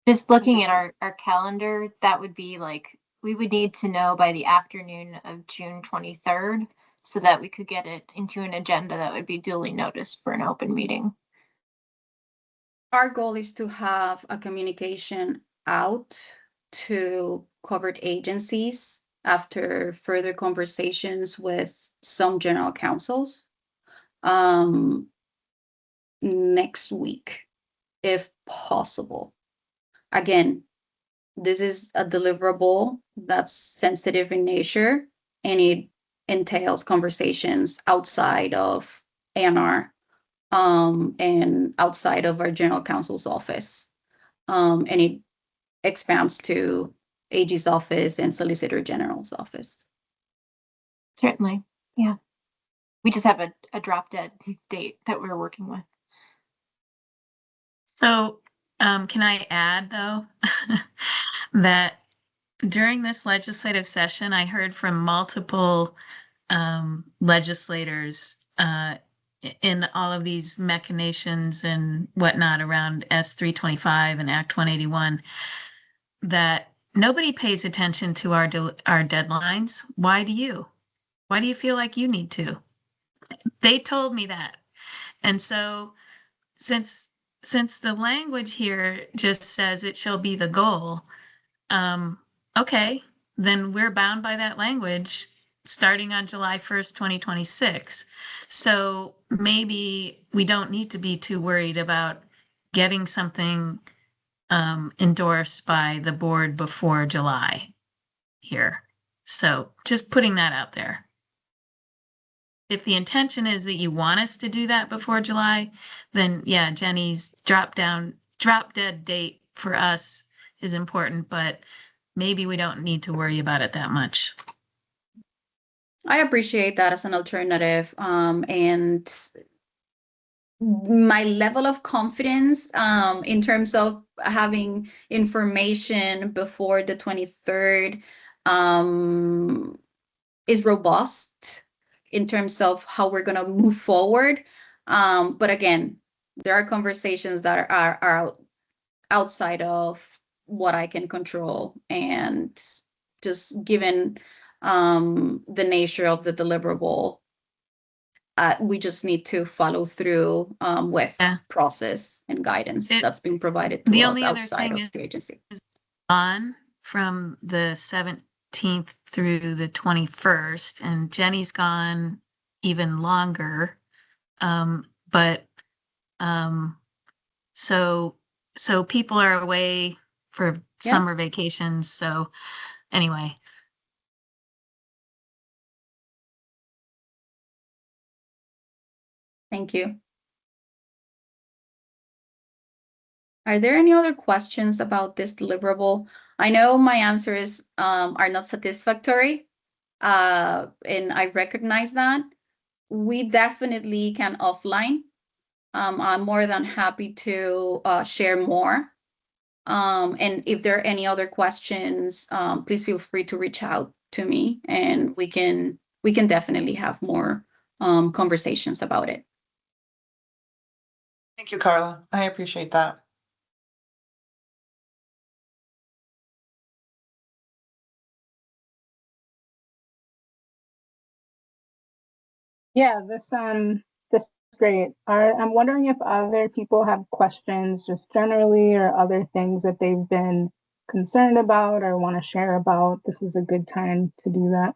Just looking at our calendar, that would be like, we would need to know by the afternoon of June 23rd so that we could get it into an agenda that would be duly noticed for an open meeting. Our goal is to have a communication out to covered agencies after further conversations with some general counsels next week, if possible. Again, this is a deliverable that's sensitive in nature, and it entails conversations outside of ANR and outside of our general counsel's office. And it expands to AG's office and Solicitor General's office. Certainly, yeah. We just have a drop dead date that we're working with. So can I add, though, that during this legislative session, I heard from multiple legislators in all of these machinations and whatnot around S325 and Act 181 that nobody pays attention to our deadlines. Why do you? Why do you feel like you need to? They told me that. And so since the language here just says it shall be the goal, okay, then we're bound by that language starting on July 1st, 2026. So maybe we don't need to be too worried about getting something endorsed by the board before July here. So just putting that out there. If the intention is that you want us to do that before July, then yeah, Jenny's drop dead date for us is important, but maybe we don't need to worry about it that much. I appreciate that as an alternative. And my level of confidence in terms of having information before the 23rd is robust in terms of how we're going to move forward. But again, There are conversations that are outside of what I can control, and just given the nature of the deliverable, we just need to follow through with process and guidance that's been provided to us outside of the agency. On from the 17th through the 21st, and Jenny's gone even longer. So people are away for summer vacations. So anyway. Thank you. Are there any other questions about this deliverable? I know my answers are not satisfactory, and I recognize that. We definitely can offline. I'm more than happy to share more. And if there are any other questions, please feel free to reach out to me, and we can definitely have more conversations about it. Thank you, Carla. I appreciate that. Yeah, this is great. I'm wondering if other people have questions just generally, or other things that they've been concerned about or want to share about. This is a good time to do that.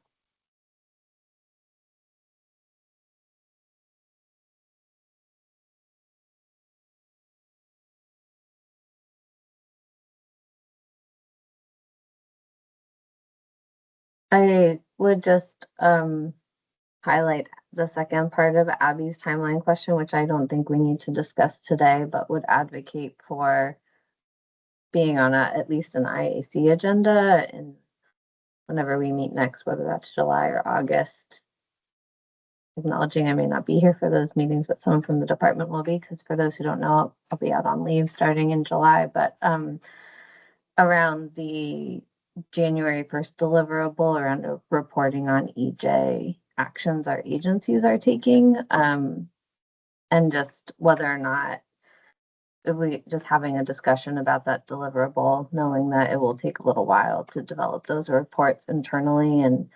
I would just highlight the second part of Abby's timeline question, which I don't think we need to discuss today, but would advocate for being on at least an IAC agenda, and whenever we meet next, whether that's July or August. Acknowledging I may not be here for those meetings, but someone from the department will be, because for those who don't know, I'll be out on leave starting in July. But around the January 1st deliverable, around reporting on EJ actions our agencies are taking, and just whether or not we just having a discussion about that deliverable, knowing that it will take a little while to develop those reports internally, and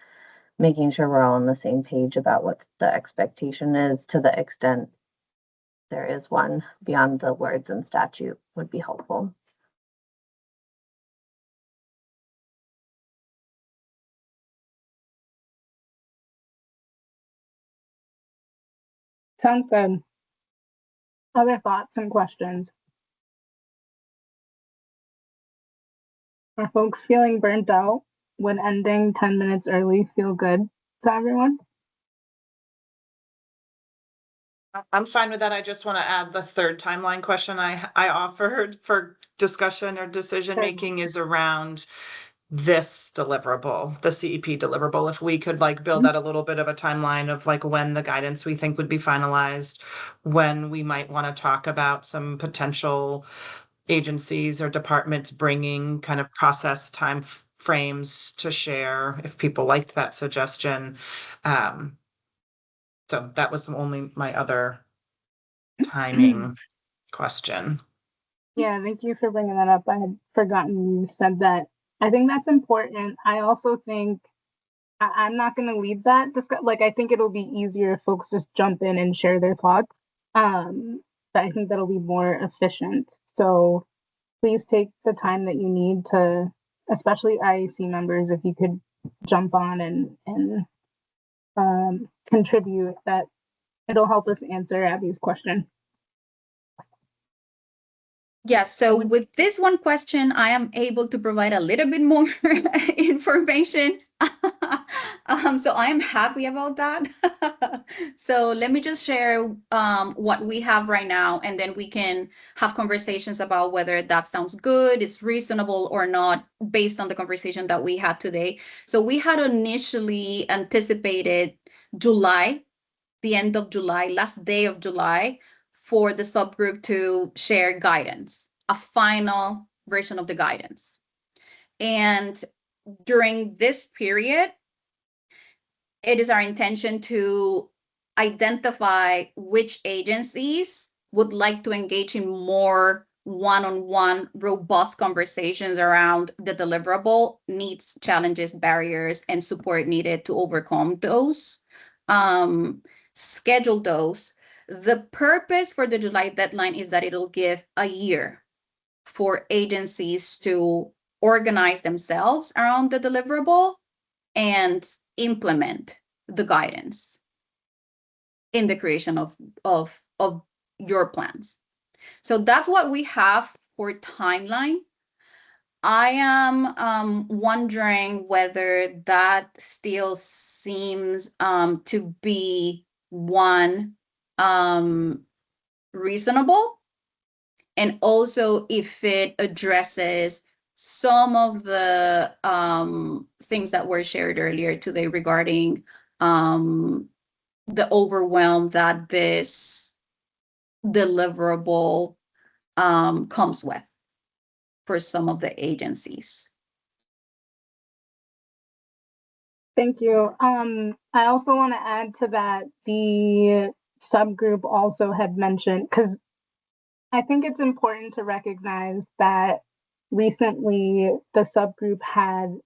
making sure we're all on the same page about what the expectation is, to the extent there is one beyond the words and statute, would be helpful. Sounds good. Other thoughts and questions? Are folks feeling burnt out? Would ending 10 minutes early feel good to everyone? I'm fine with that. I just want to add the third timeline question I offered for discussion or decision making is around this deliverable, the CEP deliverable. If we could like build out a little bit of a timeline of like when the guidance we think would be finalized, when we might want to talk about some potential agencies or departments bringing kind of process time frames to share, if people liked that suggestion. So that was only my other timing question. Yeah, thank you for bringing that up. I had forgotten you said that. I think that's important. I also think I'm not going to lead that. Like, I think it'll be easier if folks just jump in and share their thoughts. But I think that'll be more efficient. So please take the time that you need to, especially IAC members, if you could jump on and contribute, that it'll help us answer Abby's question. Yes, so with this one question, I am able to provide a little bit more information. So I am happy about that. So let me just share what we have right now, and then we can have conversations about whether that sounds good, it's reasonable or not, based on the conversation that we had today. So we had initially anticipated July, the end of July, last day of July, for the subgroup to share guidance, a final version of the guidance. And during this period, it is our intention to identify which agencies would like to engage in more one-on-one robust conversations around the deliverable needs, challenges, barriers, and support needed to overcome those. Schedule those. The purpose for the July deadline is that it'll give a year for agencies to organize themselves around the deliverable and implement the guidance in the creation of your plans. So that's what we have for timeline. I am wondering whether that still seems to be one reasonable, and also if it addresses some of the things that were shared earlier today regarding the overwhelm that this deliverable comes with for some of the agencies. Thank you. I also want to add to that, the subgroup also had mentioned, because I think it's important to recognize that recently the subgroup had,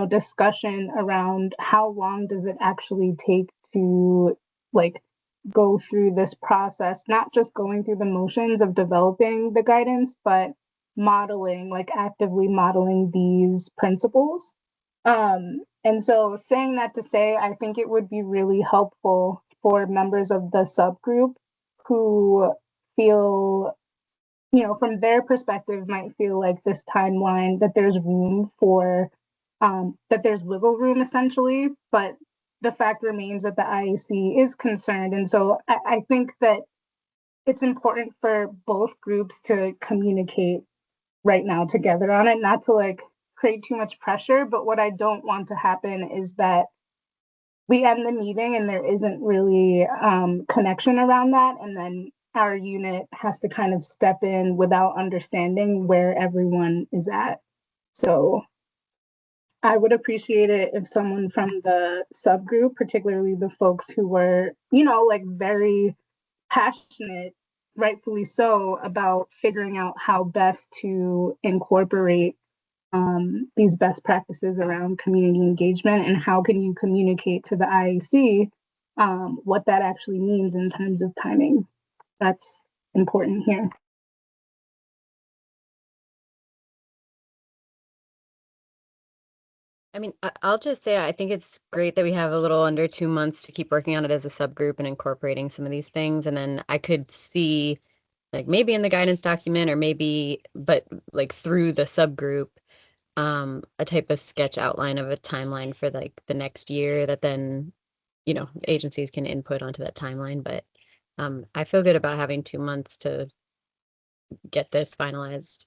discussion around how long does it actually take to like go through this process, not just going through the motions of developing the guidance, but modeling, like actively modeling these principles. And so saying that to say, I think it would be really helpful for members of the subgroup who feel, from their perspective, might feel like this timeline, that there's room for, that there's wiggle room essentially, but the fact remains that the IAC is concerned. And so I think that it's important for both groups to communicate right now together on it, not to like create too much pressure. But what I don't want to happen is that we end the meeting and there isn't really connection around that. And then our unit has to kind of step in without understanding where everyone is at. So I would appreciate it if someone from the subgroup, particularly the folks who were, like very passionate, rightfully so, about figuring out how best to incorporate these best practices around community engagement, and how can you communicate to the IAC what that actually means in terms of timing. That's important here. I mean, I'll just say I think it's great that we have a little under 2 months to keep working on it as a subgroup and incorporating some of these things. And then I could see, like, maybe in the guidance document, or maybe, but like through the subgroup, a type of sketch outline of a timeline for like the next year that then, agencies can input onto that timeline. But I feel good about having 2 months to get this finalized.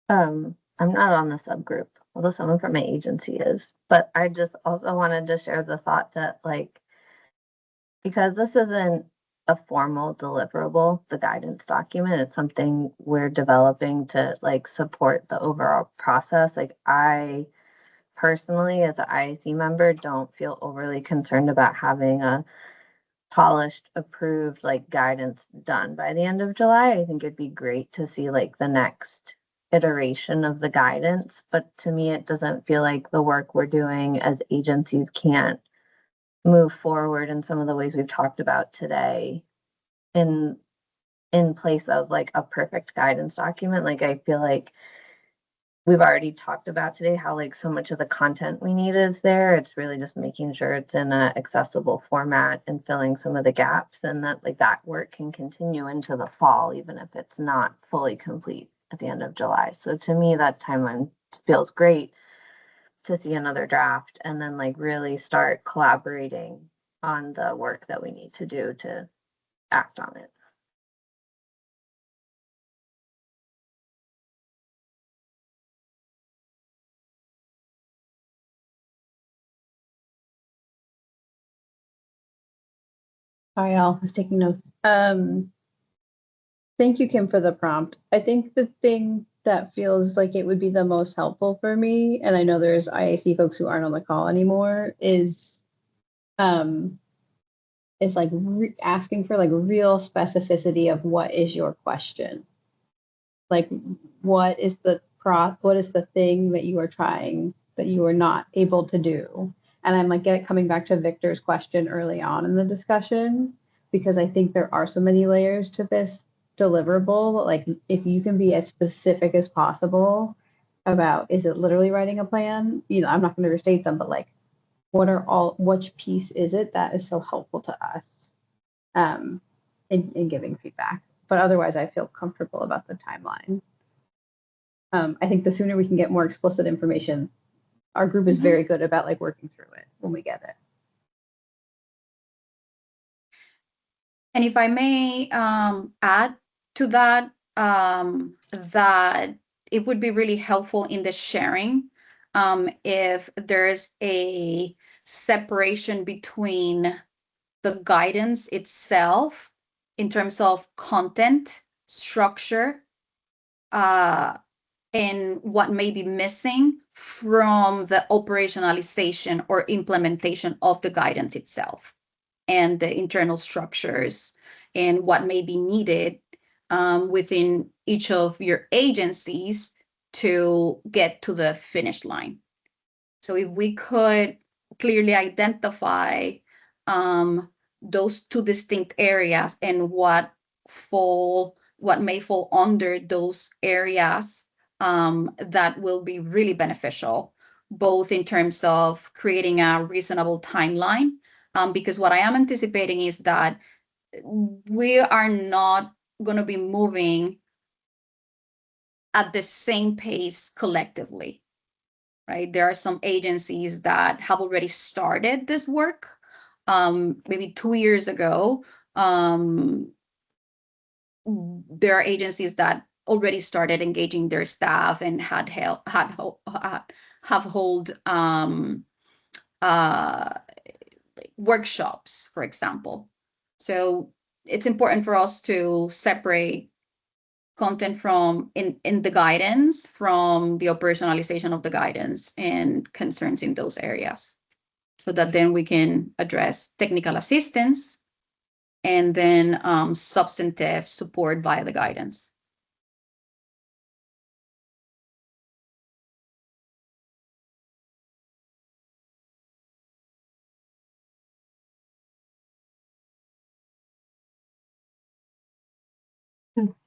I'm not on the subgroup, although someone from my agency is, but I just also wanted to share the thought that, like, because this isn't a formal deliverable, the guidance document, it's something we're developing to like support the overall process. Like, I personally, as an IAC member, don't feel overly concerned about having a polished, approved like guidance done by the end of July. I think it'd be great to see like the next iteration of the guidance, but to me, it doesn't feel like the work we're doing as agencies can't move forward in some of the ways we've talked about today in place of like a perfect guidance document. Like, I feel like we've already talked about today how like so much of the content we need is there. It's really just making sure it's in a accessible format and filling some of the gaps, and that like that work can continue into the fall, even if it's not fully complete at the end of July. So to me, that timeline feels great to see another draft and then like really start collaborating on the work that we need to do to act on it. Sorry, I was taking notes. Thank you, Kim, for the prompt. I think the thing that feels like it would be the most helpful for me, and I know there's IAC folks who aren't on the call anymore, is like asking for like real specificity of what is your question. Like, what is the thing that you are trying that you are not able to do? And I'm like coming back to Victor's question early on in the discussion, because I think there are so many layers to this deliverable. Like, if you can be as specific as possible about, is it literally writing a plan? You know, I'm not going to restate them, but like, which piece is it that is so helpful to us in giving feedback? But otherwise, I feel comfortable about the timeline. I think the sooner we can get more explicit information, our group is very good about like working through it when we get it. And if I may add to that, that it would be really helpful in the sharing if there's a separation between the guidance itself in terms of content, structure, and what may be missing from the operationalization or implementation of the guidance itself, and the internal structures and what may be needed within each of your agencies to get to the finish line. So if we could clearly identify those two distinct areas and what may fall under those areas, that will be really beneficial, both in terms of creating a reasonable timeline, because what I am anticipating is that we are not going to be moving at the same pace collectively, right? There are some agencies that have already started this work, maybe 2 years ago. There are agencies that already started engaging their staff and have hold workshops, for example. So it's important for us to separate content from in the guidance from the operationalization of the guidance and concerns in those areas, so that then we can address technical assistance and then substantive support via the guidance.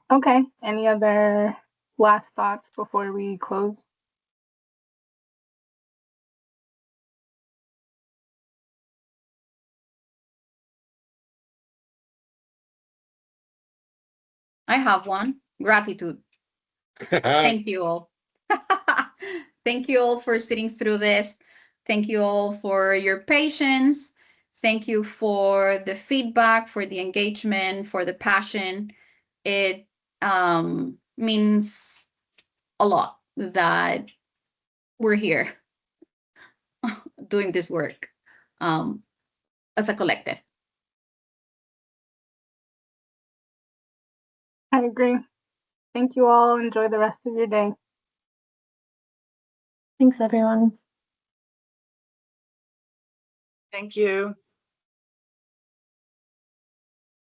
Okay, any other last thoughts before we close? I have one. Gratitude. Thank you all. Thank you all for sitting through this. Thank you all for your patience. Thank you for the feedback, for the engagement, for the passion. It means a lot that we're here doing this work as a collective. I agree. Thank you all. Enjoy the rest of your day. Thanks, everyone. Thank you.